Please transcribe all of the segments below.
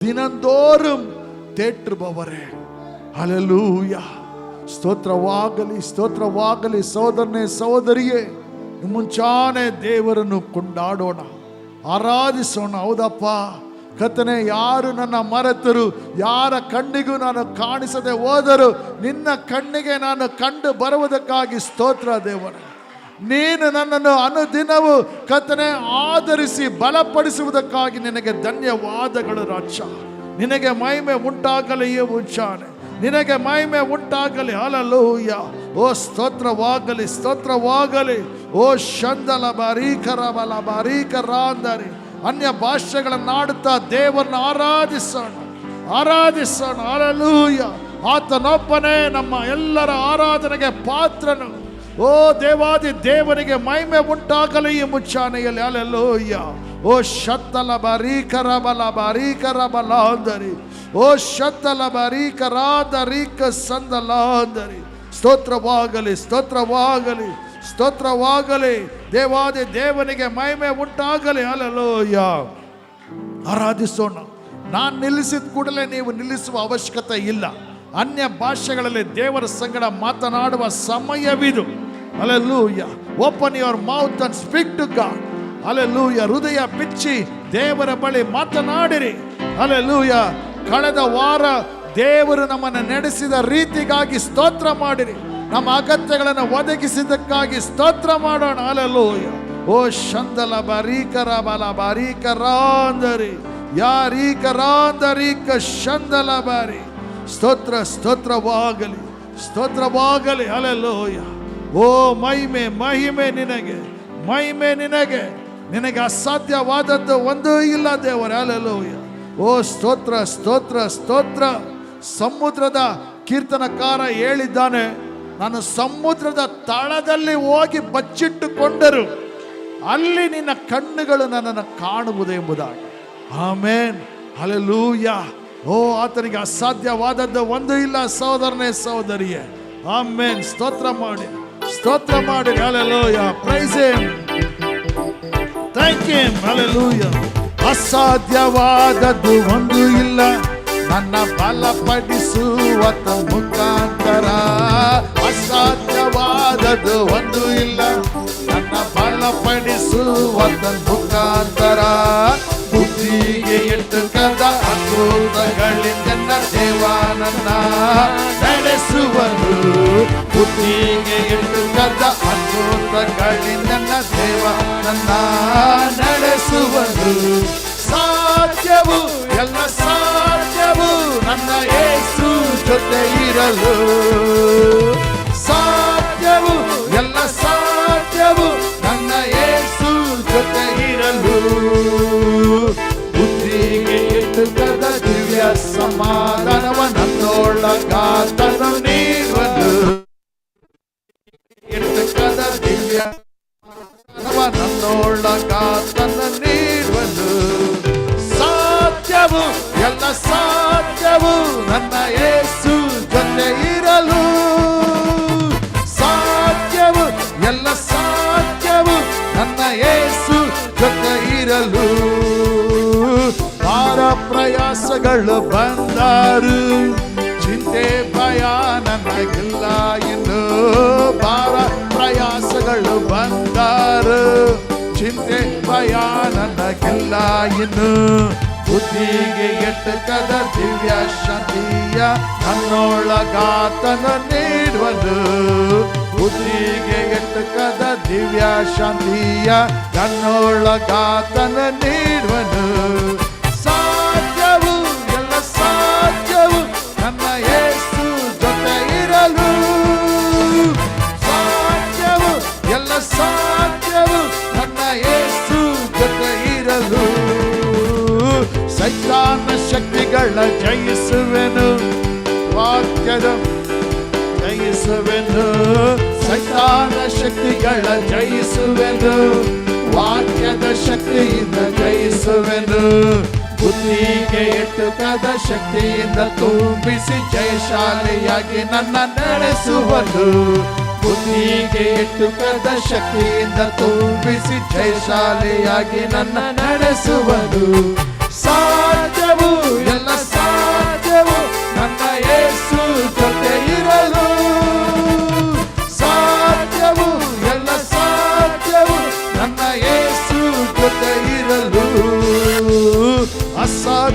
தினந்தோறும் தேற்றுபவரே. ஹல்லேலூயா. ಸ್ತೋತ್ರವಾಗಲಿ, ಸ್ತೋತ್ರವಾಗಲಿ. ಸಹೋದರನೇ, ಸಹೋದರಿಯೇ, ಮುಂಚಾನೆ ದೇವರನ್ನು ಕೊಂಡಾಡೋಣ, ಆರಾಧಿಸೋಣ. ಹೌದಪ್ಪ ಕರ್ತನೇ, ಯಾರು ನನ್ನ ಮರೆತರು, ಯಾರ ಕಣ್ಣಿಗೂ ನಾನು ಕಾಣಿಸದೆ ಹೋದರು, ನಿನ್ನ ಕಣ್ಣಿಗೆ ನಾನು ಕಂಡು ಬರುವುದಕ್ಕಾಗಿ ಸ್ತೋತ್ರ ದೇವರೇ. ನೀನು ನನ್ನನ್ನು ಅನುದಿನವೂ ಕರ್ತನೇ ಆಧರಿಸಿ ಬಲಪಡಿಸುವುದಕ್ಕಾಗಿ ನಿನಗೆ ಧನ್ಯವಾದಗಳು ರಾಜ. ನಿನಗೆ ಮಹಿಮೆ ಉಂಟಾಗಲಿ ಈ ಮುಂಚಾನೆ, ನಿನಗೆ ಮಹಿಮೆ ಉಂಟಾಗಲಿ. ಹಲ್ಲೆಲೂಯಾ. ಓ ಸ್ತೋತ್ರವಾಗಲಿ, ಸ್ತೋತ್ರವಾಗಲಿ. ಓ ಶಂದಲ ಬಾರೀಕರ ಬಲ ಬಾರೀಕರಾಂದರಿ. ಅನ್ಯ ಭಾಷೆಗಳನ್ನಾಡುತ್ತಾ ದೇವರನ್ನ ಆರಾಧಿಸೋಣ, ಆರಾಧಿಸೋಣ. ಹಲ್ಲೆಲೂಯಾ. ಆತನೊಬ್ಬನೇ ನಮ್ಮ ಎಲ್ಲರ ಆರಾಧನೆಗೆ ಪಾತ್ರನು. ಓ ದೇವಾದಿ ದೇವನಿಗೆ ಮಹಿಮೆ ಉಂಟಾಗಲಿ ಈ ಮುಂಚಾನೆಯಲ್ಲಿ. ಹಲ್ಲೆಲೂಯಾ. ಓ ಶತ್ತಲ ಬಾರೀಕರ ಬಲ ಬಾರೀಕರ ಬಲ ಅಂದರಿ. ಓ ಶತ್ತಲ ಬಾರೀಕರಾದರೀಕ ಸಂದಲ ಅಂದರಿ. ಸ್ತೋತ್ರವಾಗಲಿ, ಸ್ತೋತ್ರವಾಗಲಿ, ಸ್ತೋತ್ರವಾಗಲಿ. ದೇವಾದಿ ದೇವನಿಗೆ ಮಹಿಮೆ ಉಂಟಾಗಲಿ. ಹಲ್ಲೆಲೂಯಾ. ಆರಾಧಿಸೋಣ. ನಾನು ನಿಲ್ಲಿಸಿದ ಕೂಡಲೇ ನೀವು ನಿಲ್ಲಿಸುವ ಅವಶ್ಯಕತೆ ಇಲ್ಲ. ಅನ್ಯ ಭಾಷೆಗಳಲ್ಲಿ ದೇವರ ಸಂಗಡ ಮಾತನಾಡುವ ಸಮಯವಿದು. Hallelujah. Open your mouth and speak to God. Hallelujah. ಹೃದಯ ಬಿಚ್ಚಿ ದೇವರ ಬಳಿ ಮಾತನಾಡಿರಿ. ಹಲ್ಲೆಲೂಯಾ. ಕಳೆದ ವಾರ ದೇವರು ನಮ್ಮನ್ನು ನಡೆಸಿದ ರೀತಿಗಾಗಿ ಸ್ತೋತ್ರ ಮಾಡಿರಿ. ನಮ್ಮ ಅಗತ್ಯಗಳನ್ನು ಒದಗಿಸಿದ್ದಕ್ಕಾಗಿ ಸ್ತೋತ್ರ ಮಾಡೋಣ. ಹಲ್ಲೆಲೂಯಾ. ಓ ಶಂದಲ ಬಾರೀಕರ ಬಲ ಬಾರೀಕರಾಂದರಿ ಯಾರೀಕರಾಂದರೀಕ ಶಂದಲ ಬಾರಿ. ಸ್ತೋತ್ರ, ಸ್ತೋತ್ರವಾಗಲಿ, ಸ್ತೋತ್ರವಾಗಲಿ. ಹಲ್ಲೆಲೂಯಾ. ಓ ಮಹಿಮೆ, ಮಹಿಮೆ ನಿನಗೆ, ಮಹಿಮೆ ನಿನಗೆ. ನಿನಗೆ ಅಸಾಧ್ಯವಾದದ್ದು ಒಂದೂ ಇಲ್ಲ ದೇವರೇ. ಹಲ್ಲೆಲೂಯಾ. ಓ ಸ್ತೋತ್ರ, ಸ್ತೋತ್ರ, ಸ್ತೋತ್ರ. ಸಮುದ್ರದ ಕೀರ್ತನಕಾರ ಹೇಳಿದ್ದಾನೆ, ನಾನು ಸಮುದ್ರದ ತಳದಲ್ಲಿ ಹೋಗಿ ಬಚ್ಚಿಟ್ಟುಕೊಂಡರು ಅಲ್ಲಿ ನಿನ್ನ ಕಣ್ಣುಗಳು ನನ್ನನ್ನು ಕಾಣುವುದು ಎಂಬುದಾಗಿ. ಆಮೇನ್. ಹಲ್ಲೆಲೂಯಾ. ಓ ಆತನಿಗೆ ಅಸಾಧ್ಯವಾದದ್ದು ಒಂದು ಇಲ್ಲ ಸಹೋದರನೇ, ಸಹೋದರಿಯೇ. ಆಮೇನ್. ಸ್ತೋತ್ರ ಮಾಡಿ, ಸ್ತೋತ್ರ ಮಾಡಿ. Hallelujah. Praise him, thank him. Hallelujah. ಅಸಾಧ್ಯವಾದದ್ದು ಒಂದು ಇಲ್ಲ ನನ್ನ ಬಲಪಡಿಸುವತ ಮುಖಾಂತರ. ಅಸಾಧ್ಯವಾದದ್ದು ಒಂದು ಇಲ್ಲ ನನ್ನ ಬಲಪಡಿಸುವತ ಮುಖಾಂತರ. ಬುದ್ಧಿಗೆ ಎಟುಕದ ಅದ್ಭುತಗಳಿಂದ ದೇವಾನನ್ನ ನಡೆಸುವನು. ಬುದ್ಧಿಗೆ ಎಟುಕದ ಅದ್ಭುತಗಳಿಂದ ದೇವಾನನ್ನ ನಡೆಸುವನು. ಸಾಧ್ಯವು ಎಲ್ಲ ಸಾಧ್ಯವು ನನ್ನ ಯೇಸು ಜೊತೆ ಇರಲು. ಸಾಧ್ಯವು ಎಲ್ಲ ಸಾಧ್ಯವು ನನ್ನ ಯೇಸು ಜೊತೆ ಇರಲು. ಬುದ್ಧಿಗೆ ಎಟುಕದ ದಿವ್ಯ ಸಮಾಧಾನವ ನನ್ನೊಳಗಾತನು ನೀಡುವನು. ಎಟುಕದ ದಿವ್ಯ ನನ್ನೊಳಗಾತನು ನೀಡುವನು. ಸಾಧ್ಯವು ಎಲ್ಲ ಸಾಧ್ಯವು ನನ್ನ ಯೇಸು ಜೊತೆ ಇರಲು. ಸಾಧ್ಯವು ಎಲ್ಲ ಸಾಧ್ಯವು ನನ್ನ ಯೇಸು ಜೊತೆ ಇರಲು. ಭಾರ ಪ್ರಯಾಸಗಳು ಬಂದರು, ಚಿಂತೆ ಭಯ ನನಗಿಲ್ಲ ಇನ್ನು. ಭಾರ ಪ್ರಯಾಸಗಳು ಬಂದರು, ಚಿಂತೆ ಭಯ ನನಗಿಲ್ಲ ಇನ್ನು. ಬುದ್ಧಿಗೆ ಎಟುಕದ ದಿವ್ಯ ಶಾಂತಿಯ ನನ್ನೊಳಗಾತನು ನೀಡುವನು. ಬುದ್ಧಿಗೆ ಎಟುಕದ ದಿವ್ಯ ಶಾಂತಿಯ ನನ್ನೊಳಗಾತನು ನೀಡುವನು. ಸಾಧ್ಯವು ಎಲ್ಲ ಸಾಧ್ಯವು ನನ್ನ ಯೇಸು ಜೊತೆ ಇರಲು. ಸಾಧ್ಯವು ಎಲ್ಲ ಸಾಧ್ಯವು ನನ್ನ ಯೇಸು ಜೊತೆ ಇರಲು. ಸೈತಾನ ಶಕ್ತಿಗಳ ಜಯಿಸುವೆನು, ವಾಕ್ಯದ ಜಯಿಸುವೆನು. ಸೈತಾನ ಶಕ್ತಿಗಳ ಜಯಿಸುವೆನು, ವಾಕ್ಯದ ಶಕ್ತಿಯಿಂದ ಜಯಿಸುವೆನು. ಬುದ್ಧಿಗೆ ಎಟುಕದ ಶಕ್ತಿಯಿಂದ ತುಂಬಿಸಿ ಜಯಶಾಲಿಯಾಗಿ ನನ್ನ ನಡೆಸುವನು. ಬುದ್ಧಿಗೆ ಎಟುಕದ ಶಕ್ತಿಯಿಂದ ತುಂಬಿಸಿ ಜಯಶಾಲಿಯಾಗಿ ನನ್ನ ನಡೆಸುವನು. ಸಾಧ್ಯವು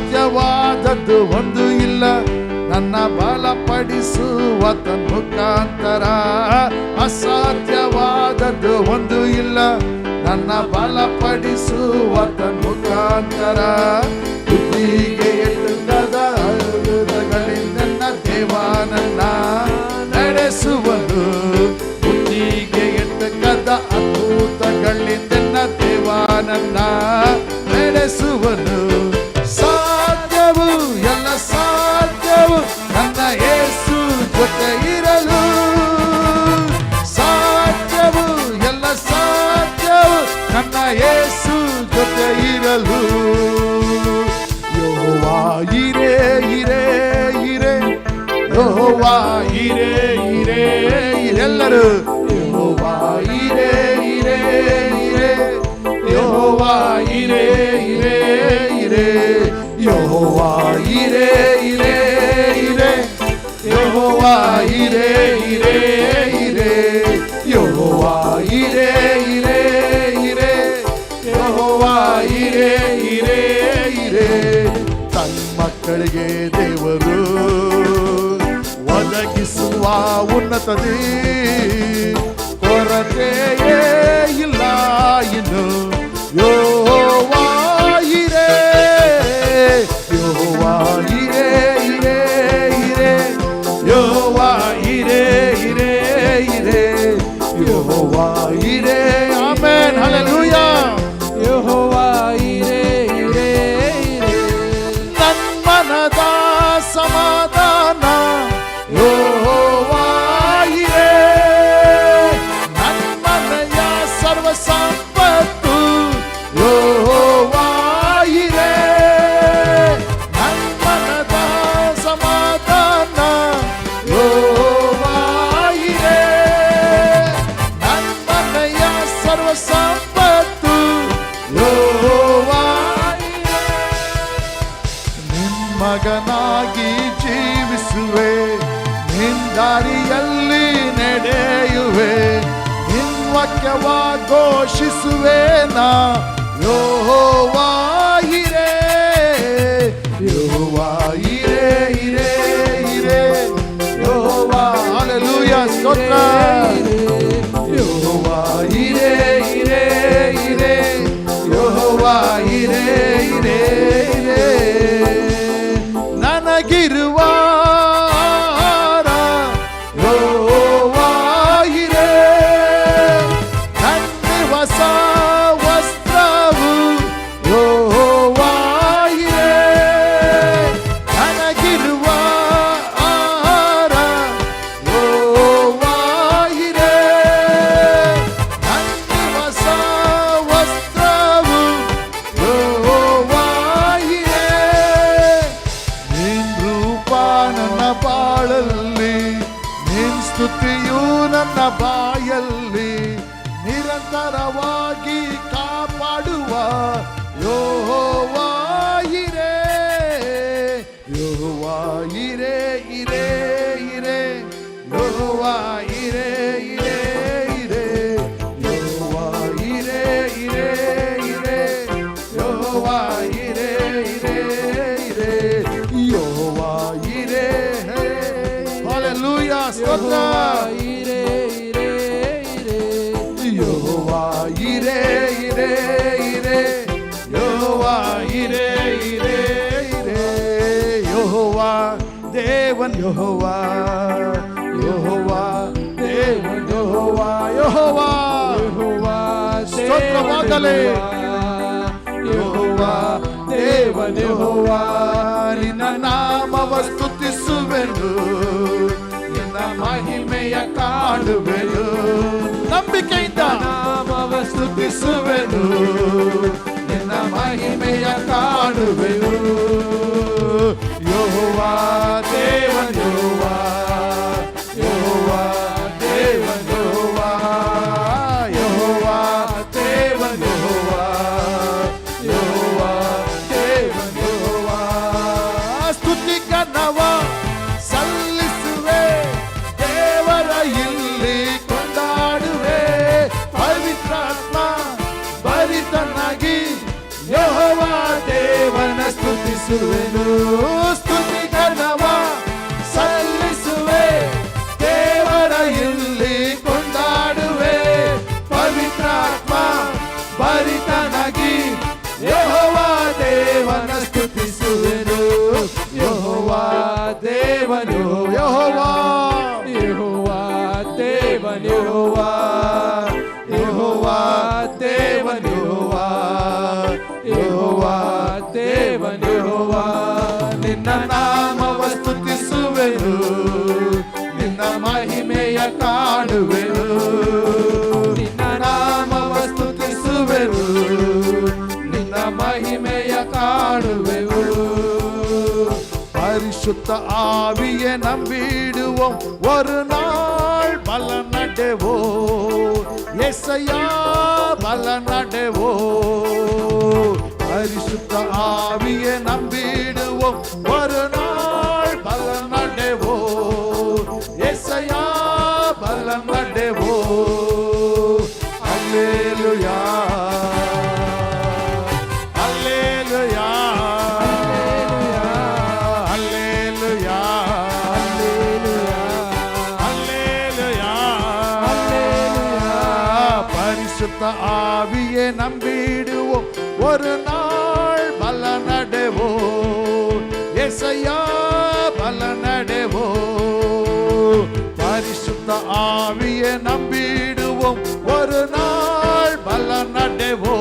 ಅಸಾಧ್ಯವಾದದ್ದು ಒಂದು ಇಲ್ಲ ನನ್ನ ಬಲಪಡಿಸುವತ ಮುಖಾಂತರ. ಅಸಾಧ್ಯವಾದದ್ದು ಒಂದು ಇಲ್ಲ ನನ್ನ ಬಲಪಡಿಸುವತ ಮುಖಾಂತರ. ಬುದ್ಧಿಗೆ ಎಟುಕದ ಅದ್ಭುತಗಳಿಂದ ದೇವ ನನ್ನ ನಡೆಸುವನು. ಬುದ್ಧಿಗೆ ಎಟುಕದ ಅದ್ಭುತಗಳಿಂದ ದೇವ ನನ್ನ ನಡೆಸುವನು. ಸಾಧ್ಯವು ಎಲ್ಲ ಸಾಧ್ಯವು ನನ್ನ ಯೇಸು ಜೊತೆ ಇರಲು. ಸಾಧ್ಯವು ಎಲ್ಲ ಸಾಧ್ಯವು ನನ್ನ ಯೇಸು ಜೊತೆ ಇರಲು. ಯೆಹೋವಾ ಇರೇ ಇರೇ ಇರೇ, ಯೆಹೋವಾ ಇರೇ ಇರೇ ಇರೆಲ್ಲರೂ. ಯೆಹೋವಾ ಇರೇ ಇರೇ ಇರೇ, ಯೆಹೋವಾ ಇರೇ ಇರೇ ಇರೇ, ಯೆಹೋವಾ ಇರೇ ಇರೇ ಇರೇ, ಯೆಹೋವಾ ಇರೇ ಇರೇ ಇರೇ, ಯೆಹೋವಾ ಇರೇ ಇರೇ ಇರೇ, ಯೆಹೋವಾ ಇರೇ ಇರೇ ಇರೇ. ತನ್ನ ಮಕ್ಕಳಿಗೆ ದೇವರು ಒದಗಿಸುವ ಉನ್ನತದೇ ಕೊರತೆಯೇ ಇಲ್ಲ ಇನ್ನು. ಯೆಹೋವಾ ಇರೇ, ಯೆಹೋವಾ ಇರೇ ಇರೇ ಇರೇ, ಯೆಹೋವಾ ಇರೇ ಇರೇ ಇರೇ, ಯೆಹೋವಾ ಇರೇ. Amen, hallelujah. ಯೆಹೋವಾ ಇರೇ ಇರೇ ಇರೇ, ನನ್ನ ಮನದ ಸಮಾಧಾನ ಯೆಹೋವಾ ಇರೇ. ನನ್ನ ಮನೆಯ ಸರ್ವ ಸಂಪತ್ತು ಯೆಹೋವಾ ಇರೇ. ನನ್ನ ಮನದ ಸಮಾಧಾನ ಯೆಹೋವಾ ಇರೇ. ನನ್ನ ಮನೆಯ ಸರ್ವ ಸಂಪತ್ತು ಯೆಹೋವಾ ಇರೇ. ನಿನ್ನ ಮಗನಾಗಿ ಜೀವಿಸುವೆ, ನಿನ್ನ ದಾರಿಯಲ್ಲಿ ನಡೆಯುವೆ, ನಿನ್ನ ವಾಕ್ಯವ ಘೋಷಿಸುವೆ ನಾ. ಯೆಹೋವಾ ಇರೇ, ಯೆಹೋವಾ ಇರೇ ಇರೇ ಇರೇ, ಯೆಹೋವಾ. ಹಲ್ಲೆಲೂಯಾ, ಸ್ತೋತ್ರ. ಯೆಹೋವಾ ಇರೇ ಇರೇ ಇರೇ, ಯೆಹೋವಾ ಇರೇ ಇರೇ ಇರೇ. ನನಗಿರುವ ಆಹಾರ ಯೆಹೋವಾ ಇರೇ. ನನ್ನ ಹೊಸ ವಸ್ತ್ರವು ಯೆಹೋವಾ ಇರೇ. ನನಗಿರುವ ಆಹಾರ ಯೆಹೋವಾ ಇರೇ. ನನ್ನ ಹೊಸ ವಸ್ತ್ರವು ಯೆಹೋವಾ ಇರೇ. ನಿನ್ನ ರೂಪ ನನ್ನ ಬಾಳಲ್ಲಿ, ನಿನ್ನ ಸ್ತುತಿಯು ನನ್ನ ಬಾಯಲ್ಲಿ ನಿರಂತರವಾಗಿ ಕಾಪಾಡುವ ಯೆಹೋವಾ ಇರೇ. ಯೆಹೋವಾ ಇರೇ ಇರೇ ಇರೇ, ಯೆಹೋವಾ ಇರೇ ಇರೇ ಇರೇ, ಯೆಹೋವಾ ಇರೇ ಇರೇ ಇರೇ, ಯೆಹೋವಾ ಇರೇ ಇರೇ ಇರೇ, ಯೆಹೋವಾ ಇರೇ. ಹಲ್ಲೆಲೂಯಾ, ಸ್ತೋತ್ರ. ಇರೇ ಇರೇ ಇರೇ, ಯೆಹೋವಾ ಇರೇ ಇರೇ ಇರೇ, ಯೆಹೋವಾ ಇರೇ ಇರೇ ಇರೇ, ಯೆಹೋವಾ ದೇವನ್ ಯೆಹೋವಾ, ಯೆಹೋವಾ ದೇವನ್ ಯೆಹೋವಾ, ಯೆಹೋವಾ ಯೆಹೋವಾ ಸ್ತೋತ್ರವಾಗಲಿ. ಯೆಹೋವಾ ದೇವನ್ ಯೆಹೋವಾ, ನಿನ್ನ ನಾಮವ ಸ್ತುತಿಸುವೆನು, ನಿನ್ನ ಮಹಿಮೆಯ ಕಾಣುವೆನು. ನಂಬಿಕೆಯಿಂದ ನಾಮವ ಸ್ತುತಿಸುವೆನು, ನಿನ್ನ ಮಹಿಮೆಯ ಕಾಣುವೆನು. ಯೆಹೋವಾ ದೇವನ್ ಯೆಹೋವಾ, ಯೆಹೋವಾ ದೇವನ್ ಯೆಹೋವಾ, ಯೆಹೋವಾ ದೇವನ್ ಯೆಹೋವಾ, ಯೆಹೋವಾ ದೇವನ್ ಯೆಹೋವಾ. ಸ್ತುತಿ ಘನವ ಸಲ್ಲಿಸುವೆ, ದೇವರ ಇಲ್ಲಿ ಕೊಂಡಾಡುವೆ. ಪವಿತ್ರಾತ್ಮ ಭರಿತನಾಗಿ ಯೆಹೋವಾ ದೇವನ ಸ್ತುತಿಸುವೆ. ಸ್ತುತಿಸುವೆನು ಸ್ತುತಿಗಣವ ಸಲ್ಲಿಸುವೆ ದೇವರ ಇಲ್ಲಿ ಕೊಂಡಾಡುವೆ ಪವಿತ್ರಾತ್ಮ ಭರಿತನಾಗಿ ಯೆಹೋವ ದೇವನ ಸ್ತುತಿಸುವೆನು ಯೆಹೋವ ದೇವನು ಯೆಹೋವ ಯೆಹೋವ ದೇವನು ಯೆಹೋವ ಯೆಹೋವ ದೇವನು ಯೆಹೋವ ದೇವನು ಯೆಹೋವ ನಿನ್ನ ನಾಮವ ಸ್ತುತಿಸುವೆನು ನಿನ್ನ ಮಹಿಮೆಯ ಕಾಣುವೆನು ನಿನ್ನ ನಾಮವ ಸ್ತುತಿಸುವೆನು ನಿನ್ನ ಮಹಿಮೆಯ ಕಾಣುವೆವು பரிசுத்த ஆவியை நம்பிடுவோம் ஒரு நாள் பல நடவோ ஏசையா பல நடவோ பரிசுத்த ஆவியை நம்பிடுவோம் ஒரு நாள் பல நடவோ ஏசையா பல நடவோ அல்லேலூயா அல்லேலூயா பரிசுத்த ஆவியை நம்பிடுவோம் ஒரு நாள் பல நடவோ ஏசையா பல நடவோ பரிசுத்த ஆவியை நம்பிடுவோம் ஒரு நாள் பல நடவோ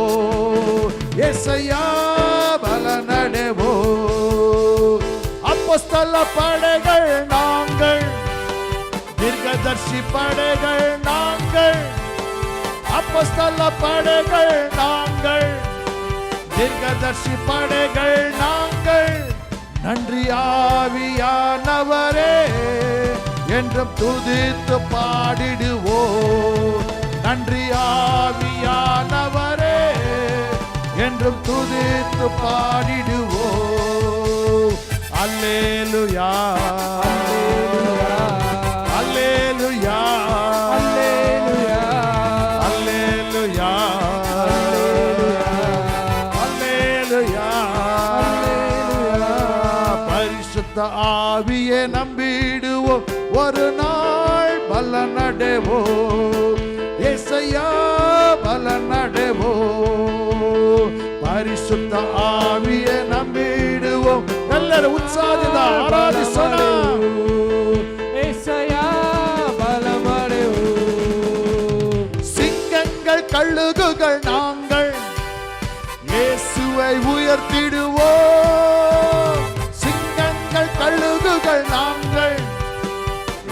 ஏசையா பல நடவோ அப்போஸ்தல படைகள் நாங்கள் தீர்க்கதரிசி படைகள் நாங்கள் அப்போஸ்தல படைகள் நாங்கள் தீர்க்கதரிசி படைகள் நாங்கள் நன்றி ஆவியானவரே என்றும் துதித்து பாடிடுவோம் நன்றி ஆவியானவரே என்றும் துதித்து பாடிடுவோம் அல்லேலூயா அல்லேலூயா அல்லேலூயா அல்லேலூயா அல்லேலூயா பரிசுத்த ஆவியை நம்பிடுவோம் ஒரு நாள் பல நடவோ ஏசையா பல நடவோ பரிசுத்த ஆவியை நம்பிடுவோம் ಎಲ್ಲರೂ ಉತ್ಸಾಹದಿಂದ ಆರಾಧಿಸೋಣ ஏசையா பலமடைவு சிங்கங்கள் கழுகுகள் நாங்கள் இயேசுவை உயர்த்திடுவோம் சிங்கங்கள் கழுகுகள் நாங்கள்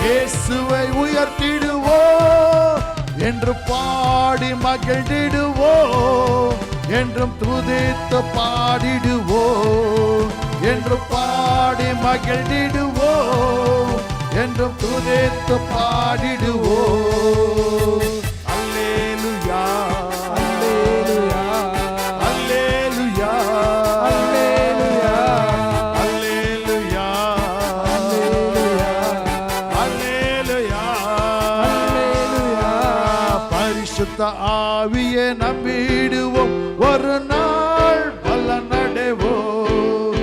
இயேசுவை உயர்த்திடுவோம் என்று பாடி மகிழ்ந்திடுவோம் என்றும் துதித்து பாடிடுவோம் என்று பாடி மகிழ்ந்திடுவோம் என்றும் துதித்து பாடிடுவோம் அல்லேலூயா அல்லேலூயா அல்லேலூயா அல்லேலூயா அல்லேலூயா அல்லேலூயா அல்லேலூயா பரிசுத்த ஆவியை நம்பிடுவோம் ஒரு நாள் பல நடவோம்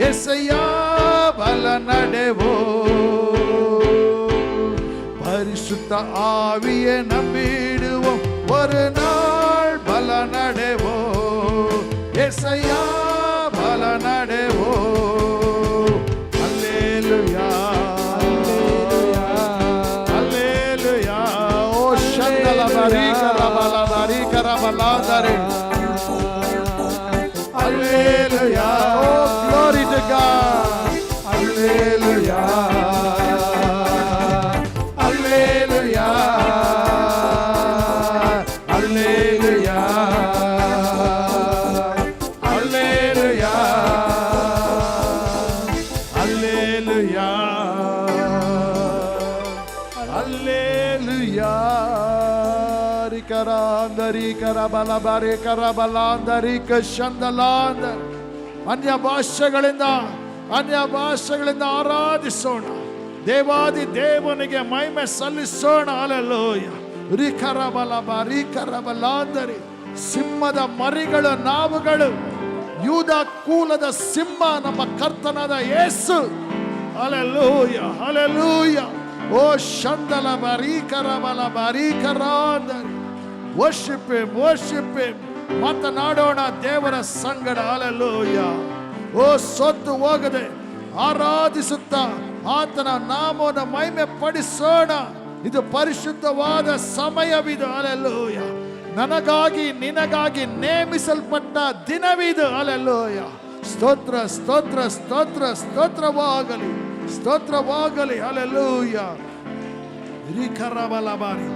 ஏசையா பல நடவோம் பரிசுத்த ஆவியை நம்பிடுவோம் ஒரு நாள் பல நடவோம் ஏசையா பல நடவோம் அல்லேலூயா அல்லேலூயா ஓ சந்தல பரிகர பலாதரே Hallelujah, oh glory to God. Hallelujah, Hallelujah, Hallelujah, Hallelujah, Hallelujah, Hallelujah. Rikarandari karabalabare karabalandari kashandaland ಅನ್ಯ ಭಾಷೆಗಳಿಂದ ಆರಾಧಿಸೋಣ ದೇವಾದಿ ದೇವನಿಗೆ ಮಹಿಮೆ ಸಲ್ಲಿಸೋಣ ಹಲ್ಲೆಲೂಯ ರಿಕರಬಲಬ ರಿಕರಬಲಾಂದರಿ ಸಿಂಹದ ಮರಿಗಳು ನಾವುಗಳು ಯೂದ ಕುಲದ ಸಿಂಹ ನಮ್ಮ ಕರ್ತನಾದ ಯೇಸು. Hallelujah, hallelujah. ಓ ಶಂದಲ ಬರೀಕರ ಬಲ ಬರೀಕರ ಅಂದರೆ ವರ್ಷಿಪ್ ಹಿಮ್, ವರ್ಷಿಪ್ ಹಿಮ್. ಮಾತನಾಡೋಣ ದೇವರ ಸಂಗಡ. ಹಲ್ಲೆಲೂಯ. ಓ ಸೊತ್ತು ಹೋಗದೆ ಆರಾಧಿಸುತ್ತಾ ಆತನ ನಾಮವನ್ನು ಮಹಿಮೆ ಪಡಿಸೋಣ. ಇದು ಪರಿಶುದ್ಧವಾದ ಸಮಯವಿದು. ಹಲ್ಲೆಲೂಯ. ನನಗಾಗಿ ನಿನಗಾಗಿ ನೇಮಿಸಲ್ಪಟ್ಟ ದಿನವಿದು. ಹಲ್ಲೆಲೂಯ. ಸ್ತೋತ್ರ, ಸ್ತೋತ್ರ, ಸ್ತೋತ್ರ, ಸ್ತೋತ್ರವಾಗಲಿ, ಸ್ತೋತ್ರವಾಗಲಿ. Hallelujah. ಹಿರಿಕರಬಲಬಾರಿ,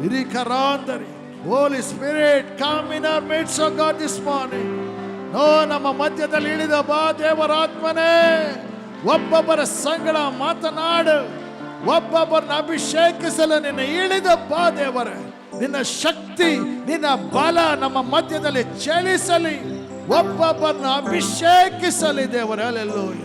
ಹಿರಿಕರಾಂದರಿ. Holy Spirit, come in our midst, oh God, this morning. ನಮ್ಮ ಮಧ್ಯದಲ್ಲಿ ಇಳಿದ ಬಾ ದೇವರಾತ್ಮನೇ. ಒಬ್ಬೊಬ್ಬರ ಸಂಗಡ ಮಾತನಾಡು, ಒಬ್ಬೊಬ್ಬರನ್ನ ಅಭಿಷೇಕಿಸಲು ನಿನ್ನ ಇಳಿದ ಬಾ ದೇವರೇ. ನಿನ್ನ ಶಕ್ತಿ, ನಿನ್ನ ಬಲ ನಮ್ಮ ಮಧ್ಯದಲ್ಲಿ ಚಲಿಸಲಿ, ಒಬ್ಬೊಬ್ಬರನ್ನ ಅಭಿಷೇಕಿಸಲಿ ದೇವರೇ. ಹಲ್ಲೆಲೂಯ.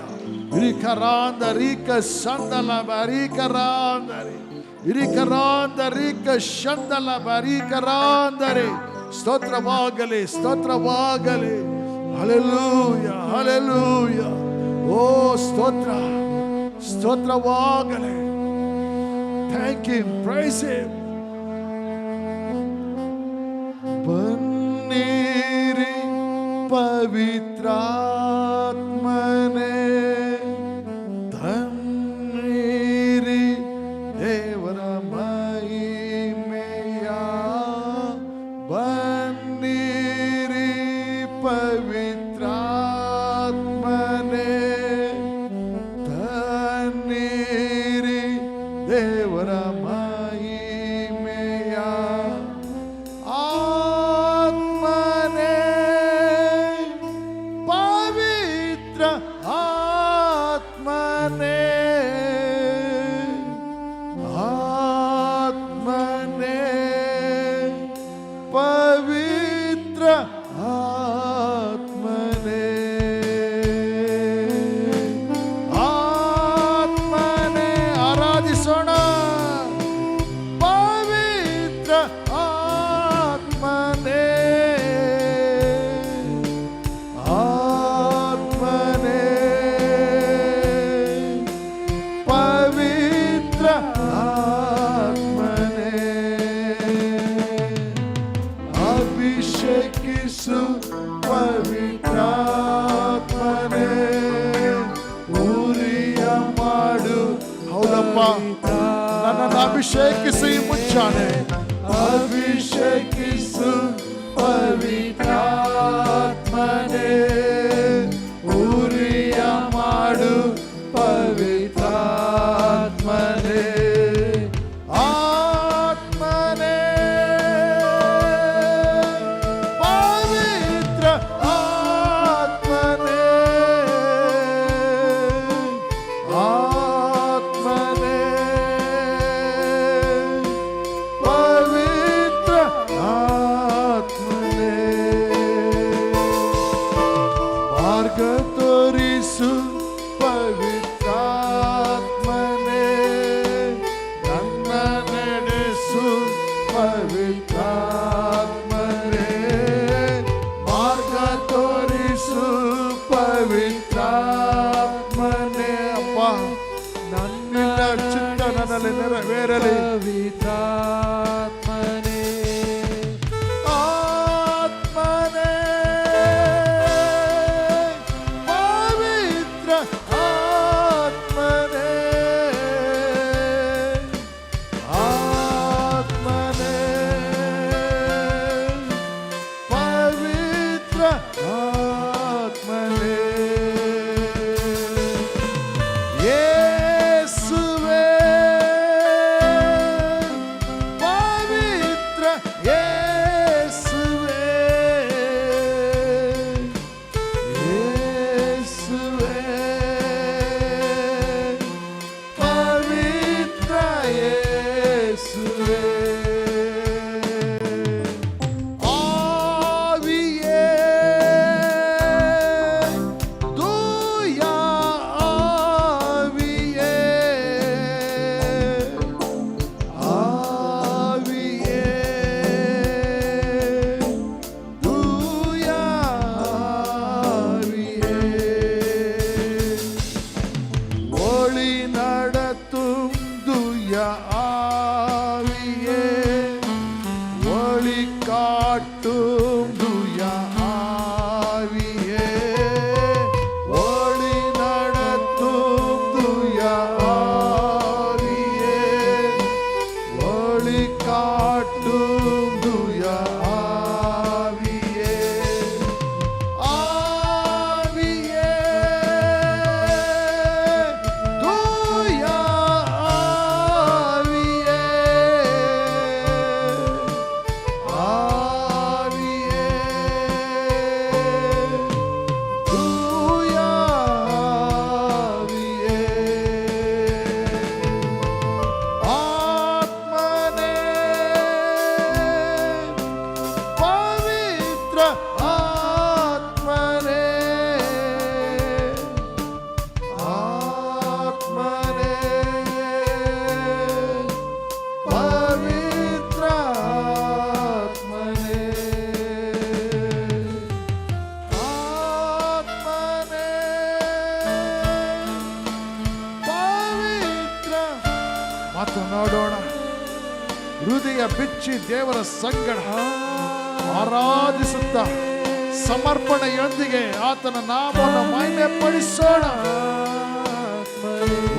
ಹಿರಿಕರಾಂದರಿಕ ಸಂದಲ ಬರೀಕರಾಂದರಿ, ಹಿರಿಕರಾಂದರಿಕ ಶಂದಲ ಬರೀಕರಾಂದರಿ. ಸ್ತೋತ್ರವಾಗಲಿ, ಸ್ತೋತ್ರವಾಗಲಿ. Hallelujah, hallelujah. ಓ ಸ್ತೋತ್ರ, ಸ್ತೋತ್ರವಾಗಲಿ. Thank you, praise him. ಬನ್ನಿರಿ ಪವಿತ್ರಾತ್ಮನೇ, ತನ್ನಿರಿ ದೇವರ ಮಹಿಮೆಯ. ಬನ್ನಿರಿ ಪವಿತ್ರಾತ್ಮನೇ, ತನ್ನಿರಿ ದೇವರ ಮಹಿಮೆಯ. ಆತ್ಮನೇ, ಪವಿತ್ರ ಆತ್ಮನೇ, ಆತ್ಮನೇ, ಪವಿತ್ರ ಆತ್ಮನೇ, ಆತ್ಮನೇ. ಆರಾಧಿಸೋಣ. ಪವಿತ್ರ ಆತ್ಮನೇ, ಆತ್ಮನೇ, ಪವಿತ್ರ ಆತ್ಮನೇ. ಅಭಿಷೇಕಿಸು ಪವಿತ್ರಾತ್ಮನೇ, ಊರಿಯ ಮಾಡು. ಹೌದಪ್ಪ, ನನ್ನನ್ನು ಅಭಿಷೇಕಿಸು ಈ ಮುಂಚಾನೆ. ಅಭಿಷೇಕಿಸು ಪವಿತ್ರಾತ್ಮನೇ, ಊರಿಯ ಮಾಡು ಪವಿತ್ರಾತ್ಮನೇ. ಆತ್ಮನೇ, ಪವಿತ್ರ ಆತ್ಮನೇ, ಆತ್ಮನೇ, ಪವಿತ್ರ ಆತ್ಮನೇ. ಮಾರ್ಗ ತೋರಿಸು ಪವಿತ್ರಾತ್ಮನೇ, ನನ್ನ ನಡೆಸು ಪವಿತ್ರಾತ್ಮನೇ. ಮಾರ್ಗ ತೋರಿಸು ಪವಿತ್ರಾತ್ಮನೇ. ಅಪ್ಪ, ನನ್ನ ಚಿತ್ತ ನನ್ನಲ್ಲಿ ನೆರವೇರಲಿ. ಪವಿತ್ರಾತ್ಮನೇ, ಆತ್ಮನೇ, ಪವಿತ್ರ ಆತ್ಮನೇ, ಆತ್ಮನೇ, ಪವಿತ್ರ ಆತ್ಮನೇ. ಯೇಸುವೇ, ಪವಿತ್ರ ನೋಡೋಣ. ಹೃದಯ ಬಿಚ್ಚಿ ದೇವರ ಸಂಗಡ ಆರಾಧಿಸುತ್ತಾ ಸಮರ್ಪಣೆಯೊಂದಿಗೆ ಆತನ ನಾಮವನ್ನು ಮಹಿಮೆ ಪಡಿಸೋಣ.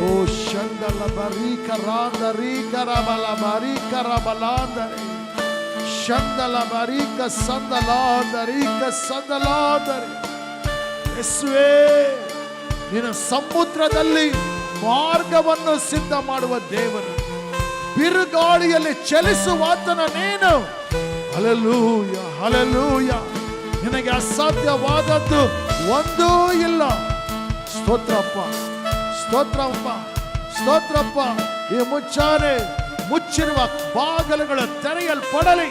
ಓ ಶಂದಲ ಬರೀಕರಾಂದ ರೀಕರಬಲ ಬರೀಕರಬಲಾಂದರೆ ಶಂದಲ ಬರೀಕ ಸಂದಲಾಂದರೀಕ ಸಂದಲಾಂದರೆ. ಯೇಸುವೇ, ನೀನು ಸಮುದ್ರದಲ್ಲಿ ಮಾರ್ಗವನ್ನು ಸಿದ್ಧ ಮಾಡುವ ದೇವರು, ಬಿರುಗಾಳಿಯಲ್ಲಿ ಚಲಿಸುವಾತನ ನೀನು. Hallelujah, hallelujah. ನಿನಗೆ ಅಸಾಧ್ಯವಾದದ್ದು ಒಂದೂ ಇಲ್ಲ. ಸ್ತೋತ್ರಪ್ಪ, ಸ್ತೋತ್ರಪ್ಪ, ಸ್ತೋತ್ರಪ್ಪ. ಈ ಮುಂಚಾನೆ ಮುಚ್ಚಿರುವ ಬಾಗಿಲುಗಳು ತೆರೆಯಲ್ಪಡಲಿ.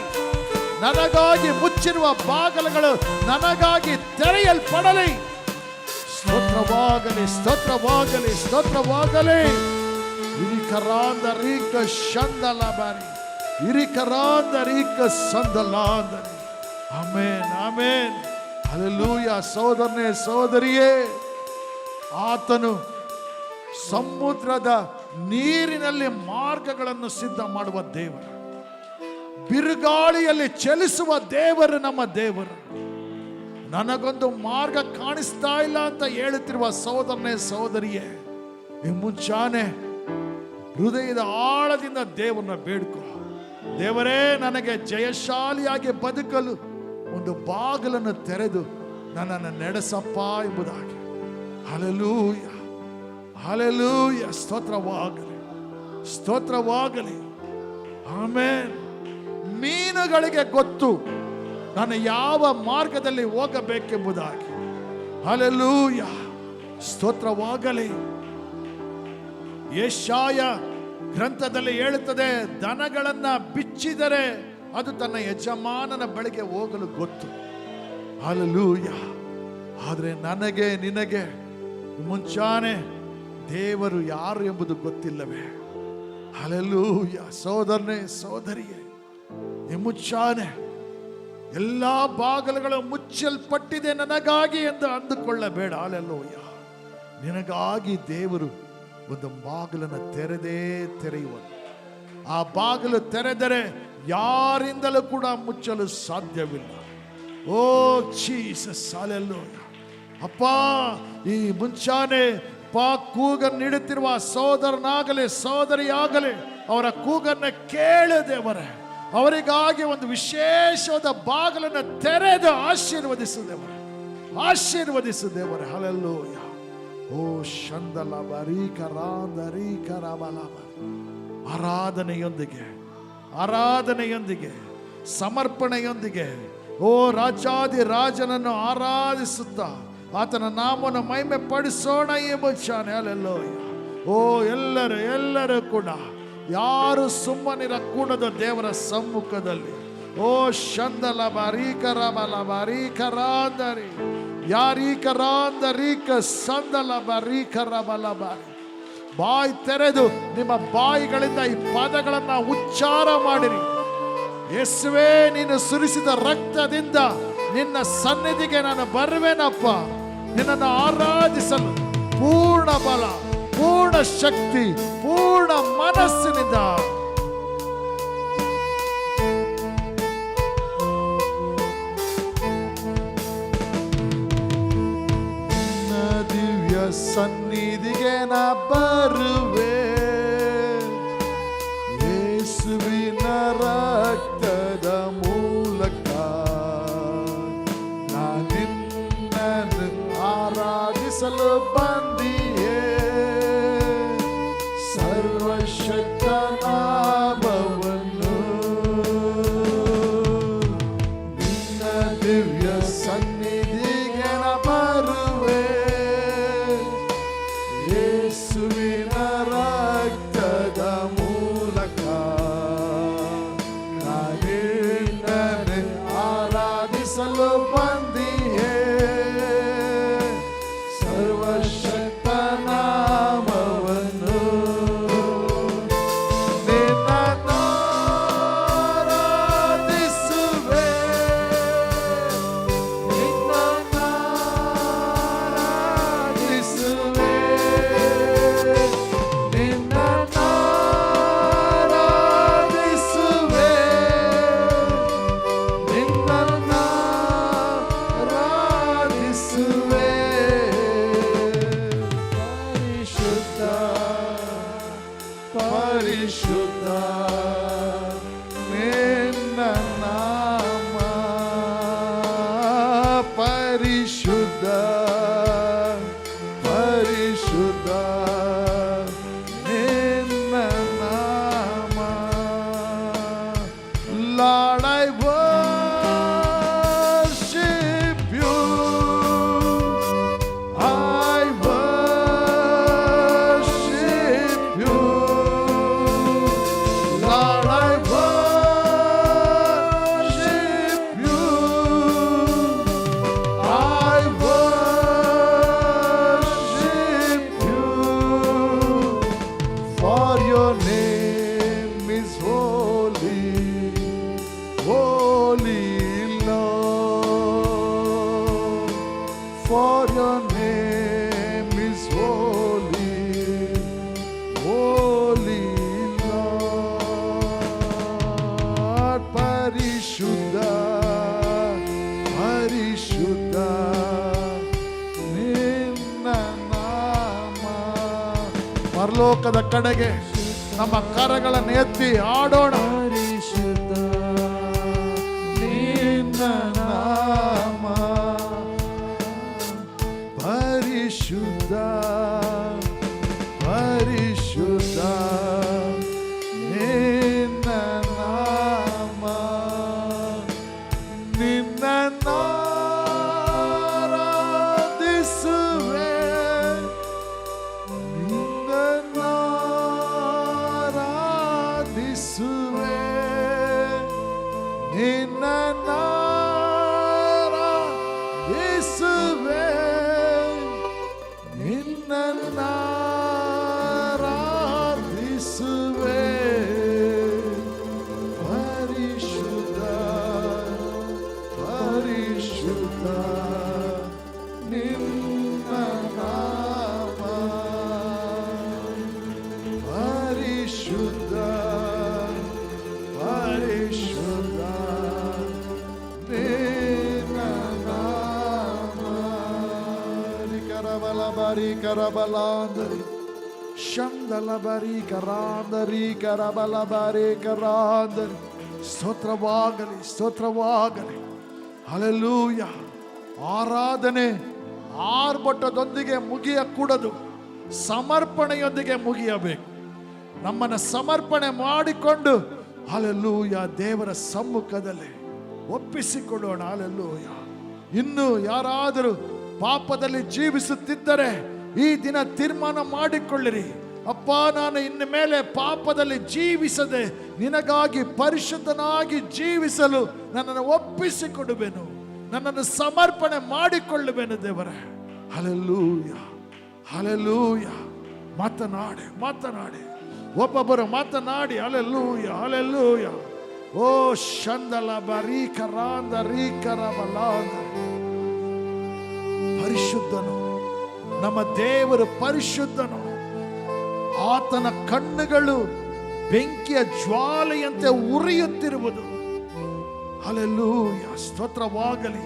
ನನಗಾಗಿ ಮುಚ್ಚಿರುವ ಬಾಗಿಲುಗಳು ನನಗಾಗಿ ತೆರೆಯಲ್ಪಡಲಿ. ಸ್ತೋತ್ರವಾಗಲಿ, ಸ್ತೋತ್ರವಾಗಲಿ, ಸ್ತೋತ್ರವಾಗಲಿ. ಹಿರಿಕರಾಂದರೀಕ ಶಂದಲಬರಿ ಹಿರಿಕರಾಂದರೀಕ ಸಂದಲಾಂದರಿ. Amen, amen. ಹಲ್ಲೆಲೂಯ. ಸಹೋದರನೇ, ಸಹೋದರಿಯೇ, ಆತನು ಸಮುದ್ರದ ನೀರಿನಲ್ಲಿ ಮಾರ್ಗಗಳನ್ನು ಸಿದ್ಧ ಮಾಡುವ ದೇವರು, ಬಿರುಗಾಳಿಯಲ್ಲಿ ಚಲಿಸುವ ದೇವರು ನಮ್ಮ ದೇವರು. ನನಗೊಂದು ಮಾರ್ಗ ಕಾಣಿಸ್ತಾ ಇಲ್ಲ ಅಂತ ಹೇಳುತ್ತಿರುವ ಸಹೋದರನೇ, ಸಹೋದರಿಯೇ, ಈ ಮುಂಚಾನೆ ಹೃದಯದ ಆಳದಿಂದ ದೇವರನ್ನ ಬೇಡ್ಕೊ. ದೇವರೇ, ನನಗೆ ಜಯಶಾಲಿಯಾಗಿ ಬದುಕಲು ಒಂದು ಬಾಗಿಲನ್ನು ತೆರೆದು ನನ್ನನ್ನು ನಡೆಸಪ್ಪ ಎಂಬುದಾಗಿ. Hallelujah, hallelujah. ಸ್ತೋತ್ರವಾಗಲಿ, ಸ್ತೋತ್ರವಾಗಲಿ. ಆಮೆನ್. ಮೀನುಗಳಿಗೆ ಗೊತ್ತು ನಾನು ಯಾವ ಮಾರ್ಗದಲ್ಲಿ ಹೋಗಬೇಕೆಂಬುದಾಗಿ. ಹಲ್ಲೆಲೂಯ, ಸ್ತೋತ್ರವಾಗಲಿ. ಯೆಶಾಯ ಗ್ರಂಥದಲ್ಲಿ ಹೇಳುತ್ತದೆ, ದನಗಳನ್ನ ಬಿಚ್ಚಿದರೆ ಅದು ತನ್ನ ಯಜಮಾನನ ಬಳಿಗೆ ಹೋಗಲು ಗೊತ್ತು. ಹಲ್ಲೆಲೂಯ. ಆದರೆ ನನಗೆ ನಿನಗೆ ಮುಂಚಾನೆ ದೇವರು ಯಾರು ಎಂಬುದು ಗೊತ್ತಿಲ್ಲವೇ? ಹಲ್ಲೆಲೂಯ. ಸಹೋದರನೇ, ಸಹೋದರಿಯೇ, ಈ ಮುಂಚಾನೆ ಎಲ್ಲಾ ಬಾಗಿಲುಗಳು ಮುಚ್ಚಲ್ಪಟ್ಟಿದೆ ನನಗಾಗಿ ಎಂದು ಅಂದುಕೊಳ್ಳಬೇಡ. ಹಲ್ಲೆಲೂಯ. ನಿನಗಾಗಿ ದೇವರು ಒಂದು ಬಾಗಿಲನ್ನು ತೆರೆದೇ ತೆರೆಯುವನು. ಆ ಬಾಗಿಲು ತೆರೆದರೆ ಯಾರಿಂದಲೂ ಕೂಡ ಮುಚ್ಚಲು ಸಾಧ್ಯವಿಲ್ಲ. ಓ ಜೀಸಸ್, ಹಲ್ಲೆಲೂಯ. ಅಪ್ಪ, ಈ ಮುಂಚಾನೆ ಕೂಗನ್ನು ನೀಡುತ್ತಿರುವ ಸಹೋದರನಾಗಲಿ ಸಹೋದರಿಯಾಗಲಿ ಅವರ ಕೂಗನ್ನು ಕೇಳು ದೇವರೇ. ಅವರಿಗಾಗಿ ಒಂದು ವಿಶೇಷವಾದ ಬಾಗಿಲನ್ನು ತೆರೆದು ಆಶೀರ್ವದಿಸು ದೇವರೇ, ಆಶೀರ್ವದಿಸು ದೇವರೇ. ಹಲ್ಲೆಲೂಯ. ಓ ಶಂದಲ ಬರೀಕರಾಂದರೀಕರಬಲ. ಆರಾಧನೆಯೊಂದಿಗೆ, ಆರಾಧನೆಯೊಂದಿಗೆ, ಸಮರ್ಪಣೆಯೊಂದಿಗೆ ಓ ರಾಜಾದಿ ರಾಜನನ್ನು ಆರಾಧಿಸುತ್ತಾ ಆತನ ನಾಮವನ್ನು ಮಹಿಮೆ ಪಡಿಸೋಣ ಈ ಮುಂಚಾನೆ. ಹಲ್ಲೆಲೂಯ. ಓ ಎಲ್ಲರೂ ಕೂಡ ಯಾರು ಸುಮ್ಮನಿರಕೂಡದ ದೇವರ ಸಮ್ಮುಖದಲ್ಲಿ. ಓ ಶಂದಲ ಬರೀಕರಬಲ ಬರೀಕರಾಂದರಿ ಯಾರೀಕರಾಂದರೀಕ ಸಂದಲ ಬರೀಕರಬಲ ಬಾರಿ. ಬಾಯಿ ತೆರೆದು ನಿಮ್ಮ ಬಾಯಿಗಳಿಂದ ಈ ಪದಗಳನ್ನು ಉಚ್ಚಾರ ಮಾಡಿರಿ. ಯೇಸುವೇ, ನೀನು ಸುರಿಸಿದ ರಕ್ತದಿಂದ ನಿನ್ನ ಸನ್ನಿಧಿಗೆ ನಾನು ಬರುವೆನಪ್ಪ. ನಿನ್ನನ್ನು ಆರಾಧಿಸಲು ಪೂರ್ಣ ಬಲ, ಪೂರ್ಣ ಶಕ್ತಿ, ಪೂರ್ಣ ಮನಸ್ಸಿನಿಂದ. ನಿನ್ನ ದಿವ್ಯ ಸನ್ನಿಧಿಗೆ ನಾ ಬರುವೆ. ಯೇಸುವಿನ ರಕ್ತದ ಮೂಲಕ ನಿನ್ನನ್ನು ಆರಾಧಿಸಲು ಬಂದಿಯೇ. ಸರ್ವಶಕ್ತನಾಮವನ್ನು ನಿನ್ನ ದಿವ್ಯ ಸನ್ನಿಧಿಗೆ ನ ಬರುವೆ. ಯೇಸುವಿನ ರಕ್ತದ ಮೂಲಕ ನಿನ್ನನ್ನು ಆರಾಧಿಸಲು ಬಂದಿಯೇ. ಸರ್ವಶಕ್ತನಾಮವನ್ನು ನಿನ್ನನ್ನು ಆರಾಧಿಸುವೆ. ನಿನ್ನನ್ನು ಆರಾಧಿಸುವೆ. ಪರಿಶುದ್ಧ ನಿನ್ನ ನಾಮ ಪರಿಶುದ್ಧ ಪರಿಶುದ್ಧ ನಿನ್ನ ನಾಮ Lord, I worship you. I worship you. Lord, I worship you. I worship you. For your name is holy. Holy Lord, for your name is holy, holy Lord. Parishuddha, Parishuddha, ನಿನ್ನ ನಾಮ. ಪರಲೋಕದ ಕಡೆಗೆ ನಮ್ಮ ಕರಗಳನ್ನು ಎತ್ತಿ ಆಡೋಣ. ನಾಮ ಪರಿಶುದ್ಧ ಪರಿಶುದ್ಧ ನಿನ್ನ ನಾಮ ನಿನ್ನ ಆರಾಧಿಸುವೆ ನಿನ್ನ ಆರಾಧಿಸುವೆ ನಿನ್ನ ಯೇಸುವೆ ನಿನ್ನನ್ನು ಆರಾಧಿಸುವೆ ಪರಿಶುದ್ಧ ಪರಿಶುದ್ಧ ನಿನ್ನ ನಾಮ ಪರಿಶುದ್ಧ ಪರಿಶುದ್ಧ Bari karabalandari shandala bari karandari karabala bari karandari ಸ್ತೋತ್ರವಾಗಲಿ ಸ್ತೋತ್ರವಾಗಲಿ ಹಲ್ಲೆಲೂಯಾ ಆರಾಧನೆ ಆರ್ಭಟದೊಂದಿಗೆ ಮುಗಿಯಕೂಡದು ಸಮರ್ಪಣೆಯೊಂದಿಗೆ ಮುಗಿಯಬೇಕು ನಮ್ಮನ್ನು ಸಮರ್ಪಣೆ ಮಾಡಿಕೊಂಡು ಹಲ್ಲೆಲೂಯಾ ದೇವರ ಸಮ್ಮುಖದಲ್ಲಿ ಒಪ್ಪಿಸಿಕೊಡೋಣ ಹಲ್ಲೆಲೂಯಾ ಇನ್ನು ಯಾರಾದರೂ ಪಾಪದಲ್ಲಿ ಜೀವಿಸುತ್ತಿದ್ದರೆ ಈ ದಿನ ತೀರ್ಮಾನ ಮಾಡಿಕೊಳ್ಳಿರಿ ಅಪ್ಪ ನಾನು ಇನ್ನು ಮೇಲೆ ಪಾಪದಲ್ಲಿ ಜೀವಿಸದೆ ನಿನಗಾಗಿ ಪರಿಶುದ್ಧನಾಗಿ ಜೀವಿಸಲು ನನ್ನನ್ನು ಒಪ್ಪಿಸಿಕೊಡುವೆನು ನನ್ನನ್ನು ಸಮರ್ಪಣೆ ಮಾಡಿಕೊಳ್ಳುವೆನು ದೇವರೇ ಹಲ್ಲೆಲೂಯಾ ಹಲ್ಲೆಲೂಯಾ ಮಾತನಾಡಿ ಮಾತನಾಡಿ ಒಬ್ಬೊಬ್ಬರು ಮಾತನಾಡಿ ಹಲ್ಲೆಲೂಯಾ ಹಲ್ಲೆಲೂಯಾ ಓ ಶಂದಲ ಬರೀಕರಾಂದ ರೀಕರಬಲಾಂದ ಪರಿಶುದ್ಧನು ನಮ್ಮ ದೇವರು ಪರಿಶುದ್ಧನು ಆತನ ಕಣ್ಣುಗಳು ಬೆಂಕಿಯ ಜ್ವಾಲೆಯಂತೆ ಉರಿಯುತ್ತಿರುವುದು ಹಲ್ಲೆಲೂಯಾ ಸ್ತೋತ್ರವಾಗಲಿ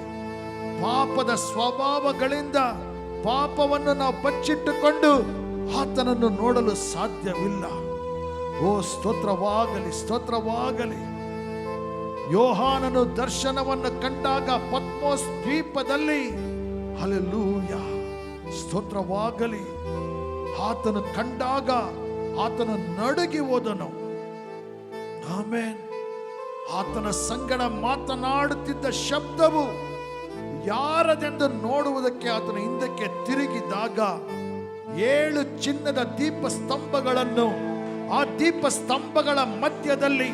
ಪಾಪದ ಸ್ವಭಾವಗಳಿಂದ ಪಾಪವನ್ನು ನಾವು ಬಚ್ಚಿಟ್ಟುಕೊಂಡು ಆತನನ್ನು ನೋಡಲು ಸಾಧ್ಯವಿಲ್ಲ ಓ ಸ್ತೋತ್ರವಾಗಲಿ ಸ್ತೋತ್ರವಾಗಲಿ ಯೋಹಾನನು ದರ್ಶನವನ್ನು ಕಂಡಾಗ ಪತ್ಮೋಸ್ ದ್ವೀಪದಲ್ಲಿ ಹಲ್ಲೆಲೂಯಾ ಸ್ತೋತ್ರವಾಗಲಿ ಆತನು ಕಂಡಾಗ ಆತನ ನಡುಗಿ ಹೋದನು ಆಮೆನ್ ಆತನ ಸಂಗಡ ಮಾತನಾಡುತ್ತಿದ್ದ ಶಬ್ದವು ಯಾರದೆಂದು ನೋಡುವುದಕ್ಕೆ ಆತನ ಹಿಂದಕ್ಕೆ ತಿರುಗಿದಾಗ 7 ಚಿನ್ನದ ದೀಪಸ್ತಂಭಗಳನ್ನು ಆ ದೀಪಸ್ತಂಭಗಳ ಮಧ್ಯದಲ್ಲಿ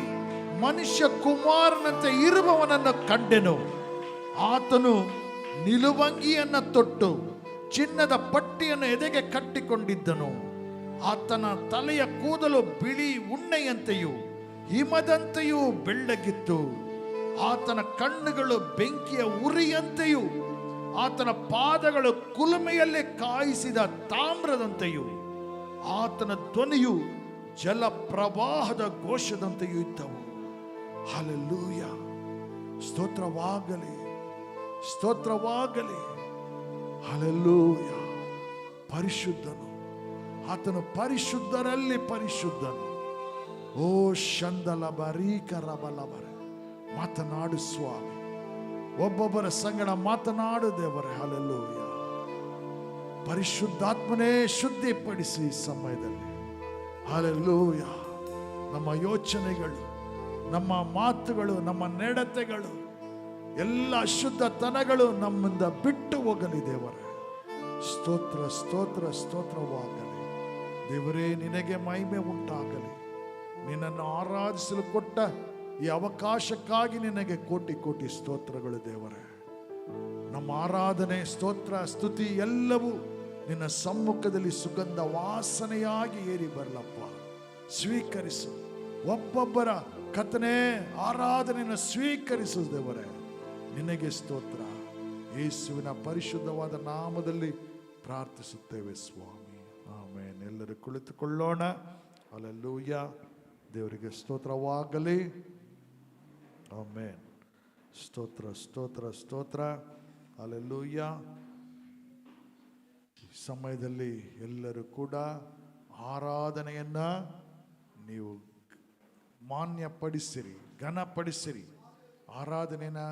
ಮನುಷ್ಯ ಕುಮಾರನಂತೆ ಇರುವವನನ್ನು ಕಂಡೆನು ಆತನು ನಿಲುವಂಗಿಯನ್ನ ತೊಟ್ಟು ಚಿನ್ನದ ಪಟ್ಟಿಯನ್ನು ಎದೆಗೆ ಕಟ್ಟಿಕೊಂಡಿದ್ದನು ಆತನ ತಲೆಯ ಕೂದಲು ಬಿಳಿ ಉಣ್ಣೆಯಂತೆಯೂ ಹಿಮದಂತೆಯೂ ಬೆಳ್ಳಗಿತ್ತು ಆತನ ಕಣ್ಣುಗಳು ಬೆಂಕಿಯ ಉರಿಯಂತೆಯೂ ಆತನ ಪಾದಗಳು ಕುಲುಮೆಯಲ್ಲಿ ಕಾಯಿಸಿದ ತಾಮ್ರದಂತೆಯೂ ಆತನ ಧ್ವನಿಯು ಜಲ ಪ್ರವಾಹದ ಘೋಷದಂತೆಯೂ ಇದ್ದವು ಹಲ್ಲೆಲೂಯಾ ಸ್ತೋತ್ರವಾಗಲಿ ಸ್ತೋತ್ರವಾಗಲಿ ಹಲ್ಲೆಲೂಯಾ ಪರಿಶುದ್ಧನು ಆತನು ಪರಿಶುದ್ಧರಲ್ಲಿ ಪರಿಶುದ್ಧನು. ಓ ಶಂದಲ ಬರೀಕರ ಬಲಬರ, ಮಾತನಾಡು ಸ್ವಾಮಿ, ಒಬ್ಬೊಬ್ಬರ ಸಂಗಡ ಮಾತನಾಡು ದೇವರೇ. ಹಲ್ಲೆಲೂಯ. ಪರಿಶುದ್ಧಾತ್ಮನೇ ಶುದ್ಧಿಪಡಿಸಿ ಈ ಸಮಯದಲ್ಲಿ. ಹಲ್ಲೆಲೂಯ. ನಮ್ಮ ಯೋಚನೆಗಳು, ನಮ್ಮ ಮಾತುಗಳು, ನಮ್ಮ ನಡತೆಗಳು, ಎಲ್ಲ ಅಶುದ್ಧತನಗಳು ನಮ್ಮಿಂದ ಬಿಟ್ಟು ಹೋಗಲಿ ದೇವರೇ. ಸ್ತೋತ್ರ ಸ್ತೋತ್ರ ಸ್ತೋತ್ರವಾಗಲಿ ದೇವರೇ. ನಿನಗೆ ಮಹಿಮೆ ಉಂಟಾಗಲಿ. ನಿನ್ನನ್ನು ಆರಾಧಿಸಲು ಕೊಟ್ಟ ಈ ಅವಕಾಶಕ್ಕಾಗಿ ನಿನಗೆ ಕೋಟಿ ಕೋಟಿ ಸ್ತೋತ್ರಗಳು ದೇವರೇ. ನಮ್ಮ ಆರಾಧನೆ, ಸ್ತೋತ್ರ, ಸ್ತುತಿ ಎಲ್ಲವೂ ನಿನ್ನ ಸಮ್ಮುಖದಲ್ಲಿ ಸುಗಂಧ ವಾಸನೆಯಾಗಿ ಏರಿ ಬರಲಪ್ಪ. ಸ್ವೀಕರಿಸು. ಒಬ್ಬೊಬ್ಬರ ಕಥನೆ ಆರಾಧನೆಯನ್ನು ಸ್ವೀಕರಿಸು ದೇವರೇ. ನಿನಗೆ ಸ್ತೋತ್ರ. ಯೇಸುವಿನ ಪರಿಶುದ್ಧವಾದ ನಾಮದಲ್ಲಿ ಪ್ರಾರ್ಥಿಸುತ್ತೇವೆ ಸ್ವಾಮಿ. ಆಮೇನ್. ಎಲ್ಲರೂ ಕುಳಿತುಕೊಳ್ಳೋಣ. ಹಲ್ಲೆಲೂಯ. ದೇವರಿಗೆ ಸ್ತೋತ್ರವಾಗಲಿ. ಆಮೇನ್. ಸ್ತೋತ್ರ ಸ್ತೋತ್ರ ಸ್ತೋತ್ರ. ಹಲ್ಲೆಲೂಯ. ಈ ಸಮಯದಲ್ಲಿ ಎಲ್ಲರೂ ಕೂಡ ಆರಾಧನೆಯನ್ನ ನೀವು ಮಾನ್ಯಪಡಿಸಿರಿ, ಘನಪಡಿಸಿರಿ. ಆರಾಧನೆಯನ್ನ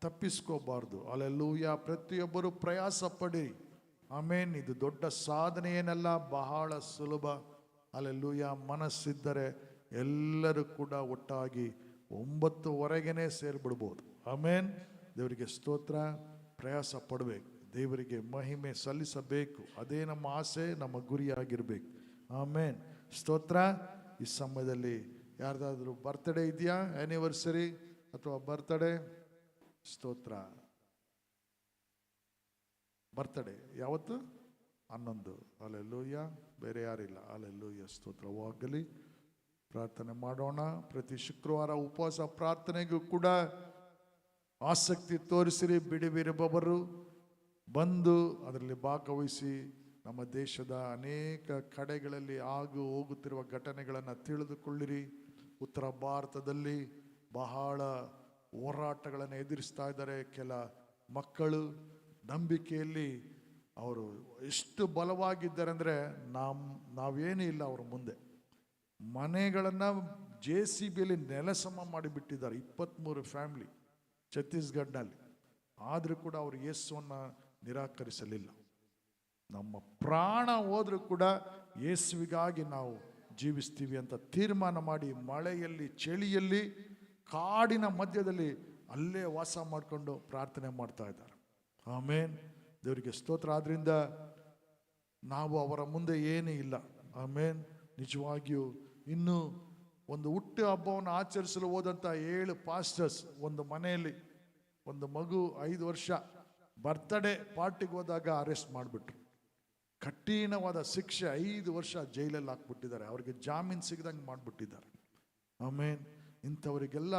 ತಪ್ಪಿಸ್ಕೋಬಾರ್ದು. ಹಲ್ಲೆಲೂಯ. ಪ್ರತಿಯೊಬ್ಬರು ಪ್ರಯಾಸ ಪಡಿ. ಆಮೇನ್. ಇದು ದೊಡ್ಡ ಸಾಧನೆ ಏನಲ್ಲ, ಬಹಳ ಸುಲಭ. ಹಲ್ಲೆಲೂಯ. ಮನಸ್ಸಿದ್ದರೆ ಎಲ್ಲರೂ ಕೂಡ ಒಟ್ಟಾಗಿ 9:30 ಸೇರಿಬಿಡ್ಬೋದು. ಆಮೇನ್. ದೇವರಿಗೆ ಸ್ತೋತ್ರ. ಪ್ರಯಾಸ ಪಡಬೇಕು, ದೇವರಿಗೆ ಮಹಿಮೆ ಸಲ್ಲಿಸಬೇಕು. ಅದೇ ನಮ್ಮ ಆಸೆ, ನಮ್ಮ ಗುರಿಯಾಗಿರ್ಬೇಕು. ಆಮೇನ್. ಸ್ತೋತ್ರ. ಈ ಸಮಯದಲ್ಲಿ ಯಾರ್ದಾದ್ರೂ ಬರ್ತ್ಡೇ ಇದೆಯಾ? ಆ್ಯನಿವರ್ಸರಿ ಅಥವಾ ಬರ್ತ್ಡೇ? ಸ್ತೋತ್ರ. ಬರ್ತ್ಡೇ ಯಾವತ್ತು? 11. ಹಲ್ಲೆಲೂಯ. ಬೇರೆ ಯಾರಿಲ್ಲ. ಹಲ್ಲೆಲೂಯ. ಸ್ತೋತ್ರವಾಗಲಿ. ಪ್ರಾರ್ಥನೆ ಮಾಡೋಣ. ಪ್ರತಿ ಶುಕ್ರವಾರ ಉಪವಾಸ ಪ್ರಾರ್ಥನೆಗೂ ಕೂಡ ಆಸಕ್ತಿ ತೋರಿಸಿರಿ. ಬಿಡುವಿರುವವರು ಬಂದು ಅದರಲ್ಲಿ ಭಾಗವಹಿಸಿ ನಮ್ಮ ದೇಶದ ಅನೇಕ ಕಡೆಗಳಲ್ಲಿ ಆಗು ಹೋಗುತ್ತಿರುವ ಘಟನೆಗಳನ್ನು ತಿಳಿದುಕೊಳ್ಳಿರಿ. ಉತ್ತರ ಭಾರತದಲ್ಲಿ ಬಹಳ ಹೋರಾಟಗಳನ್ನು ಎದುರಿಸ್ತಾ ಇದ್ದಾರೆ ಕೆಲ ಮಕ್ಕಳು. ನಂಬಿಕೆಯಲ್ಲಿ ಅವರು ಎಷ್ಟು ಬಲವಾಗಿದ್ದಾರೆ ಅಂದರೆ ನಾವೇನೂ ಇಲ್ಲ ಅವ್ರ ಮುಂದೆ. ಮನೆಗಳನ್ನು JCBಯಲ್ಲಿ ನೆಲಸಮ ಮಾಡಿಬಿಟ್ಟಿದ್ದಾರೆ. 23 ಫ್ಯಾಮಿಲಿ ಛತ್ತೀಸ್ಗಢನಲ್ಲಿ. ಆದರೂ ಕೂಡ ಅವರು ಯೇಸುವನ್ನು ನಿರಾಕರಿಸಲಿಲ್ಲ. ನಮ್ಮ ಪ್ರಾಣ ಹೋದರೂ ಕೂಡ ಯೇಸುವಿಗಾಗಿ ನಾವು ಜೀವಿಸ್ತೀವಿ ಅಂತ ತೀರ್ಮಾನ ಮಾಡಿ ಮಳೆಯಲ್ಲಿ, ಚಳಿಯಲ್ಲಿ, ಕಾಡಿನ ಮಧ್ಯದಲ್ಲಿ ಅಲ್ಲೇ ವಾಸ ಮಾಡಿಕೊಂಡು ಪ್ರಾರ್ಥನೆ ಮಾಡ್ತಾ ಇದ್ದಾರೆ. ಆಮೇನ್. ದೇವರಿಗೆ ಸ್ತೋತ್ರ. ಆದ್ರಿಂದ ನಾವು ಅವರ ಮುಂದೆ ಏನೂ ಇಲ್ಲ. ಆಮೇನ್. ನಿಜವಾಗಿಯೂ ಇನ್ನೂ ಒಂದು ಹುಟ್ಟು ಹಬ್ಬವನ್ನು ಆಚರಿಸಲು ಹೋದಂಥ 7 ಪಾಸ್ಟರ್ಸ್ ಒಂದು ಮನೆಯಲ್ಲಿ ಒಂದು ಮಗು 5 ವರ್ಷ ಬರ್ತ್ಡೇ ಪಾರ್ಟಿಗೆ ಹೋದಾಗ ಅರೆಸ್ಟ್ ಮಾಡಿಬಿಟ್ರು. ಕಠಿಣವಾದ ಶಿಕ್ಷೆ, 5 ವರ್ಷ ಜೈಲಲ್ಲಿ ಹಾಕ್ಬಿಟ್ಟಿದ್ದಾರೆ. ಅವ್ರಿಗೆ ಜಾಮೀನು ಸಿಗದಂಗೆ ಮಾಡಿಬಿಟ್ಟಿದ್ದಾರೆ. ಆಮೇನ್. ಇಂಥವರಿಗೆಲ್ಲ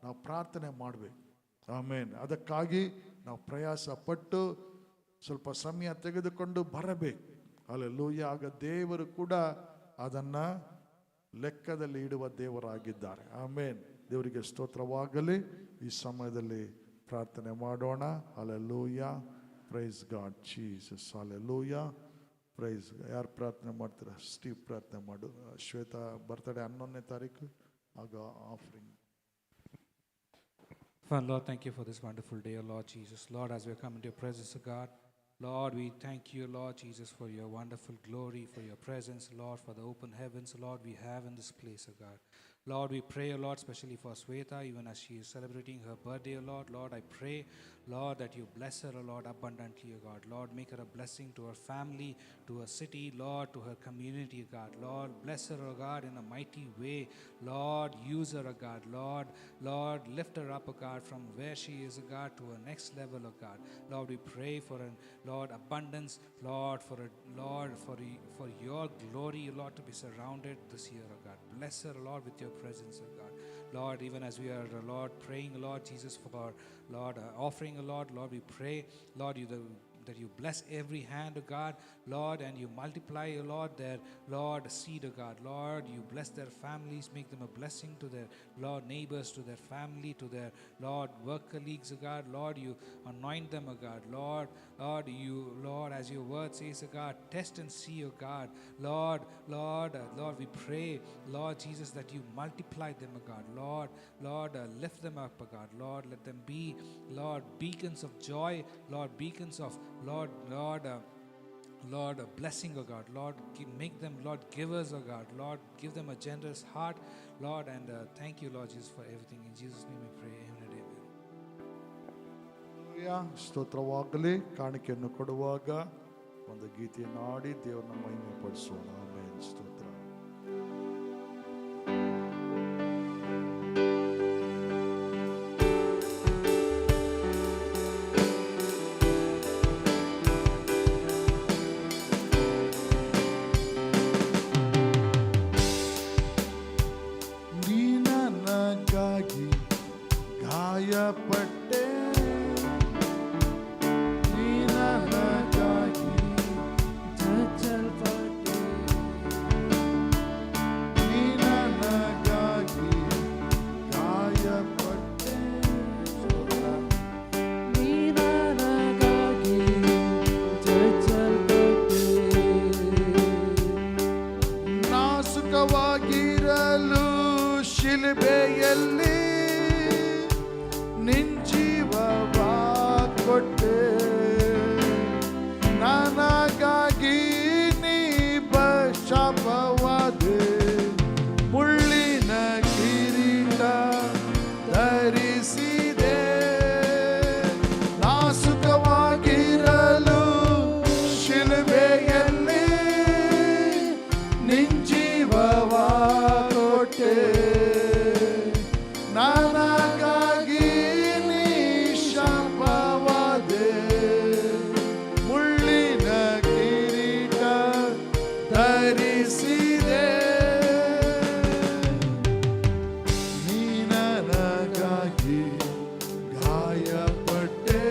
ನಾವು ಪ್ರಾರ್ಥನೆ ಮಾಡಬೇಕು. ಆಮೇನ್. ಅದಕ್ಕಾಗಿ ನಾವು ಪ್ರಯಾಸ ಪಟ್ಟು ಸ್ವಲ್ಪ ಸಮಯ ತೆಗೆದುಕೊಂಡು ಬರಬೇಕು. ಹಲ್ಲೆಲೂಯ. ಆಗ ದೇವರು ಕೂಡ ಅದನ್ನು ಲೆಕ್ಕದಲ್ಲಿ ಇಡುವ ದೇವರಾಗಿದ್ದಾರೆ. ಆಮೇನ್. ದೇವರಿಗೆ ಸ್ತೋತ್ರವಾಗಲಿ. ಈ ಸಮಯದಲ್ಲಿ ಪ್ರಾರ್ಥನೆ ಮಾಡೋಣ. Hallelujah. Praise God Jesus. Hallelujah. Praise. ಯಾರು ಪ್ರಾರ್ಥನೆ ಮಾಡ್ತೀರಾ? ಸ್ಟೀವ್ ಪ್ರಾರ್ಥನೆ ಮಾಡು. ಶ್ವೇತಾ ಬರ್ತಡೇ 11ನೇ ತಾರೀಕು. ಆಗ offering. Father, Lord, thank you for this wonderful day, O Lord Jesus. Lord, as we come into your presence, O God, Lord, we thank you, Lord Jesus, for your wonderful glory, for your presence, Lord, for the open heavens, Lord, we have in this place, O God. Lord, we pray, O Lord, especially for Sweta, even as she is celebrating her birthday, O Lord. Lord, I pray, Lord, that you bless her, O Lord, abundantly, O God. Lord, make her a blessing to her family, to her city, Lord, to her community, O God. Lord, bless her, O God, in a mighty way. Lord, use her, O God. Lord, lift her up, O God, from where she is, O God, to her next level, O God. Lord, we pray for an, Lord, abundance, Lord, for your glory, Lord, to be surrounded this year, O God. Bless her, Lord, with your presence, O God. Lord, even as we are, Lord, praying, Lord Jesus, for Lord, offering, Lord, we pray, Lord, you that you bless every hand, O God, Lord, and you multiply, O Lord, their, Lord, seed, O God. Lord, you bless their families, make them a blessing to their, Lord, neighbors, to their family, to their, Lord, work colleagues, O God. Lord, you anoint them, O God. Lord, you, Lord, as your word says, O God, test and see, O God. Lord, Lord, we pray, Lord Jesus, that you multiply them, O God. Lord, lift them up, O God. Lord, let them be, Lord, beacons of joy, Lord, beacons of, Lord, a blessing, O God. Lord, make them, Lord, givers, O God. Lord, give them a generous heart, Lord, and thank you, Lord Jesus, for everything. In Jesus' name we pray. Amen and amen. Hallelujah. ಸ್ತೋತ್ರವಾಗಲಿ. ಕಾಣಿಕೆಯನ್ನು ಕೊಡುವಾಗ ಒಂದು ಗೀತೆಯನ್ನು ಹಾಡಿ ದೇವರನ್ನ ಮಹಿಮೆ ಪಡಿಸೋಣ. Amen. ಸ್ತೋತ್ರ. ನೀ ನನಗಾಗಿ ಗಾಯಪಟ್ಟೆ, ನೀ ನನಗಾಗಿ ಚಚ್ಚಲ್ಪಟ್ಟೆ, ನೀ ನನಗಾಗಿ ಗಾಯಪಟ್ಟೆ. ನೀ ನನಗಾಗಿ ಚಚ್ಚಲ್ಪಟ್ಟೆ. ನಾಸುಕವಾಗಿರಲು ಶಿಲುಬೆಯಲ್ಲಿ ನಿನ್ ಜೀವವ ಕೊಟ್ಟೆ, ನನಗಾಗಿ ನೀ ಶಾಪವಾದೆ, ಮುಳ್ಳಿನ ಕಿರೀಟ ಧರಿಸಿದೆ. ನಾಸುಕವಾಗಿರಲು ಶಿಲುಬೆಯಲ್ಲಿ ನಿನ್ ಜೀವವ ಕೊಟ್ಟೆ, ನನಗಾಗಿ ನೀ ಶಾಪವಾದೆ, ಮುಳ್ಳಿನ ಕಿರೀಟ ಧರಿಸಿದೆ. ನೀ ನನಗಾಗಿ ಗಾಯಪಟ್ಟೆ,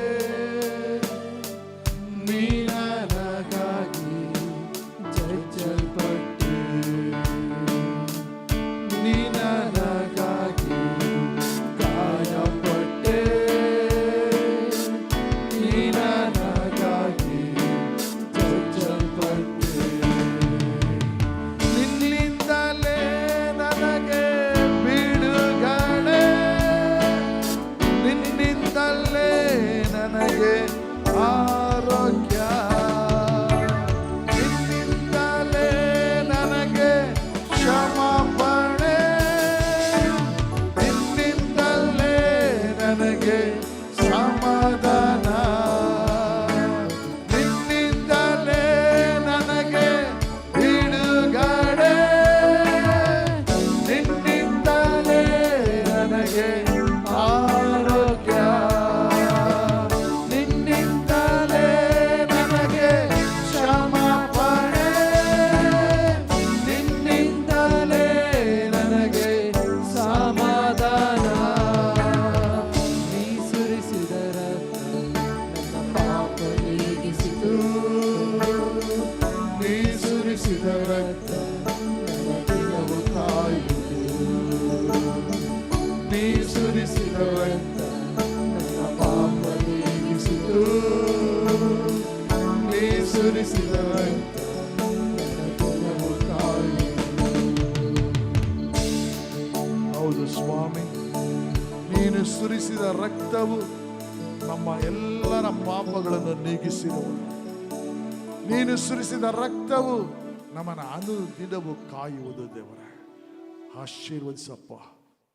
ನೀ ನನಗಾಗಿ ಚಚ್ಚಲ್ಪಟ್ಟೆ, ನೀ ನನಗಾಗಿ ಗಾಯಪಟ್ಟೆ, ನೀ ನನಗಾಗಿ ಚಚ್ಚಲ್ಪಟ್ಟೆ. ನಿನ್ನಿಂದಲೇ ನನಗೆ ಬಿಡುಗಡೆ, ನಿನ್ನಿಂದಲೇ ನನಗೆ ಆರೋಗ್ಯ, ನಿನ್ನಿಂದಲೇ ನನಗೆ ಕ್ಷಮಾಪಣೆ, ನಿನ್ನಿಂದಲೇ ನನಗೆ ಸಮಾಧಾನ, ನಿನ್ನಿಂದಲೇ ನನಗೆ ಬಿಡುಗಡೆ, ನಿನ್ನಿಂದಲೇ ನನಗೆ ಆರೋಗ್ಯ, ನಿನ್ನಿಂದಲೇ ನನಗೆ ಕ್ಷಮಾಪಣೆ, ನಿನ್ನಿಂದಲೇ ನನಗೆ ಸಮಾಧಾನ. ನೀ ಸುರಿಸಿದ ರಕ್ತ ನನ್ನ ಪಾಪ ನೀಗಿಸಿತು, ನೀ ಸುರಿಸಿದ ರಕ್ತ ನನ್ನ ದಿನವು ಕಾಯುವುದು. ನೀ ಸುರಿಸಿದ ರಕ್ತ ನನ್ನ ಪಾಪ ನೀಗಿಸಿತು, ನೀ ಸುರಿಸಿದ ರಕ್ತ ನನ್ನ ದಿನವು ಕಾಯುವುದು. ಹೌದು ಸ್ವಾಮಿ, ನೀನು ಸುರಿಸಿದ ರಕ್ತವು ನಮ್ಮ ಎಲ್ಲರ ಪಾಪಗಳನ್ನು ನೀಗಿಸಿರುವುದು. ನೀನು ಸುರಿಸಿದ ರಕ್ತವು ನಮ್ಮನ್ನು ಅನುದಿನವೂ ಕಾಯುವುದು. ದೇವರೇ, ಆಶೀರ್ವದಿಸಪ್ಪ.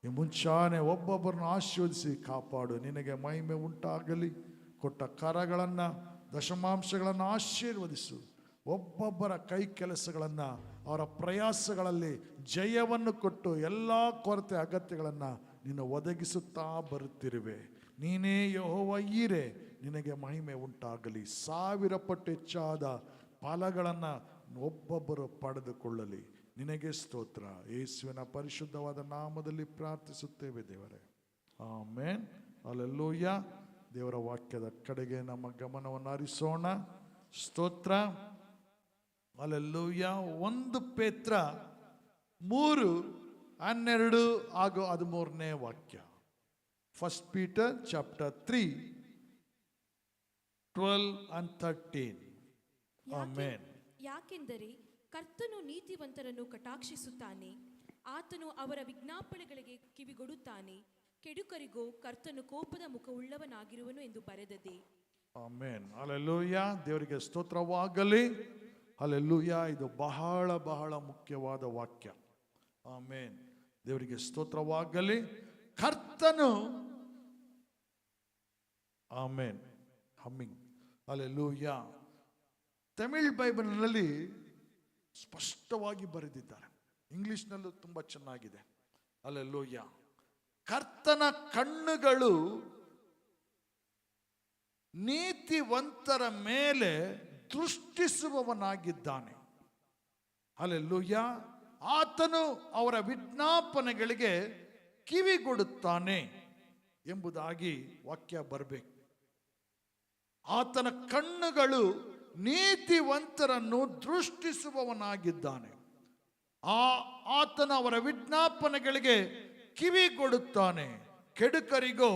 ಈ ಮುಂಚಾನೆ ಒಬ್ಬೊಬ್ಬರನ್ನು ಆಶೀರ್ವದಿಸಿ ಕಾಪಾಡು. ನಿನಗೆ ಮಹಿಮೆ ಉಂಟಾಗಲಿ. ಕೊಟ್ಟ ಕರಗಳನ್ನು, ದಶಮಾಂಶಗಳನ್ನು ಆಶೀರ್ವದಿಸು. ಒಬ್ಬೊಬ್ಬರ ಕೈ ಕೆಲಸಗಳನ್ನು, ಅವರ ಪ್ರಯಾಸಗಳಲ್ಲಿ ಜಯವನ್ನು ಕೊಟ್ಟು ಎಲ್ಲ ಕೊರತೆ ಅಗತ್ಯಗಳನ್ನು ನೀನು ಒದಗಿಸುತ್ತಾ ಬರುತ್ತಿರುವೆ. ನೀನೇ ಯೆಹೋವ ಈರೆ. ನಿನಗೆ ಮಹಿಮೆ ಉಂಟಾಗಲಿ. 1000 ಪಟ್ಟು ಹೆಚ್ಚಾದ ಫಲಗಳನ್ನು ಒಬ್ಬೊಬ್ಬರು ಪಡೆದುಕೊಳ್ಳಲಿ. ನಿನಗೆ ಸ್ತೋತ್ರ. ಯೇಸುವಿನ ಪರಿಶುದ್ಧವಾದ ನಾಮದಲ್ಲಿ ಪ್ರಾರ್ಥಿಸುತ್ತೇವೆ ದೇವರೇ, ಆಮೆನ್. ಹಲ್ಲೆಲೂಯಾ. ದೇವರ ವಾಕ್ಯದ ಕಡೆಗೆ ನಮ್ಮ ಗಮನವನ್ನು ಹರಿಸೋಣ. ಸ್ತೋತ್ರ. ಅಲ್ಲೆಲ್ಲೂಯ್ಯ. 1 ಪೇತ್ರ 3:12 ಹಾಗೂ 13ನೇ ವಾಕ್ಯ. 1 Peter chapter 3:12 and 13. ಆಮೆನ್. ಯಾಕೆಂದರೆ ಕರ್ತನು ನೀತಿವಂತರನ್ನು ಕಟಾಕ್ಷಿಸುತ್ತಾನೆ, ಆತನು ಅವರ ವಿಜ್ಞಾಪನೆಗಳಿಗೆ ಕಿವಿಗೊಡುತ್ತಾನೆ, ಕೆಡುಕರಿಗೋ ಕರ್ತನು ಕೋಪದ ಮುಖವುಳ್ಳವನಾಗಿರುವನು ಎಂದು ಬರೆದದೆ. ಆಮೆನ್. ಹಲ್ಲೆಲೂಯಾ. ದೇವರಿಗೆ ಸ್ತೋತ್ರವಾಗಲಿ. ಹಲ್ಲೆಲೂಯಾ. ಇದು ಬಹಳ ಬಹಳ ಮುಖ್ಯವಾದ ವಾಕ್ಯ. ಆಮೆನ್. ದೇವರಿಗೆ ಸ್ತೋತ್ರವಾಗಲಿ. ಕರ್ತನು, ಆಮೆನ್, ಹಮ್ಮಿಂಗ್, ಹಲ್ಲೆಲೂಯಾ. ತಮಿಳ್ ಬೈಬಲ್ನಲ್ಲಿ ಸ್ಪಷ್ಟವಾಗಿ ಬರೆದಿದ್ದಾರೆ, ಇಂಗ್ಲಿಷ್ನಲ್ಲೂ ತುಂಬ ಚೆನ್ನಾಗಿದೆ. ಹಲ್ಲೆಲೂಯಾ. ಕರ್ತನ ಕಣ್ಣುಗಳು ನೀತಿವಂತರ ಮೇಲೆ ದೃಷ್ಟಿಸುವವನಾಗಿದ್ದಾನೆ. ಹಲ್ಲೆಲೂಯಾ. ಆತನು ಅವರ ವಿಜ್ಞಾಪನೆಗಳಿಗೆ ಕಿವಿಗೊಡುತ್ತಾನೆ ಎಂಬುದಾಗಿ ವಾಕ್ಯ ಬರಬೇಕು. ಆತನ ಕಣ್ಣುಗಳು ನೀತಿವಂತರನ್ನು ದೃಷ್ಟಿಸುವವನಾಗಿದ್ದಾನೆ. ಆತನ ಅವರ ವಿಜ್ಞಾಪನೆಗಳಿಗೆ ಕಿವಿಗೊಡುತ್ತಾನೆ, ಕೆಡುಕರಿಗೋ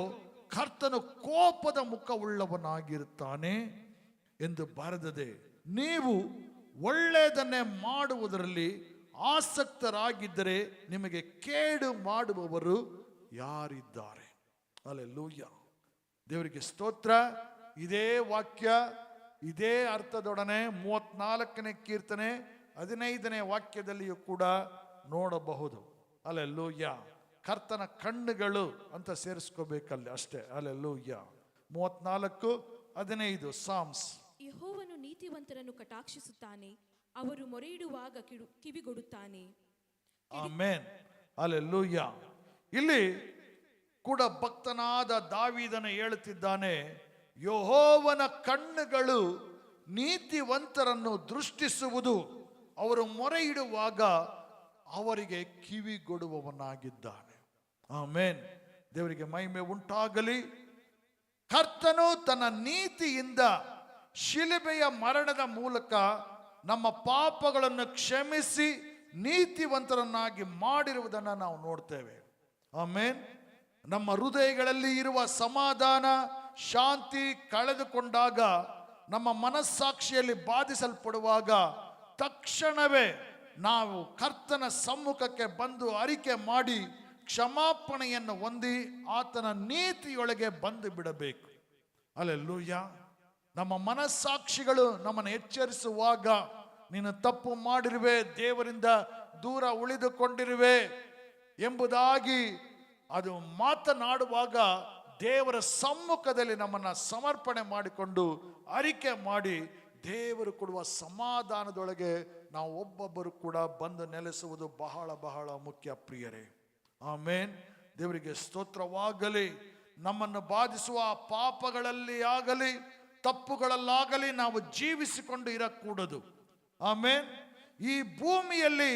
ಕರ್ತನು ಕೋಪದ ಮುಖವುಳ್ಳವನಾಗಿರುತ್ತಾನೆ ಎಂದು ಬರೆದದೆ. ನೀವು ಒಳ್ಳೆಯದನ್ನೇ ಮಾಡುವುದರಲ್ಲಿ ಆಸಕ್ತರಾಗಿದ್ದರೆ ನಿಮಗೆ ಕೇಡು ಮಾಡುವವರು ಯಾರಿದ್ದಾರೆ? ಹಲ್ಲೆಲೂಯಾ. ದೇವರಿಗೆ ಸ್ತೋತ್ರ. ಇದೇ ವಾಕ್ಯ ಇದೇ ಅರ್ಥದೊಡನೆ 34ನೇ ಕೀರ್ತನೆ 15ನೇ ವಾಕ್ಯದಲ್ಲಿಯೂ ಕೂಡ ನೋಡಬಹುದು. ಹಲ್ಲೆಲೂಯಾ. ಕರ್ತನ ಕಣ್ಣುಗಳು ಅಂತ ಸೇರಿಸ್ಕೋಬೇಕಲ್ಲಿ ಅಷ್ಟೇ. ಹಲ್ಲೆಲೂಯಾ. 34:15 ಸಾಮ್ಸ್. ಯೆಹೋವನು ನೀತಿವಂತರನ್ನು ಕಟಾಕ್ಷಿಸುತ್ತಾನೆ, ಅವರು ಮೊರೆಯಿಡುವಾಗ ಕಿವಿಗೊಡುತ್ತಾನೆ. ಆಮೆನ್. ಹಲ್ಲೆಲೂಯಾ. ಇಲ್ಲಿ ಕೂಡ ಭಕ್ತನಾದ ದಾವೀದನು ಹೇಳುತ್ತಿದ್ದಾನೆ, ಯೆಹೋವನ ಕಣ್ಣುಗಳು ನೀತಿವಂತರನ್ನು ದೃಷ್ಟಿಸುವುದು, ಅವರು ಮೊರೆ ಇಡುವಾಗ ಅವರಿಗೆ ಕಿವಿಗೊಡುವವನಾಗಿದ್ದಾನೆ. ಆಮೆನ್. ದೇವರಿಗೆ ಮಹಿಮೆ ಉಂಟಾಗಲಿ. ಕರ್ತನು ತನ್ನ ನೀತಿಯಿಂದ ಶಿಲುಬೆಯ ಮರಣದ ಮೂಲಕ ನಮ್ಮ ಪಾಪಗಳನ್ನು ಕ್ಷಮಿಸಿ ನೀತಿವಂತರನ್ನಾಗಿ ಮಾಡಿರುವುದನ್ನು ನಾವು ನೋಡ್ತೇವೆ. ಆಮೆನ್. ನಮ್ಮ ಹೃದಯಗಳಲ್ಲಿ ಇರುವ ಸಮಾಧಾನ ಶಾಂತಿ ಕಳೆದುಕೊಂಡಾಗ, ನಮ್ಮ ಮನಸ್ಸಾಕ್ಷಿಯಲ್ಲಿ ಬಾಧಿಸಲ್ಪಡುವಾಗ ತಕ್ಷಣವೇ ನಾವು ಕರ್ತನ ಸಮ್ಮುಖಕ್ಕೆ ಬಂದು ಅರಿಕೆ ಮಾಡಿ ಕ್ಷಮಾಪಣೆಯನ್ನು ಹೊಂದಿ ಆತನ ನೀತಿಯೊಳಗೆ ಬಂದು ಬಿಡಬೇಕು. ಹಲ್ಲೆಲೂಯಾ. ನಮ್ಮ ಮನಸ್ಸಾಕ್ಷಿಗಳು ನಮ್ಮನ್ನು ಎಚ್ಚರಿಸುವಾಗ, ನೀನು ತಪ್ಪು ಮಾಡಿರುವೆ, ದೇವರಿಂದ ದೂರ ಉಳಿದುಕೊಂಡಿರುವೆ ಎಂಬುದಾಗಿ ಅದು ಮಾತನಾಡುವಾಗ ದೇವರ ಸಮ್ಮುಖದಲ್ಲಿ ನಮ್ಮನ್ನು ಸಮರ್ಪಣೆ ಮಾಡಿಕೊಂಡು ಅರಿಕೆ ಮಾಡಿ ದೇವರು ಕೊಡುವ ಸಮಾಧಾನದೊಳಗೆ ನಾವು ಒಬ್ಬೊಬ್ಬರು ಕೂಡ ಬಂದು ನೆಲೆಸುವುದು ಬಹಳ ಬಹಳ ಮುಖ್ಯ ಪ್ರಿಯರೇ. ಆಮೆನ್. ದೇವರಿಗೆ ಸ್ತೋತ್ರವಾಗಲಿ. ನಮ್ಮನ್ನು ಬಾಧಿಸುವ ಪಾಪಗಳಲ್ಲಿ ಆಗಲಿ ತಪ್ಪುಗಳಲ್ಲಾಗಲಿ ನಾವು ಜೀವಿಸಿಕೊಂಡು ಇರಕೂಡದು. ಆಮೆನ್. ಈ ಭೂಮಿಯಲ್ಲಿ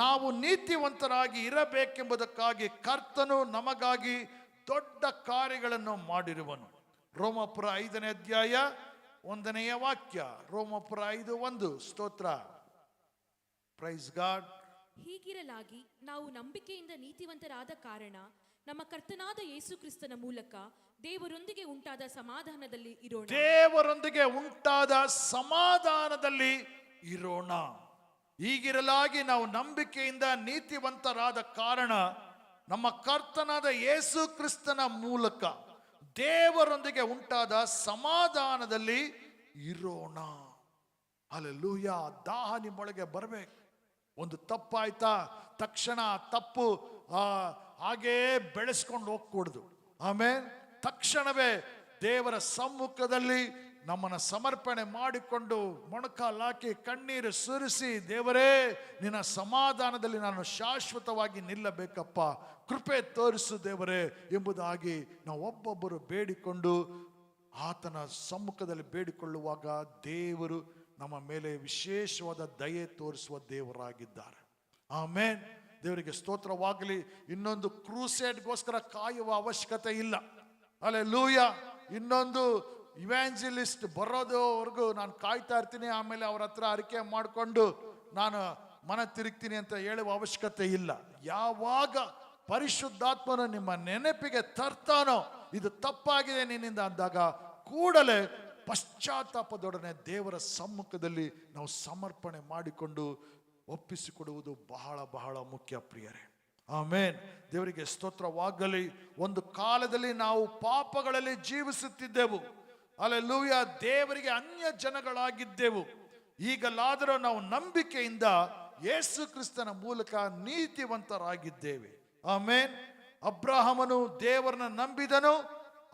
ನಾವು ನೀತಿವಂತರಾಗಿ ಇರಬೇಕೆಂಬುದಕ್ಕಾಗಿ ಕರ್ತನು ನಮಗಾಗಿ ದೊಡ್ಡ ಕಾರ್ಯಗಳನ್ನು ಮಾಡಿರುವನು. ರೋಮಾಪುರ 5ನೇ ಅಧ್ಯಾಯ 1ನೇ ವಾಕ್ಯ. ರೋಮಾಪುರ 5:1. ಸ್ತೋತ್ರ. Praise God. ಹೀಗಿರಲಾಗಿ ನಾವು ನಂಬಿಕೆಯಿಂದ ನೀತಿವಂತರಾದ ಕಾರಣ ನಮ್ಮ ಕರ್ತನಾದ ಯೇಸು ಕ್ರಿಸ್ತನ ಮೂಲಕ ದೇವರೊಂದಿಗೆ ಉಂಟಾದ ಸಮಾಧಾನದಲ್ಲಿ ಇರೋಣ. ದೇವರೊಂದಿಗೆ ಉಂಟಾದ ಸಮಾಧಾನದಲ್ಲಿ ಇರೋಣ. ಹೀಗಿರಲಾಗಿ ನಾವು ನಂಬಿಕೆಯಿಂದ ನೀತಿವಂತರಾದ ಕಾರಣ ನಮ್ಮ ಕರ್ತನಾದ ಯೇಸು ಕ್ರಿಸ್ತನ ಮೂಲಕ ದೇವರೊಂದಿಗೆ ಉಂಟಾದ ಸಮಾಧಾನದಲ್ಲಿ ಇರೋಣ. ಹಲ್ಲೆಲೂಯಾ. ದಾಹ ನಿಮ್ಮೊಳಗೆ ಬರಬೇಕು. ಒಂದು ತಪ್ಪಾಯ್ತಾ ತಕ್ಷಣ ತಪ್ಪು ಹಾಗೇ ಬೆಳೆಸ್ಕೊಂಡು ಹೋಗ್ಕೂಡ್ದು. ಆಮೇಲೆ ತಕ್ಷಣವೇ ದೇವರ ಸಮ್ಮುಖದಲ್ಲಿ ನಮ್ಮನ್ನು ಸಮರ್ಪಣೆ ಮಾಡಿಕೊಂಡು ಮೊಣಕಾಲಾಕಿ ಕಣ್ಣೀರು ಸುರಿಸಿ, ದೇವರೇ ನಿನ್ನ ಸಮಾಧಾನದಲ್ಲಿ ನಾನು ಶಾಶ್ವತವಾಗಿ ನಿಲ್ಲಬೇಕಪ್ಪ, ಕೃಪೆ ತೋರಿಸು ದೇವರೇ ಎಂಬುದಾಗಿ ನಾವು ಒಬ್ಬೊಬ್ಬರು ಬೇಡಿಕೊಂಡು ಆತನ ಸಮ್ಮುಖದಲ್ಲಿ ಬೇಡಿಕೊಳ್ಳುವಾಗ ದೇವರು ನಮ್ಮ ಮೇಲೆ ವಿಶೇಷವಾದ ದಯೆ ತೋರಿಸುವ ದೇವರಾಗಿದ್ದಾರೆ. ಆಮೇನ್. ದೇವರಿಗೆ ಸ್ತೋತ್ರವಾಗಲಿ. ಇನ್ನೊಂದು ಕ್ರೂಸೇಡ್ಗೋಸ್ಕರ ಕಾಯುವ ಅವಶ್ಯಕತೆ ಇಲ್ಲ. ಹಲ್ಲೆಲೂಯಾ. ಇನ್ನೊಂದು ಇವ್ಯಾಂಜಲಿಸ್ಟ್ ಬರೋದವರೆಗೂ ನಾನು ಕಾಯ್ತಾ ಇರ್ತೀನಿ, ಆಮೇಲೆ ಅವ್ರ ಹತ್ರ ಅರಿಕೆ ಮಾಡಿಕೊಂಡು ನಾನು ಮನ ತಿರುಗ್ತೀನಿ ಅಂತ ಹೇಳುವ ಅವಶ್ಯಕತೆ ಇಲ್ಲ. ಯಾವಾಗ ಪರಿಶುದ್ಧಾತ್ಮನು ನಿಮ್ಮ ನೆನಪಿಗೆ ತರ್ತಾನೋ ಇದು ತಪ್ಪಾಗಿದೆ ನಿನ್ನಿಂದ ಅಂದಾಗ ಕೂಡಲೇ ಪಶ್ಚಾತ್ತಾಪದೊಡನೆ ದೇವರ ಸಮ್ಮುಖದಲ್ಲಿ ನಾವು ಸಮರ್ಪಣೆ ಮಾಡಿಕೊಂಡು ಒಪ್ಪಿಸಿಕೊಡುವುದು ಬಹಳ ಬಹಳ ಮುಖ್ಯ ಪ್ರಿಯರೇ. ಆಮೇನ್. ದೇವರಿಗೆ ಸ್ತೋತ್ರವಾಗಲಿ. ಒಂದು ಕಾಲದಲ್ಲಿ ನಾವು ಪಾಪಗಳಲ್ಲಿ ಜೀವಿಸುತ್ತಿದ್ದೆವು, ಹಲ್ಲೆಲೂಯಾ, ದೇವರಿಗೆ ಅನ್ಯ ಜನಗಳಾಗಿದ್ದೆವು. ಈಗಲಾದರೂ ನಾವು ನಂಬಿಕೆಯಿಂದ ಯೇಸು ಕ್ರಿಸ್ತನ ಮೂಲಕ ನೀತಿವಂತರಾಗಿದ್ದೇವೆ. ಆಮೇನ್. ಅಬ್ರಹಾಮನು ದೇವರನ್ನ ನಂಬಿದನು,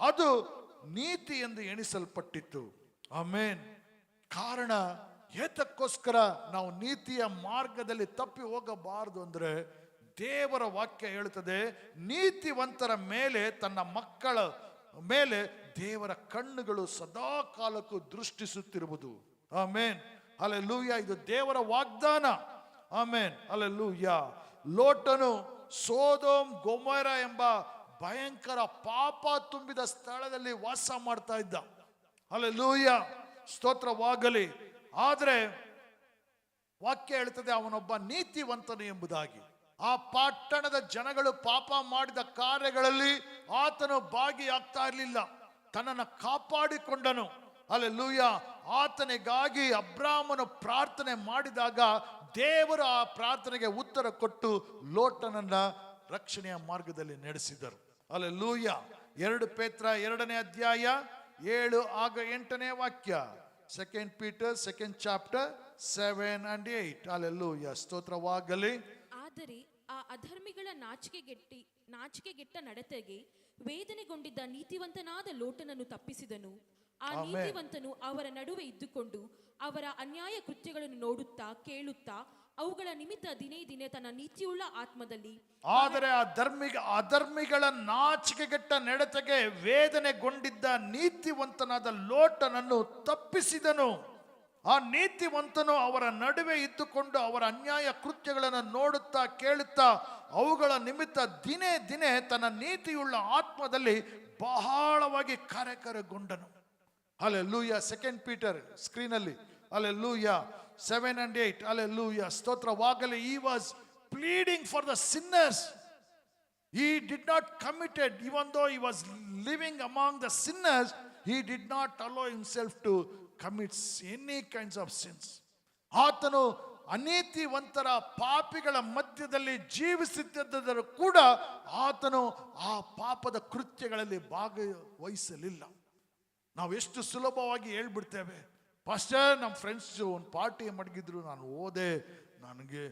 ಅದು ನೀತಿ ಎಂದು ಎಣಿಸಲ್ಪಟ್ಟಿತ್ತು. ಆಮೇನ್. ಕಾರಣ ಏತಕ್ಕೋಸ್ಕರ ನಾವು ನೀತಿಯ ಮಾರ್ಗದಲ್ಲಿ ತಪ್ಪಿ ಹೋಗಬಾರದು ಅಂದ್ರೆ ದೇವರ ವಾಕ್ಯ ಹೇಳುತ್ತದೆ, ನೀತಿವಂತರ ಮೇಲೆ ತನ್ನ ಮಕ್ಕಳ ಮೇಲೆ ದೇವರ ಕಣ್ಣುಗಳು ಸದಾ ಕಾಲಕ್ಕೂ ದೃಷ್ಟಿಸುತ್ತಿರುವುದು. ಆಮೇನ್. ಹಲ್ಲೆಲೂಯಾ. ಇದು ದೇವರ ವಾಗ್ದಾನ. ಆಮೇನ್. ಹಲ್ಲೆಲೂಯಾ. ಲೋಟನು ಸೋದೋಮ್ ಗೊಮೋರ ಎಂಬ ಭಯಂಕರ ಪಾಪ ತುಂಬಿದ ಸ್ಥಳದಲ್ಲಿ ವಾಸ ಮಾಡ್ತಾ ಇದ್ದ. ಹಲ್ಲೆಲೂಯಾ, ಸ್ತೋತ್ರವಾಗಲಿ. ಆದರೆ ವಾಕ್ಯ ಹೇಳ್ತದೆ ಅವನೊಬ್ಬ ನೀತಿವಂತನು ಎಂಬುದಾಗಿ. ಆ ಪಟ್ಟಣದ ಜನಗಳು ಪಾಪ ಮಾಡಿದ ಕಾರ್ಯಗಳಲ್ಲಿ ಆತನು ಭಾಗಿಯಾಗ್ತಾ ಇರಲಿಲ್ಲ, ತನ್ನನ್ನು ಕಾಪಾಡಿಕೊಂಡನು. ಹಲ್ಲೆಲೂಯಾ. ಆತನಿಗಾಗಿ ಅಬ್ರಾಮನು ಪ್ರಾರ್ಥನೆ ಮಾಡಿದಾಗ ದೇವರು ಆ ಪ್ರಾರ್ಥನೆಗೆ ಉತ್ತರ ಕೊಟ್ಟು ಲೋಟನನ್ನ ರಕ್ಷಣೆಯ ಮಾರ್ಗದಲ್ಲಿ ನಡೆಸಿದರು. ಹಲ್ಲೆಲೂಯಾ. 2 ಪೇತ್ರ 2ನೇ ಅಧ್ಯಾಯ 7 ಆಗ 8ನೇ ವಾಕ್ಯ. 2 Peter 2nd chapter 7 and 8. Hallelujah, ಸ್ತೋತ್ರವಾಗಲಿ. ಆದರೆ ಆ ಅಧರ್ಮಿಗಳ ನಾಚಿಕೆಗೆಟ್ಟ ನಡತೆಗೆ ವೇದನೆಗೊಂಡಿದ್ದ ನೀತಿವಂತನಾದ ಲೋಟನನ್ನು ತಪ್ಪಿಸಿದನು. ಆ ನೀತಿವಂತನು ಅವರ ನಡುವೆ ಇದ್ದುಕೊಂಡು ಅವರ ಅನ್ಯಾಯ ಕೃತ್ಯಗಳನ್ನು ನೋಡುತ್ತಾ ಕೇಳುತ್ತಾ ಅವುಗಳ ನಿಮಿತ್ತ ದಿನೇ ದಿನೇ ತನ್ನ ನೀತಿಯುಳ್ಳ ಆತ್ಮದಲ್ಲಿ. ಆದರೆ ಆ ಅಧರ್ಮಿಗಳ ನಾಚಿಕೆಗೆಟ್ಟ ನಡತೆಗೆ ವೇದನೆಗೊಂಡಿದ್ದ ನೀತಿವಂತನಾದ ಲೋಟನನ್ನು ತಪ್ಪಿಸಿದನು. ಆ ನೀತಿವಂತನು ಅವರ ನಡುವೆ ಇದ್ದುಕೊಂಡು ಅವರ ಅನ್ಯಾಯ ಕೃತ್ಯಗಳನ್ನು ನೋಡುತ್ತಾ ಕೇಳುತ್ತಾ ಅವುಗಳ ನಿಮಿತ್ತ ದಿನೇ ದಿನೇ ತನ್ನ ನೀತಿಯುಳ್ಳ ಆತ್ಮದಲ್ಲಿ ಬಹಳವಾಗಿ ಕರೆಗೊಂಡನು. ಹಲ್ಲೆಲೂಯಾ. 2 Peter ಸ್ಕ್ರೀನ್ ಅಲ್ಲಿ. ಹಲ್ಲೆಲೂಯಾ. 7 and 8. ಹಲ್ಲೆಲೂಯಾ, ಸ್ತೋತ್ರವಾಗಲಿ. He was pleading for the sinners. He did not committed, even though he was living among the sinners, he did not allow himself to commit any kinds of sins. ಆತನು ಅನೀತಿವಂತರ ಪಾಪಿಗಳ ಮಧ್ಯದಲ್ಲಿ ಜೀವಿಸುತ್ತಿದ್ದರೂ ಕೂಡ ಆತನು ಆ ಪಾಪದ ಕೃತ್ಯಗಳಲ್ಲಿ ಭಾಗವಹಿಸಲಿಲ್ಲ. ನಾವು ಎಷ್ಟು ಸುಲಭವಾಗಿ ಹೇಳ್ಬಿಡ್ತೇವೆ, ಪಾಸ್ಟರ್ ನಮ್ಮ ಫ್ರೆಂಡ್ಸ್ ಒಂದು ಪಾರ್ಟಿ ಮಡಗಿದ್ರು, ನಾನು ಹೋದೆ, ನನಗೆ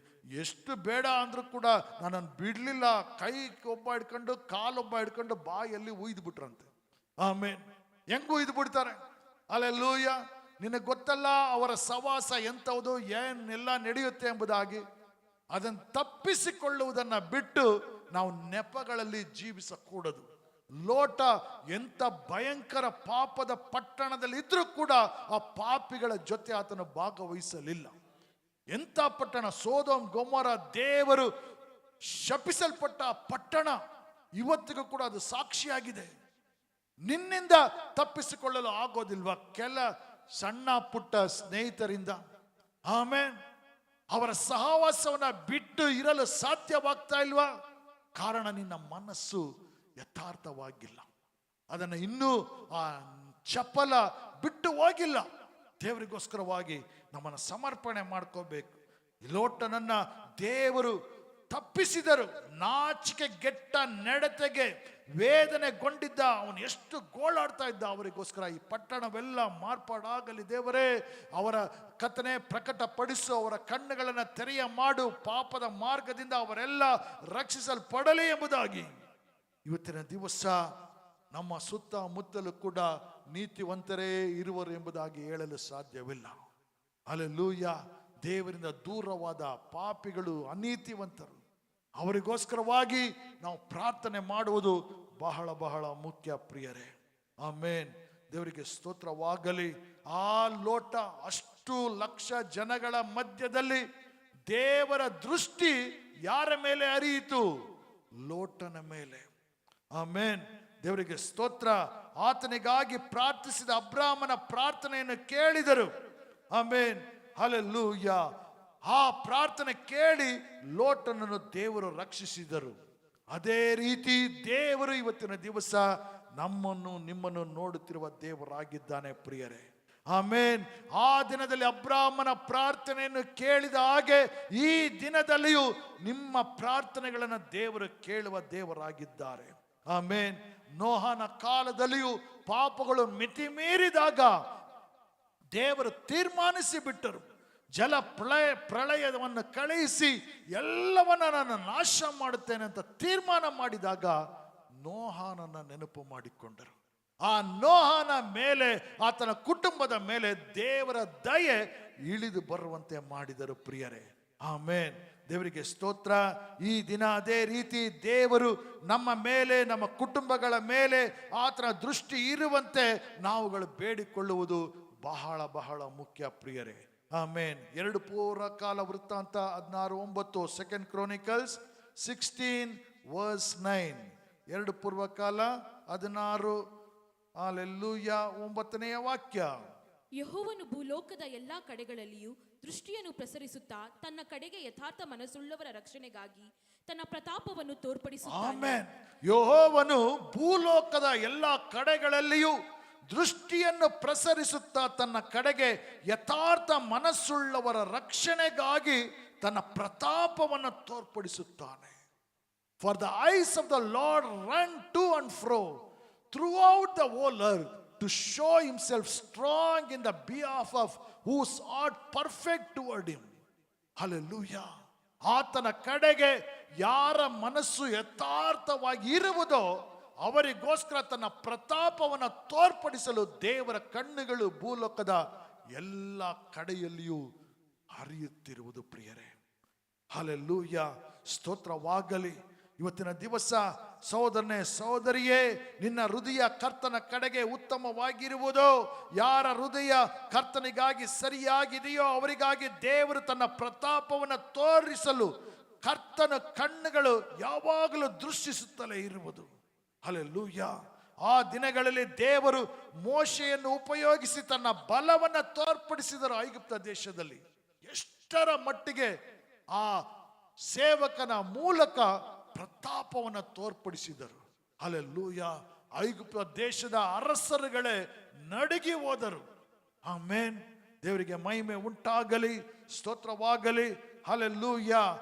ಎಷ್ಟು ಬೇಡ ಅಂದ್ರೂ ಕೂಡ ನನ್ನನ್ನು ಬಿಡಲಿಲ್ಲ, ಕೈ ಒಬ್ಬ ಹಿಡ್ಕೊಂಡು ಕಾಲೊಬ್ಬ ಹಿಡ್ಕೊಂಡು ಬಾಯಲ್ಲಿ ಉಯ್ದು ಬಿಟ್ರಂತೆ. ಆಮೇನ್. ಹೆಂಗೂ ಉಯ್ದು ಬಿಡ್ತಾರೆ. ಹಲ್ಲೆಲೂಯಾ. ನಿನಗೆ ಗೊತ್ತಲ್ಲ ಅವರ ಸವಾಸ ಎಂಥವುದು, ಏನೆಲ್ಲ ನಡೆಯುತ್ತೆ ಎಂಬುದಾಗಿ. ಅದನ್ನು ತಪ್ಪಿಸಿಕೊಳ್ಳುವುದನ್ನ ಬಿಟ್ಟು ನಾವು ನೆಪಗಳಲ್ಲಿ ಜೀವಿಸಕೂಡದು. ಲೋಟ ಎಂಥ ಭಯಂಕರ ಪಾಪದ ಪಟ್ಟಣದಲ್ಲಿ ಇದ್ರೂ ಕೂಡ ಆ ಪಾಪಿಗಳ ಜೊತೆ ಆತನು ಭಾಗವಹಿಸಲಿಲ್ಲ. ಎಂಥ ಪಟ್ಟಣ ಸೋದೋಮ್ ಗೊಮೋರ, ದೇವರು ಶಪಿಸಲ್ಪಟ್ಟ ಪಟ್ಟಣ. ಇವತ್ತಿಗೂ ಕೂಡ ಅದು ಸಾಕ್ಷಿಯಾಗಿದೆ. ನಿನ್ನಿಂದ ತಪ್ಪಿಸಿಕೊಳ್ಳಲು ಆಗೋದಿಲ್ವಾ? ಕೆಲ ಸಣ್ಣ ಪುಟ್ಟ ಸ್ನೇಹಿತರಿಂದ ಆಮೇಲೆ ಅವರ ಸಹವಾಸವನ್ನ ಬಿಟ್ಟು ಇರಲು ಸಾಧ್ಯವಾಗ್ತಾ ಇಲ್ವಾ? ಕಾರಣ ನಿನ್ನ ಮನಸ್ಸು ಯಥಾರ್ಥವಾಗಿಲ್ಲ, ಅದನ್ನು ಇನ್ನೂ ಆ ಚಪಲ ಬಿಟ್ಟು ಹೋಗಿಲ್ಲ. ದೇವರಿಗೋಸ್ಕರವಾಗಿ ನಮ್ಮನ್ನು ಸಮರ್ಪಣೆ ಮಾಡ್ಕೋಬೇಕು. ಲೋಟನನ್ನ ದೇವರು ತಪ್ಪಿಸಿದರು. ನಾಚಿಕೆಗೆಟ್ಟ ನಡತೆಗೆ ವೇದನೆಗೊಂಡಿದ್ದ ಅವನು ಎಷ್ಟು ಗೋಳಾಡ್ತಾ ಇದ್ದ. ಅವರಿಗೋಸ್ಕರ ಈ ಪಟ್ಟಣವೆಲ್ಲ ಮಾರ್ಪಾಡಾಗಲಿ ದೇವರೇ, ಅವರ ಕಥನೆ ಪ್ರಕಟಪಡಿಸು, ಅವರ ಕಣ್ಣುಗಳನ್ನು ತೆರೆಯ ಮಾಡು, ಪಾಪದ ಮಾರ್ಗದಿಂದ ಅವರೆಲ್ಲ ರಕ್ಷಿಸಲ್ಪಡಲಿ ಎಂಬುದಾಗಿ. ಇವತ್ತಿನ ದಿವಸ ನಮ್ಮ ಸುತ್ತಮುತ್ತಲೂ ಕೂಡ ನೀತಿವಂತರೇ ಇರುವರು ಎಂಬುದಾಗಿ ಹೇಳಲು ಸಾಧ್ಯವಿಲ್ಲ. ಹಲ್ಲೆಲೂಯಾ. ದೇವರಿಂದ ದೂರವಾದ ಪಾಪಿಗಳು, ಅನೀತಿವಂತರು, ಅವರಿಗೋಸ್ಕರವಾಗಿ ನಾವು ಪ್ರಾರ್ಥನೆ ಮಾಡುವುದು ಬಹಳ ಬಹಳ ಮುಖ್ಯ ಪ್ರಿಯರೇ. ಆಮೇನ್. ದೇವರಿಗೆ ಸ್ತೋತ್ರವಾಗಲಿ. ಆ ಲೋಟ ಅಷ್ಟು ಲಕ್ಷ ಜನಗಳ ಮಧ್ಯದಲ್ಲಿ ದೇವರ ದೃಷ್ಟಿ ಯಾರ ಮೇಲೆ ಹರಿಯಿತು? ಲೋಟನ ಮೇಲೆ. ಆಮೇನ್. ದೇವರಿಗೆ ಸ್ತೋತ್ರ. ಆತನಿಗಾಗಿ ಪ್ರಾರ್ಥಿಸಿದ ಅಬ್ರಾಮನ ಪ್ರಾರ್ಥನೆಯನ್ನು ಕೇಳಿದರು. Amen, hallelujah. ಆ ಪ್ರಾರ್ಥನೆ ಕೇಳಿ ಲೋಟನನ್ನು ದೇವರು ರಕ್ಷಿಸಿದರು. ಅದೇ ರೀತಿ ದೇವರು ಇವತ್ತಿನ ದಿವಸ ನಮ್ಮನ್ನು ನಿಮ್ಮನ್ನು ನೋಡುತ್ತಿರುವ ದೇವರಾಗಿದ್ದಾನೆ ಪ್ರಿಯರೇ. ಆಮೇನ್. ಆ ದಿನದಲ್ಲಿ ಅಬ್ರಾಮನ ಪ್ರಾರ್ಥನೆಯನ್ನು ಕೇಳಿದ ಹಾಗೆ ಈ ದಿನದಲ್ಲಿಯೂ ನಿಮ್ಮ ಪ್ರಾರ್ಥನೆಗಳನ್ನು ದೇವರು ಕೇಳುವ ದೇವರಾಗಿದ್ದಾರೆ. ಆಮೇನ್. ನೋಹನ ಕಾಲದಲ್ಲಿಯೂ ಪಾಪಗಳು ಮಿತಿ ಮೀರಿದಾಗ ದೇವರು ತೀರ್ಮಾನಿಸಿ ಬಿಟ್ಟರು, ಜಲ ಪ್ರಳಯವನ್ನು ಕಳುಹಿಸಿ ಎಲ್ಲವನ್ನ ನಾನು ನಾಶ ಮಾಡುತ್ತೇನೆ ಅಂತ ತೀರ್ಮಾನ ಮಾಡಿದಾಗ ನೋಹನನ್ನ ನೆನಪು ಮಾಡಿಕೊಂಡರು. ಆ ನೋಹನ ಮೇಲೆ, ಆತನ ಕುಟುಂಬದ ಮೇಲೆ ದೇವರ ದಯೆ ಇಳಿದು ಬರುವಂತೆ ಮಾಡಿದರು ಪ್ರಿಯರೇ. ಆಮೇನ್. ದೇವರಿಗೆ ಸ್ತೋತ್ರ. ಈ ದಿನ ಅದೇ ರೀತಿ ದೇವರು ನಮ್ಮ ಮೇಲೆ, ನಮ್ಮ ಕುಟುಂಬಗಳ ಮೇಲೆ ಆತನ ದೃಷ್ಟಿ ಇರುವಂತೆ ನಾವುಗಳು ಬೇಡಿಕೊಳ್ಳುವುದು ಬಹಳ ಬಹಳ ಮುಖ್ಯ ಪ್ರಿಯರೇ. ಆಮೇನ್. 2 ಪೂರ್ವಕಾಲ ವೃತ್ತಾಂತ 16:9, 2 Chronicles 16:9. 2 ಪೂರ್ವಕಾಲ 16, ಹಲ್ಲೆಲೂಯ, 9ನೇ ವಾಕ್ಯ. ಯೆಹೋವನು ಭೂಲೋಕದ ಎಲ್ಲಾ ಕಡೆಗಳಲ್ಲಿಯೂ ದೃಷ್ಟಿಯನ್ನು ಪ್ರಸರಿಸುತ್ತಾ ತನ್ನ ಕಡೆಗೆ ಯಥಾರ್ಥ ಮನಸ್ಸುಳ್ಳವರ ರಕ್ಷಣೆಗಾಗಿ ತನ್ನ ಪ್ರತಾಪವನ್ನು ತೋರ್ಪಡಿಸುತ್ತಾನೆ. ಆಮೆನ್. ಯೆಹೋವನು ಭೂಲೋಕದ ಎಲ್ಲಾ ಕಡೆಗಳಲ್ಲಿಯೂ ದೃಷ್ಟಿಯನ್ನು ಪ್ರಸರಿಸುತ್ತಾ ತನ್ನ ಕಡೆಗೆ ಯಥಾರ್ಥ ಮನಸ್ಸುಳ್ಳವರ ರಕ್ಷಣೆಗಾಗಿ ತನ್ನ ಪ್ರತಾಪವನ್ನು ತೋರ್ಪಡಿಸುತ್ತಾನೆ. For the eyes of the Lord run to and fro throughout the whole earth to show himself strong in the behalf of whose art perfect toward him. Hallelujah. ಆತನ ಕಡೆಗೆ ಯಾರ ಮನಸ್ಸು ಯಥಾರ್ಥವಾಗಿ ಇರುವುದೋ ಅವರಿಗೋಸ್ಕರ ತನ್ನ ಪ್ರತಾಪವನ್ನು ತೋರ್ಪಡಿಸಲು ದೇವರ ಕಣ್ಣುಗಳು ಭೂಲೋಕದ ಎಲ್ಲ ಕಡೆಯಲ್ಲಿಯೂ ಹರಿಯುತ್ತಿರುವುದು ಪ್ರಿಯರೇ. ಹಲ್ಲೆಲೂಯ, ಸ್ತೋತ್ರವಾಗಲಿ. ಇವತ್ತಿನ ದಿವಸ ಸಹೋದರನೇ, ಸಹೋದರಿಯೇ, ನಿನ್ನ ಹೃದಯ ಕರ್ತನ ಕಡೆಗೆ ಉತ್ತಮವಾಗಿರುವುದು. ಯಾರ ಹೃದಯ ಕರ್ತನಿಗಾಗಿ ಸರಿಯಾಗಿದೆಯೋ ಅವರಿಗಾಗಿ ದೇವರು ತನ್ನ ಪ್ರತಾಪವನ್ನು ತೋರಿಸಲು ಕರ್ತನ ಕಣ್ಣುಗಳು ಯಾವಾಗಲೂ ದೃಷ್ಟಿಸುತ್ತಲೇ ಇರುವುದು. ಹಲ್ಲೆಲೂಯ. ಆ ದಿನಗಳಲ್ಲಿ ದೇವರು ಮೋಶೆಯನ್ನು ಉಪಯೋಗಿಸಿ ತನ್ನ ಬಲವನ್ನು ತೋರ್ಪಡಿಸಿದರು ಐಗುಪ್ತ ದೇಶದಲ್ಲಿ. ಎಷ್ಟರ ಮಟ್ಟಿಗೆ ಆ ಸೇವಕನ ಮೂಲಕ ಪ್ರತಾಪವನ್ನು ತೋರ್ಪಡಿಸಿದರು. ಹಲ್ಲೆಲೂಯ. ಐಗುಪ್ತ ದೇಶದ ಅರಸರುಗಳೇ ನಡುಗಿ ಹೋದರು. ಆಮೆನ್. ದೇವರಿಗೆ ಮಹಿಮೆ ಉಂಟಾಗಲಿ, ಸ್ತೋತ್ರವಾಗಲಿ. ಹಲ್ಲೆಲೂಯ.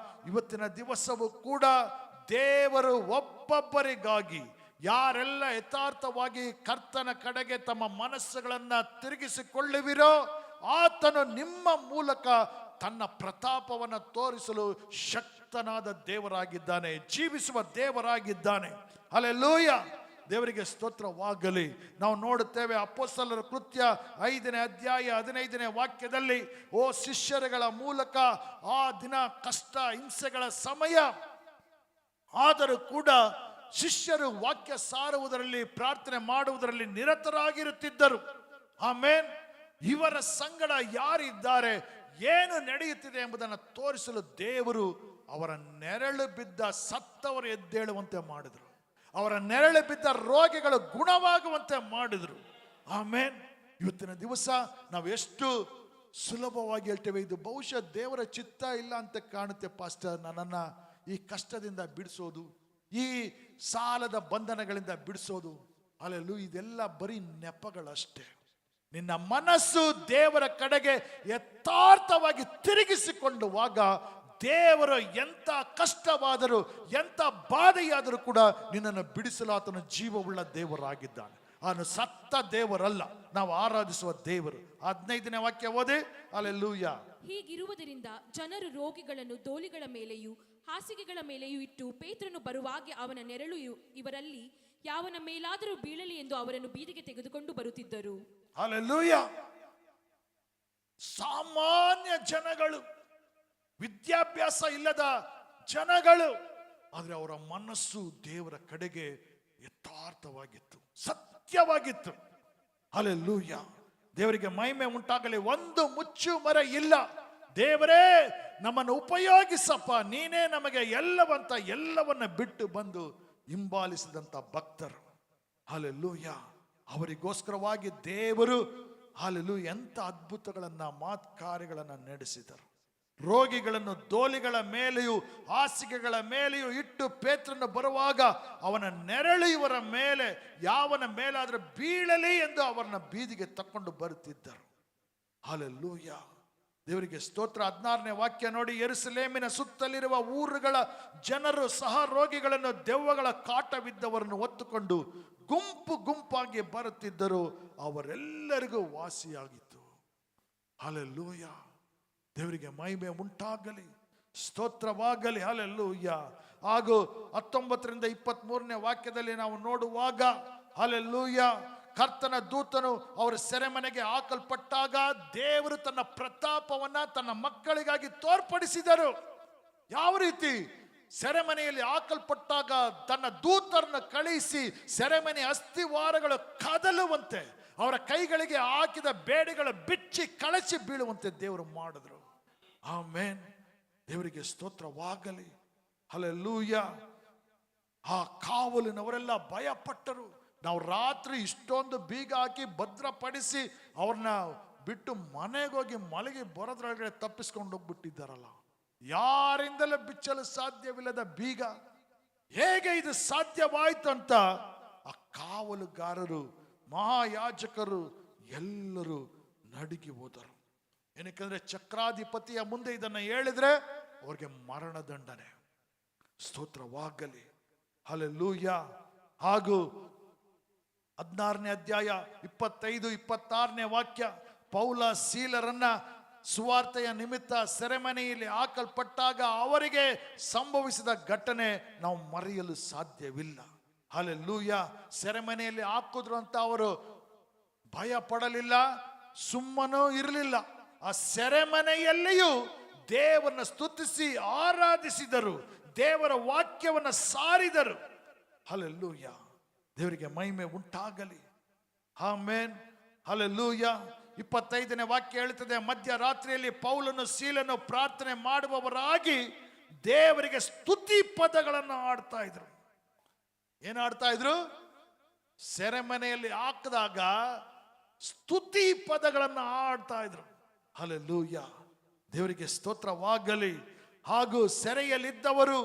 ಇವತ್ತಿನ ದಿವಸವೂ ಕೂಡ ದೇವರು ಒಬ್ಬೊಬ್ಬರಿಗಾಗಿ, ಯಾರೆಲ್ಲ ಯಥಾರ್ಥವಾಗಿ ಕರ್ತನ ಕಡೆಗೆ ತಮ್ಮ ಮನಸ್ಸುಗಳನ್ನ ತಿರುಗಿಸಿಕೊಳ್ಳುವಿರೋ ಆತನು ನಿಮ್ಮ ಮೂಲಕ ತನ್ನ ಪ್ರತಾಪವನ್ನು ತೋರಿಸಲು ಶಕ್ತನಾದ ದೇವರಾಗಿದ್ದಾನೆ, ಜೀವಿಸುವ ದೇವರಾಗಿದ್ದಾನೆ. ಹಲ್ಲೆಲೂಯ. ದೇವರಿಗೆ ಸ್ತೋತ್ರವಾಗಲಿ. ನಾವು ನೋಡುತ್ತೇವೆ ಅಪೊಸ್ತಲರ ಕೃತ್ಯ 5ನೇ ಅಧ್ಯಾಯ 15ನೇ ವಾಕ್ಯದಲ್ಲಿ, ಓ ಶಿಷ್ಯರುಗಳ ಮೂಲಕ ಆ ದಿನ ಕಷ್ಟ ಹಿಂಸೆಗಳ ಸಮಯ ಆದರೂ ಕೂಡ ಶಿಷ್ಯರು ವಾಕ್ಯ ಸಾರುವುದರಲ್ಲಿ, ಪ್ರಾರ್ಥನೆ ಮಾಡುವುದರಲ್ಲಿ ನಿರತರಾಗಿರುತ್ತಿದ್ದರು. ಆಮೇನ್. ಇವರ ಸಂಗಡ ಯಾರಿದ್ದಾರೆ, ಏನು ನಡೆಯುತ್ತಿದೆ ಎಂಬುದನ್ನು ತೋರಿಸಲು ದೇವರು ಅವರ ನೆರಳು ಬಿದ್ದ ಸತ್ತವರು ಎದ್ದೇಳುವಂತೆ ಮಾಡಿದರು. ಅವರ ನೆರಳು ಬಿದ್ದ ರೋಗಿಗಳು ಗುಣವಾಗುವಂತೆ ಮಾಡಿದರು. ಆಮೇನ್. ಇವತ್ತಿನ ದಿವಸ ನಾವು ಎಷ್ಟು ಸುಲಭವಾಗಿ ಹೇಳ್ತೇವೆ, ಇದು ಬಹುಶಃ ದೇವರ ಚಿತ್ತ ಇಲ್ಲ ಅಂತ ಕಾಣುತ್ತೆ ಪಾಸ್ಟರ್, ನನ್ನನ್ನು ಈ ಕಷ್ಟದಿಂದ ಬಿಡಿಸೋದು, ಈ ಸಾಲದ ಬಂಧನಗಳಿಂದ ಬಿಡಿಸೋದು. ಅಲ್ಲೆಲ್ಲೂ ಇದೆಲ್ಲ ಬರೀ ನೆಪಗಳಷ್ಟೇ. ನಿನ್ನ ಮನಸ್ಸು ದೇವರ ಕಡೆಗೆ ಯಥಾರ್ಥವಾಗಿ ತಿರುಗಿಸಿಕೊಂಡುವಾಗ ದೇವರು ಎಂಥ ಕಷ್ಟವಾದರೂ ಎಂಥ ಬಾಧೆಯಾದರೂ ಕೂಡ ನಿನ್ನನ್ನು ಬಿಡಿಸಲು ಆತನ ಜೀವವುಳ್ಳ ದೇವರಾಗಿದ್ದಾನೆ. ಅವನು ಸತ್ತ ದೇವರಲ್ಲ, ನಾವು ಆರಾಧಿಸುವ ದೇವರು. 15ನೇ ವಾಕ್ಯ ಓದಿ. ಹಲ್ಲೆಲೂಯ. ಹೀಗಿರುವುದರಿಂದ ಜನರು ರೋಗಿಗಳನ್ನು ದೋಲಿಗಳ ಮೇಲೆಯೂ ಹಾಸಿಗೆಗಳ ಮೇಲೆಯೂ ಇಟ್ಟು ಪೇತ್ರನು ಬರುವಾಗೆ ಅವನ ನೆರಳು ಇವರಲ್ಲಿ ಯಾವನ ಮೇಲಾದರೂ ಬೀಳಲಿ ಎಂದು ಅವರನ್ನು ಬೀದಿಗೆ ತೆಗೆದುಕೊಂಡು ಬರುತ್ತಿದ್ದರು. ಹಲ್ಲೆಲೂಯ. ಸಾಮಾನ್ಯ ಜನಗಳು, ವಿದ್ಯಾಭ್ಯಾಸ ಇಲ್ಲದ ಜನಗಳು, ಆದರೆ ಅವರ ಮನಸ್ಸು ದೇವರ ಕಡೆಗೆ ಯಥಾರ್ಥವಾಗಿತ್ತು, ಸತ್ಯವಾಗಿತ್ತು. ಹಲ್ಲೆಲೂಯ. ದೇವರಿಗೆ ಮಹಿಮೆ ಉಂಟಾಗಲಿ. ಒಂದು ಮುಚ್ಚು ಮರ ಇಲ್ಲ. ದೇವರೇ ನಮ್ಮನ್ನು ಉಪಯೋಗಿಸಪ್ಪ, ನೀನೇ ನಮಗೆ ಎಲ್ಲವನ್ನ ಬಿಟ್ಟು ಬಂದು ಹಿಂಬಾಲಿಸಿದಂತ ಭಕ್ತರು. ಹಲ್ಲೆಲೂಯಾ. ಅವರಿಗೋಸ್ಕರವಾಗಿ ದೇವರು ಹಲ್ಲೆಲೂಯಾ ಎಂತ ಅದ್ಭುತಗಳನ್ನ ಕಾರ್ಯಗಳನ್ನ ನಡೆಸಿದರು. ರೋಗಿಗಳನ್ನು ದೋಲಿಗಳ ಮೇಲೆಯೂ ಹಾಸಿಗೆಗಳ ಮೇಲೆಯೂ ಇಟ್ಟು ಪೇತ್ರನು ಬರುವಾಗ ಅವನ ನೆರಳು ಇವರ ಮೇಲೆ ಯಾವನ ಮೇಲಾದರೂ ಬೀಳಲಿ ಎಂದು ಅವರನ್ನ ಬೀದಿಗೆ ತಕೊಂಡು ಬರುತ್ತಿದ್ದರು. ಹಲ್ಲೆಲೂಯಾ, ದೇವರಿಗೆ ಸ್ತೋತ್ರ. 16ನೇ ವಾಕ್ಯ ನೋಡಿ, ಯೆರೂಸಲೇಮಿನ ಸುತ್ತಲಿರುವ ಊರುಗಳ ಜನರು ಸಹ ರೋಗಿಗಳನ್ನು ದೆವ್ವಗಳ ಕಾಟವಿದ್ದವರನ್ನು ಹೊತ್ತುಕೊಂಡು ಗುಂಪು ಗುಂಪಾಗಿ ಬರುತ್ತಿದ್ದರು. ಅವರೆಲ್ಲರಿಗೂ ವಾಸಿಯಾಗಿತ್ತು. ಹಲ್ಲೆಲೂಯಾ, ದೇವರಿಗೆ ಮಹಿಮೆ ಉಂಟಾಗಲಿ, ಸ್ತೋತ್ರವಾಗಲಿ. ಹಲ್ಲೆಲೂಯಾ. ಹಾಗೂ 19ರಿಂದ 23ನೇ ವಾಕ್ಯದಲ್ಲಿ ನಾವು ನೋಡುವಾಗ ಹಲ್ಲೆಲೂಯಾ, ಕರ್ತನ ದೂತನು ಅವರ ಸೆರೆಮನೆಗೆ ಹಾಕಲ್ಪಟ್ಟಾಗ ದೇವರು ತನ್ನ ಪ್ರತಾಪವನ್ನ ತನ್ನ ಮಕ್ಕಳಿಗಾಗಿ ತೋರ್ಪಡಿಸಿದರು. ಯಾವ ರೀತಿ? ಸೆರೆಮನೆಯಲ್ಲಿ ಹಾಕಲ್ಪಟ್ಟಾಗ ತನ್ನ ದೂತರನ್ನು ಕಳುಹಿಸಿ ಸೆರೆಮನೆ ಅಸ್ಥಿವಾರಗಳು ಕದಲುವಂತೆ, ಅವರ ಕೈಗಳಿಗೆ ಹಾಕಿದ ಬೇಡಿಗಳು ಬಿಚ್ಚಿ ಕಳಚಿ ಬೀಳುವಂತೆ ದೇವರು ಮಾಡಿದ್ರು. ಆಮೆನ್. ದೇವರಿಗೆ ಸ್ತೋತ್ರವಾಗಲಿ. ಹಲ್ಲೆಲೂಯಾ. ಆ ಕಾವಲಿನವರೆಲ್ಲ ಭಯಪಟ್ಟರು. ನಾವು ರಾತ್ರಿ ಇಷ್ಟೊಂದು ಬೀಗ ಹಾಕಿ ಭದ್ರಪಡಿಸಿ ಅವ್ರನ್ನ ಬಿಟ್ಟು ಮನೆಗೆ ಹೋಗಿ ಮಲಗಿ ಬರೋದ್ರೊಳಗಡೆ ತಪ್ಪಿಸ್ಕೊಂಡು ಹೋಗ್ಬಿಟ್ಟಿದ್ದಾರಲ್ಲ, ಯಾರಿಂದಲೇ ಬಿಚ್ಚಲು ಸಾಧ್ಯವಿಲ್ಲದ ಬೀಗ ಹೇಗೆ ಇದು ಸಾಧ್ಯವಾಯ್ತು ಅಂತ ಆ ಕಾವಲುಗಾರರು, ಮಹಾಯಾಜಕರು ಎಲ್ಲರೂ ನಡುಗಿ ಹೋದರು. ಏನಕ್ಕೆಂದ್ರೆ ಚಕ್ರಾಧಿಪತಿಯ ಮುಂದೆ ಇದನ್ನು ಹೇಳಿದ್ರೆ ಅವ್ರಿಗೆ ಮರಣದಂಡನೆ. ಸ್ತೋತ್ರವಾಗಲಿ. ಹಲ್ಲೆಲೂಯಾ. ಹಾಗೂ 16ನೇ ಅಧ್ಯಾಯ 25-26ನೇ ವಾಕ್ಯ, ಪೌಲ ಸೀಲರನ್ನ ಸುವಾರ್ತೆಯ ನಿಮಿತ್ತ ಸೆರೆಮನೆಯಲ್ಲಿ ಹಾಕಲ್ಪಟ್ಟಾಗ ಅವರಿಗೆ ಸಂಭವಿಸಿದ ಘಟನೆ ನಾವು ಮರೆಯಲು ಸಾಧ್ಯವಿಲ್ಲ. ಹಲ್ಲೆಲೂಯಾ. ಸೆರೆಮನೆಯಲ್ಲಿ ಹಾಕಿದ್ರು ಅಂತ ಅವರು ಭಯ ಪಡಲಿಲ್ಲ, ಸುಮ್ಮನೂ ಇರಲಿಲ್ಲ. ಆ ಸೆರೆಮನೆಯಲ್ಲಿಯೂ ದೇವರನ್ನ ಸ್ತುತಿಸಿ ಆರಾಧಿಸಿದರು, ದೇವರ ವಾಕ್ಯವನ್ನು ಸಾರಿದರು. ಹಲ್ಲೆಲೂಯಾ. ದೇವರಿಗೆ ಮಹಿಮೆ ಉಂಟಾಗಲಿ. ಆಮೆನ್. ಹಲ್ಲೆಲೂಯಾ. 25ನೇ ವಾಕ್ಯ ಹೇಳುತ್ತದೆ, ಮಧ್ಯರಾತ್ರಿಯಲ್ಲಿ ಪೌಲನು ಸೀಲನು ಪ್ರಾರ್ಥನೆ ಮಾಡುವವರಾಗಿ ದೇವರಿಗೆ ಸ್ತುತಿ ಪದಗಳನ್ನು ಆಡ್ತಾ ಇದ್ರು. ಏನು ಆಡ್ತಾ ಇದ್ರು? ಸೆರೆಮನೆಯಲ್ಲಿ ಹಾಕಿದಾಗ ಸ್ತುತಿ ಪದಗಳನ್ನು ಆಡ್ತಾ ಇದ್ರು. ಹಲ್ಲೆಲೂಯಾ. ದೇವರಿಗೆ ಸ್ತೋತ್ರವಾಗಲಿ. ಹಾಗೂ ಸೆರೆಯಲ್ಲಿದ್ದವರು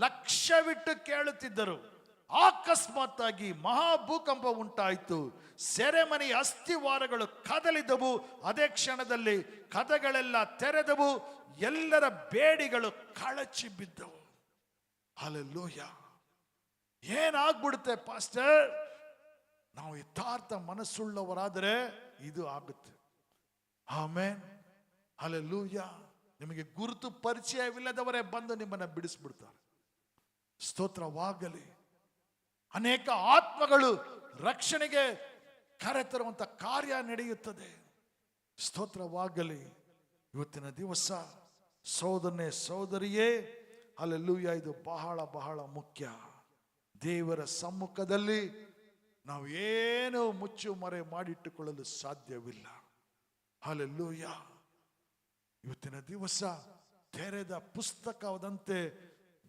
ಲಕ್ಷ್ಯವಿಟ್ಟು ಕೇಳುತ್ತಿದ್ದರು. ಅಕಸ್ಮಾತ್ ಆಗಿ ಮಹಾಭೂಕಂಪ ಉಂಟಾಯಿತು. ಸೆರೆಮನೆಯ ಅಸ್ಥಿವಾರಗಳು ಕದಲಿದವು. ಅದೇ ಕ್ಷಣದಲ್ಲಿ ಕದಗಳೆಲ್ಲ ತೆರೆದವು. ಎಲ್ಲರ ಬೇಡಿಗಳು ಕಳಚಿ ಬಿದ್ದವು. ಹಲ್ಲೆಲೂಯಾ. ಏನಾಗ್ಬಿಡುತ್ತೆ ಪಾಸ್ಟರ್? ನಾವು ಯಥಾರ್ಥ ಮನಸ್ಸುಳ್ಳವರಾದರೆ ಇದು ಆಗುತ್ತೆ. ಆಮೆನ್. ಹಲ್ಲೆಲೂಯಾ. ನಿಮಗೆ ಗುರುತು ಪರಿಚಯವಿಲ್ಲದವರೇ ಬಂದು ನಿಮ್ಮನ್ನ ಬಿಡಿಸ್ಬಿಡ್ತಾರೆ. ಸ್ತೋತ್ರವಾಗಲಿ. ಅನೇಕ ಆತ್ಮಗಳು ರಕ್ಷಣೆಗೆ ಕರೆತರುವಂತ ಕಾರ್ಯ ನಡೆಯುತ್ತದೆ. ಸ್ತೋತ್ರವಾಗಲಿ. ಇವತ್ತಿನ ದಿವಸ ಸಹೋದರನೇ ಸಹೋದರಿಯೇ, ಹಲ್ಲೆಲೂಯಾ, ಇದು ಬಹಳ ಬಹಳ ಮುಖ್ಯ. ದೇವರ ಸಮ್ಮುಖದಲ್ಲಿ ನಾವು ಏನು ಮುಚ್ಚು ಮರೆ ಮಾಡಿಟ್ಟುಕೊಳ್ಳಲು ಸಾಧ್ಯವಿಲ್ಲ. ಹಲ್ಲೆಲೂಯಾ. ಇವತ್ತಿನ ದಿವಸ ತೆರೆದ ಪುಸ್ತಕವಾದಂತೆ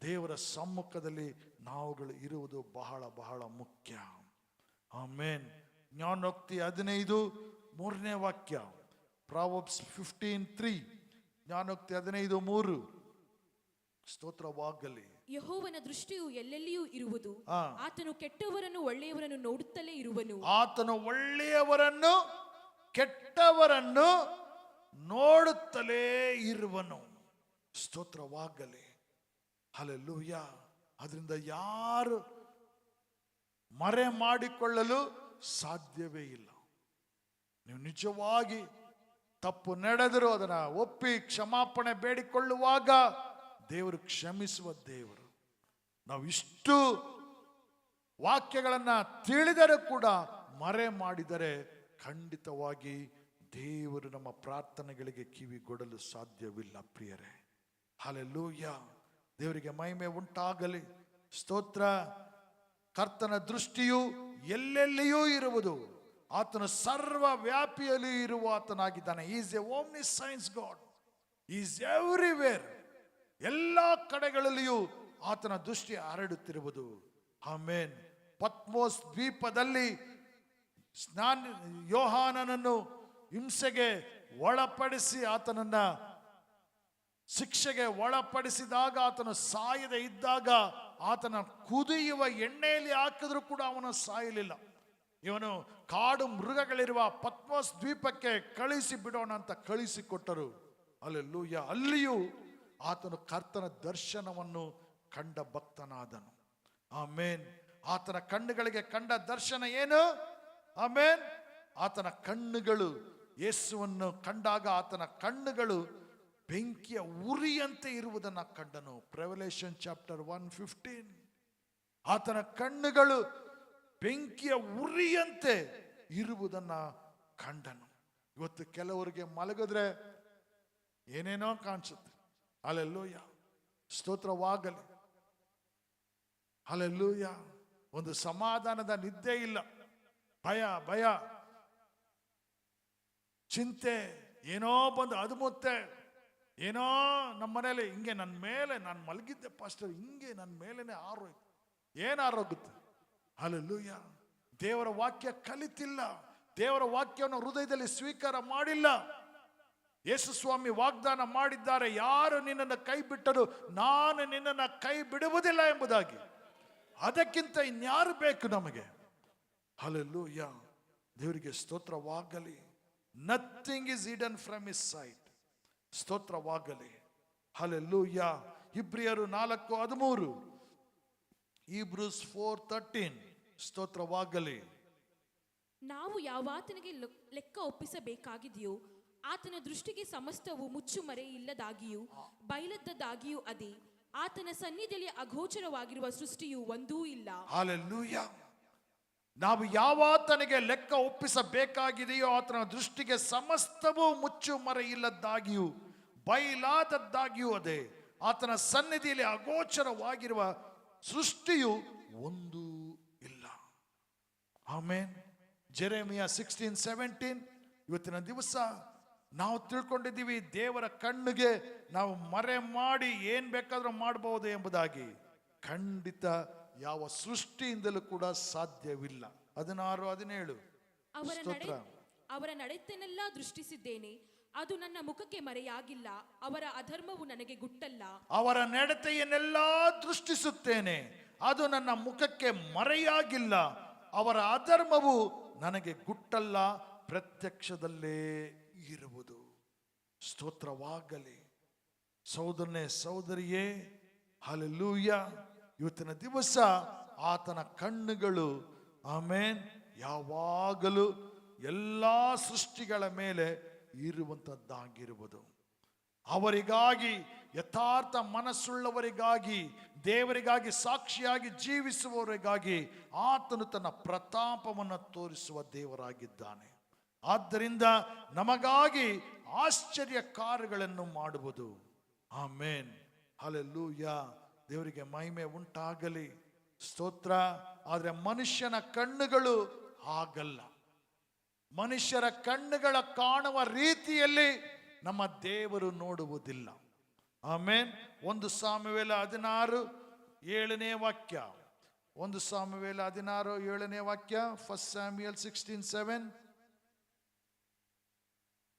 ದೇವರ ಸಮ್ಮುಖದಲ್ಲಿ ನಾವುಗಳು ಇರುವುದು ಬಹಳ ಬಹಳ ಮುಖ್ಯ. ಆಮೆನ್. ಜ್ಞಾನೋಕ್ತಿ 15:3ನೇ ವಾಕ್ಯ, ಪ್ರಾವರ್ಬ್ಸ್ 15:3. ಜ್ಞಾನೋಕ್ತಿ 15:3. ಸ್ತೋತ್ರವಾಗಲಿ. ಯೆಹೋವನ ದೃಷ್ಟಿಯು ಎಲ್ಲೆಲ್ಲಿಯೂ ಇರುವುದು, ಆತನು ಕೆಟ್ಟವರನ್ನು ಒಳ್ಳೆಯವರನ್ನು ನೋಡುತ್ತಲೇ ಇರುವನು. ಆತನು ಒಳ್ಳೆಯವರನ್ನು ಕೆಟ್ಟವರನ್ನು ನೋಡುತ್ತಲೇ ಇರುವನು. ಸ್ತೋತ್ರವಾಗಲಿ. ಹಲ್ಲೆಲೂಯಾ. ಅದರಿಂದ ಯಾರು ಮರೆ ಮಾಡಿಕೊಳ್ಳಲು ಸಾಧ್ಯವೇ ಇಲ್ಲ. ನೀವು ನಿಜವಾಗಿ ತಪ್ಪು ನಡೆದರೂ ಅದನ್ನ ಒಪ್ಪಿ ಕ್ಷಮಾಪಣೆ ಬೇಡಿಕೊಳ್ಳುವಾಗ ದೇವರು ಕ್ಷಮಿಸುವ ದೇವರು. ನಾವು ಇಷ್ಟು ವಾಕ್ಯಗಳನ್ನ ತಿಳಿದರೂ ಕೂಡ ಮರೆ ಮಾಡಿದರೆ ಖಂಡಿತವಾಗಿ ದೇವರು ನಮ್ಮ ಪ್ರಾರ್ಥನೆಗಳಿಗೆ ಕಿವಿಗೊಡಲು ಸಾಧ್ಯವಿಲ್ಲ ಪ್ರಿಯರೇ. ಹಲ್ಲೆಲೂಯಾ. ದೇವರಿಗೆ ಮಹಿಮೆ ಉಂಟಾಗಲಿ. ಸ್ತೋತ್ರ. ಕರ್ತನ ದೃಷ್ಟಿಯು ಎಲ್ಲೆಲ್ಲಿಯೂ ಇರುವುದು. ಆತನು ಸರ್ವ ವ್ಯಾಪಿಯಲ್ಲಿ ಇರುವ ಆತನಾಗಿದ್ದಾನೆ. Is a omniscience God. Is everywhere. ಎಲ್ಲ ಕಡೆಗಳಲ್ಲಿಯೂ ಆತನ ದೃಷ್ಟಿ ಹರಡುತ್ತಿರುವುದು. ಆಮೆನ್. ಪತ್ಮೋಸ್ ದ್ವೀಪದಲ್ಲಿ ಯೋಹಾನನನ್ನು ಹಿಂಸೆಗೆ ಒಳಪಡಿಸಿ ಆತನನ್ನ ಶಿಕ್ಷೆಗೆ ಒಳಪಡಿಸಿದಾಗ, ಆತನು ಸಾಯದೆ ಇದ್ದಾಗ, ಆತನ ಕುದಿಯುವ ಎಣ್ಣೆಯಲ್ಲಿ ಹಾಕಿದ್ರು ಕೂಡ ಅವನು ಸಾಯಲಿಲ್ಲ. ಇವನು ಕಾಡು ಮೃಗಗಳಿರುವ ಪತ್ಮೋಸ್ ದ್ವೀಪಕ್ಕೆ ಕಳಿಸಿ ಬಿಡೋಣ ಅಂತ ಕಳಿಸಿಕೊಟ್ಟರು. ಹಲ್ಲೆಲೂಯ. ಅಲ್ಲಿಯೂ ಆತನು ಕರ್ತನ ದರ್ಶನವನ್ನು ಕಂಡ ಭಕ್ತನಾದನು. ಆಮೇನ್. ಆತನ ಕಣ್ಣುಗಳಿಗೆ ಕಂಡ ದರ್ಶನ ಏನು? ಆಮೇನ್. ಆತನ ಕಣ್ಣುಗಳು ಯೇಸುವನ್ನು ಕಂಡಾಗ ಆತನ ಕಣ್ಣುಗಳು ಬೆಂಕಿಯ ಉರಿಯಂತೆ ಇರುವುದನ್ನು ಕಂಡನು. Revelation chapter 1:15. ಆತನ ಕಣ್ಣುಗಳು ಬೆಂಕಿಯ ಉರಿಯಂತೆ ಇರುವುದನ್ನ ಕಂಡನು. ಇವತ್ತು ಕೆಲವರಿಗೆ ಮಲಗಿದ್ರೆ ಏನೇನೋ ಕಾಣಿಸುತ್ತೆ. ಹಲ್ಲೆಲೂಯ, ಸ್ತೋತ್ರವಾಗಲಿ. ಹಲ್ಲೆಲೂಯ. ಒಂದು ಸಮಾಧಾನದ ನಿದ್ದೆ ಇಲ್ಲ, ಭಯ ಭಯ, ಚಿಂತೆ, ಏನೋ ಬಂದು ಅದುಮುತ್ತೆ. ಏನೋ ನಮ್ಮ ಮನೇಲಿ ಹಿಂಗೆ ನನ್ನ ಮೇಲೆ ನಾನು ಮಲಗಿದ್ದೆ ಪಾಸ್ಟರ್, ಹಿಂಗೆ ನನ್ನ ಮೇಲೇನೆ ಆರೋಯ್ತು. ಏನು ಆರೋಗುತ್ತೆ? ಹಲ್ಲೆಲೂಯ. ದೇವರ ವಾಕ್ಯ ಕಲಿತಿಲ್ಲ, ದೇವರ ವಾಕ್ಯವನ್ನು ಹೃದಯದಲ್ಲಿ ಸ್ವೀಕಾರ ಮಾಡಿಲ್ಲ. ಯೇಸು ಸ್ವಾಮಿ ವಾಗ್ದಾನ ಮಾಡಿದ್ದಾರೆ, ಯಾರು ನಿನ್ನನ್ನು ಕೈ ಬಿಟ್ಟರು ನಾನು ನಿನ್ನನ್ನು ಕೈ ಬಿಡುವುದಿಲ್ಲ ಎಂಬುದಾಗಿ. ಅದಕ್ಕಿಂತ ಇನ್ಯಾರು ಬೇಕು ನಮಗೆ? ಹಲ್ಲೆಲೂಯ. ದೇವರಿಗೆ ಸ್ತೋತ್ರವಾಗಲಿ. Nothing is hidden from his site. ಸ್ತೋತ್ರವಾಗಲಿ. ಹಲ್ಲೆಲೂಯ. ಇಬ್ರಿಯರು 4:13, Hebrews 4:13. ಸ್ತೋತ್ರವಾಗಲಿ. ನಾವು ಯಾವಾತನಿಗೆ ಲೆಕ್ಕ ಒಪ್ಪಿಸಬೇಕಾಗಿದೆಯೋ ಆತನ ದೃಷ್ಟಿಗೆ ಸಮಸ್ತವು ಮುಚ್ಚುಮರೆ ಇಲ್ಲದಾಗಿಯೂ ಬಯಲದ್ದದಾಗಿಯೂ ಅದೇ. ಆತನ ಸನ್ನಿಧಿಯಲ್ಲಿ ಅಗೋಚರವಾಗಿರುವ ಸೃಷ್ಟಿಯು ಒಂದೂ ಇಲ್ಲ. ಹಲ್ಲೆಲೂಯ. ನಾವು ಯಾವಾತನಿಗೆ ಲೆಕ್ಕ ಒಪ್ಪಿಸಬೇಕಾಗಿದೆಯೋ ಆತನ ದೃಷ್ಟಿಗೆ ಸಮಸ್ತವೂ ಮುಚ್ಚು ಮರೆ ಇಲ್ಲದ್ದಾಗಿಯೂ ಬಯಲಾದದ್ದಾಗಿಯೂ ಅದೇ. ಆತನ ಸನ್ನಿಧಿಯಲ್ಲಿ ಅಗೋಚರವಾಗಿರುವ ಸೃಷ್ಟಿಯು ಒಂದೂ ಇಲ್ಲ. ಆಮೇನ್. ಜೆರೆಮಿಯಾ 16:17. ಇವತ್ತಿನ ದಿವಸ ನಾವು ತಿಳ್ಕೊಂಡಿದ್ದೀವಿ ದೇವರ ಕಣ್ಣಿಗೆ ನಾವು ಮರೆ ಮಾಡಿ ಏನ್ ಬೇಕಾದ್ರೂ ಮಾಡಬಹುದು ಎಂಬುದಾಗಿ. ಖಂಡಿತ ಯಾವ ಸೃಷ್ಟಿಯಿಂದಲೂ ಕೂಡ ಸಾಧ್ಯವಿಲ್ಲ. 16:17. ಅವರ ನಡತೆನೆಲ್ಲ ದೃಷ್ಟಿಸಿದ್ದೇನೆ, ಅದು ನನ್ನ ಮುಖಕ್ಕೆ ಮರೆಯಾಗಿಲ್ಲ. ಅವರ ಅಧರ್ಮವು ನನಗೆ ಗುಟ್ಟಲ್ಲ. ಅವರ ನಡತೆಯನ್ನೆಲ್ಲ ದೃಷ್ಟಿಸುತ್ತೇನೆ, ಅದು ನನ್ನ ಮುಖಕ್ಕೆ ಮರೆಯಾಗಿಲ್ಲ. ಅವರ ಅಧರ್ಮವು ನನಗೆ ಗುಟ್ಟಲ್ಲ, ಪ್ರತ್ಯಕ್ಷದಲ್ಲೇ ಇರುವುದು. ಸ್ತೋತ್ರವಾಗಲಿ. ಸಹೋದರನೇ, ಸಹೋದರಿಯೇ, ಹಲ್ಲೆಲೂಯ. ಇವತ್ತಿನ ದಿವಸ ಆತನ ಕಣ್ಣುಗಳು ಆಮೇನ್ ಯಾವಾಗಲೂ ಎಲ್ಲಾ ಸೃಷ್ಟಿಗಳ ಮೇಲೆ ಇರುವಂತದ್ದಾಗಿರುವುದು. ಅವರಿಗಾಗಿ, ಯಥಾರ್ಥ ಮನಸ್ಸುಳ್ಳವರಿಗಾಗಿ, ದೇವರಿಗಾಗಿ ಸಾಕ್ಷಿಯಾಗಿ ಜೀವಿಸುವವರಿಗಾಗಿ ಆತನು ತನ್ನ ಪ್ರತಾಪವನ್ನು ತೋರಿಸುವ ದೇವರಾಗಿದ್ದಾನೆ. ಆದ್ದರಿಂದ ನಮಗಾಗಿ ಆಶ್ಚರ್ಯ ಕಾರ್ಯಗಳನ್ನು ಮಾಡುವುದು. ಆಮೇನ್. ಹಲ್ಲೆಲೂಯ. ದೇವರಿಗೆ ಮಹಿಮೆ ಉಂಟಾಗಲಿ. ಸ್ತೋತ್ರ. ಆದರೆ ಮನುಷ್ಯನ ಕಣ್ಣುಗಳು ಹಾಗಲ್ಲ. ಮನುಷ್ಯರ ಕಣ್ಣುಗಳ ಕಾಣುವ ರೀತಿಯಲ್ಲಿ ನಮ್ಮ ದೇವರು ನೋಡುವುದಿಲ್ಲ. ಆಮೇನ್. 1 ಸಾಮುವೇಲ 16:7 ವಾಕ್ಯ. 1 ಸಾಮುವೇಲ 16:7 ವಾಕ್ಯ. 1 Samuel 16:7.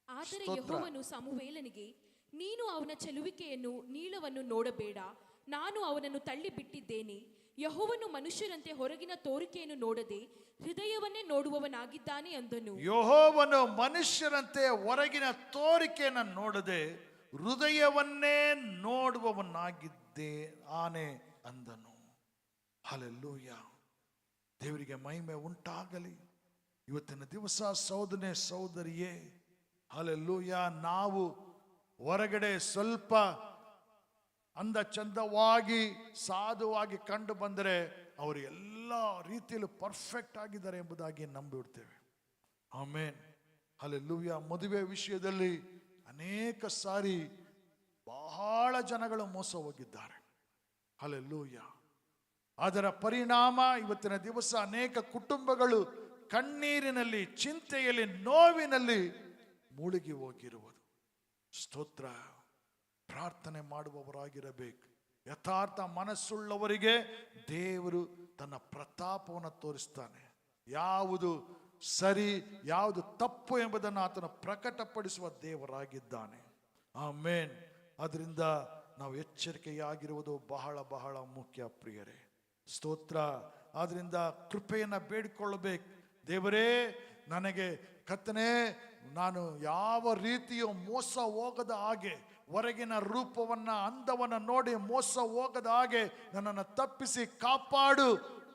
ಆದರೆ ಯೆಹೋವನು ಸಮುವೇಲನಿಗೆ, ನೀನು ಅವನ ಚೆಲುವಿಕೆಯನ್ನು ನೀಳವನ್ನು ನೋಡಬೇಡ, ನಾನು ಅವನನ್ನು ತಳ್ಳಿ ಬಿಟ್ಟಿದ್ದೇನೆ. ಯೆಹೋವನು ಮನುಷ್ಯರಂತೆ ಹೊರಗಿನ ತೋರಿಕೆಯನ್ನು ನೋಡದೆ ಹೃದಯವನ್ನೇ ನೋಡುವವನಾಗಿದ್ದಾನೆ ಅಂದನು. ಯೆಹೋವನು ಮನುಷ್ಯರಂತೆ ಹೊರಗಿನ ತೋರಿಕೆಯನ್ನು ನೋಡದೆ ಹೃದಯವನ್ನೇ ನೋಡುವವನಾಗಿದ್ದೇ ಆನೆ ಅಂದನು. ಹಲ್ಲೆಲೂಯ. ದೇವರಿಗೆ ಮಹಿಮೆ ಉಂಟಾಗಲಿ. ಇವತ್ತಿನ ದಿವಸ ಸಹೋದರನೇ, ಸಹೋದರಿಯೇ, ಹಲ್ಲೆಲೂಯ, ನಾವು ಹೊರಗಡೆ ಸ್ವಲ್ಪ ಅಂದ ಚಂದವಾಗಿ ಸಾಧುವಾಗಿ ಕಂಡು ಬಂದರೆ ಅವರು ಎಲ್ಲ ರೀತಿಯಲ್ಲೂ ಪರ್ಫೆಕ್ಟ್ ಆಗಿದ್ದಾರೆ ಎಂಬುದಾಗಿ ನಂಬಿಬಿಡ್ತೇವೆ. ಆಮೇನ್. ಹಲ್ಲೆಲೂಯ. ಮದುವೆ ವಿಷಯದಲ್ಲಿ ಅನೇಕ ಸಾರಿ ಬಹಳ ಜನಗಳು ಮೋಸ ಹೋಗಿದ್ದಾರೆ. ಹಲ್ಲೆಲೂಯ. ಅದರ ಪರಿಣಾಮ ಇವತ್ತಿನ ದಿವಸ ಅನೇಕ ಕುಟುಂಬಗಳು ಕಣ್ಣೀರಿನಲ್ಲಿ, ಚಿಂತೆಯಲ್ಲಿ, ನೋವಿನಲ್ಲಿ ಮುಳುಗಿ ಹೋಗಿರುವುದು. ಸ್ತೋತ್ರ. ಪ್ರಾರ್ಥನೆ ಮಾಡುವವರಾಗಿರಬೇಕು. ಯಥಾರ್ಥ ಮನಸ್ಸುಳ್ಳವರಿಗೆ ದೇವರು ತನ್ನ ಪ್ರತಾಪವನ್ನು ತೋರಿಸ್ತಾನೆ. ಯಾವುದು ಸರಿ ಯಾವುದು ತಪ್ಪು ಎಂಬುದನ್ನು ಆತನು ಪ್ರಕಟಪಡಿಸುವ ದೇವರಾಗಿದ್ದಾನೆ. ಆಮೇನ್. ಅದರಿಂದ ನಾವು ಎಚ್ಚರಿಕೆಯಾಗಿರುವುದು ಬಹಳ ಬಹಳ ಮುಖ್ಯ ಪ್ರಿಯರೇ. ಸ್ತೋತ್ರ. ಆದ್ರಿಂದ ಕೃಪೆಯನ್ನು ಬೇಡಿಕೊಳ್ಳಬೇಕು. ದೇವರೇ, ನನಗೆ ಕರ್ತನೇ, ನಾನು ಯಾವ ರೀತಿಯೂ ಮೋಸ ಹೋಗದ ಹಾಗೆ, ಹೊರಗಿನ ರೂಪವನ್ನ ಅಂದವನ್ನ ನೋಡಿ ಮೋಸ ಹೋಗದ ಹಾಗೆ ನನ್ನನ್ನು ತಪ್ಪಿಸಿ ಕಾಪಾಡು,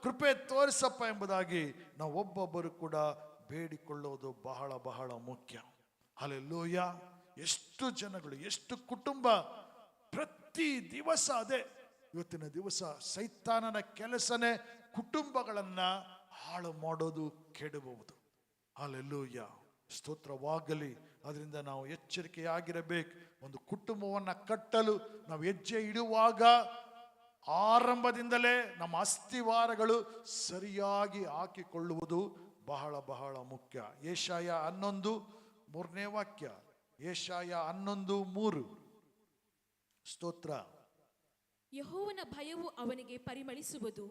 ಕೃಪೆ ತೋರಿಸಪ್ಪ ಎಂಬುದಾಗಿ ನಾವು ಒಬ್ಬೊಬ್ಬರು ಕೂಡ ಬೇಡಿಕೊಳ್ಳೋದು ಬಹಳ ಬಹಳ ಮುಖ್ಯ. ಹಲ್ಲೆಲೂಯಾ. ಎಷ್ಟು ಜನಗಳು, ಎಷ್ಟು ಕುಟುಂಬ ಪ್ರತಿ ದಿವಸ ಅದೇ. ಇವತ್ತಿನ ದಿವಸ ಸೈತಾನನ ಕೆಲಸನೇ ಕುಟುಂಬಗಳನ್ನ ಹಾಳು ಮಾಡೋದು, ಕೆಡವುವುದು. ಹಲ್ಲೆಲೂಯಾ. ಸ್ತೋತ್ರವಾಗಲಿ. ಅದರಿಂದ ನಾವು ಎಚ್ಚರಿಕೆಯಾಗಿರಬೇಕು. ಒಂದು ಕುಟುಂಬವನ್ನ ಕಟ್ಟಲು ನಾವು ಹೆಜ್ಜೆ ಇಡುವಾಗ ಆರಂಭದಿಂದಲೇ ನಮ್ಮ ಅಸ್ಥಿವಾರಗಳು ಸರಿಯಾಗಿ ಹಾಕಿಕೊಳ್ಳುವುದು ಬಹಳ ಬಹಳ ಮುಖ್ಯ. ಯೆಶಾಯ 11:3 ವಾಕ್ಯ. ಯೆಶಾಯ 11:3. ಸ್ತೋತ್ರ. ಯೆಹೋವನ ಭಯವು ಅವನಿಗೆ ಪರಿಮಳಿಸುವುದು,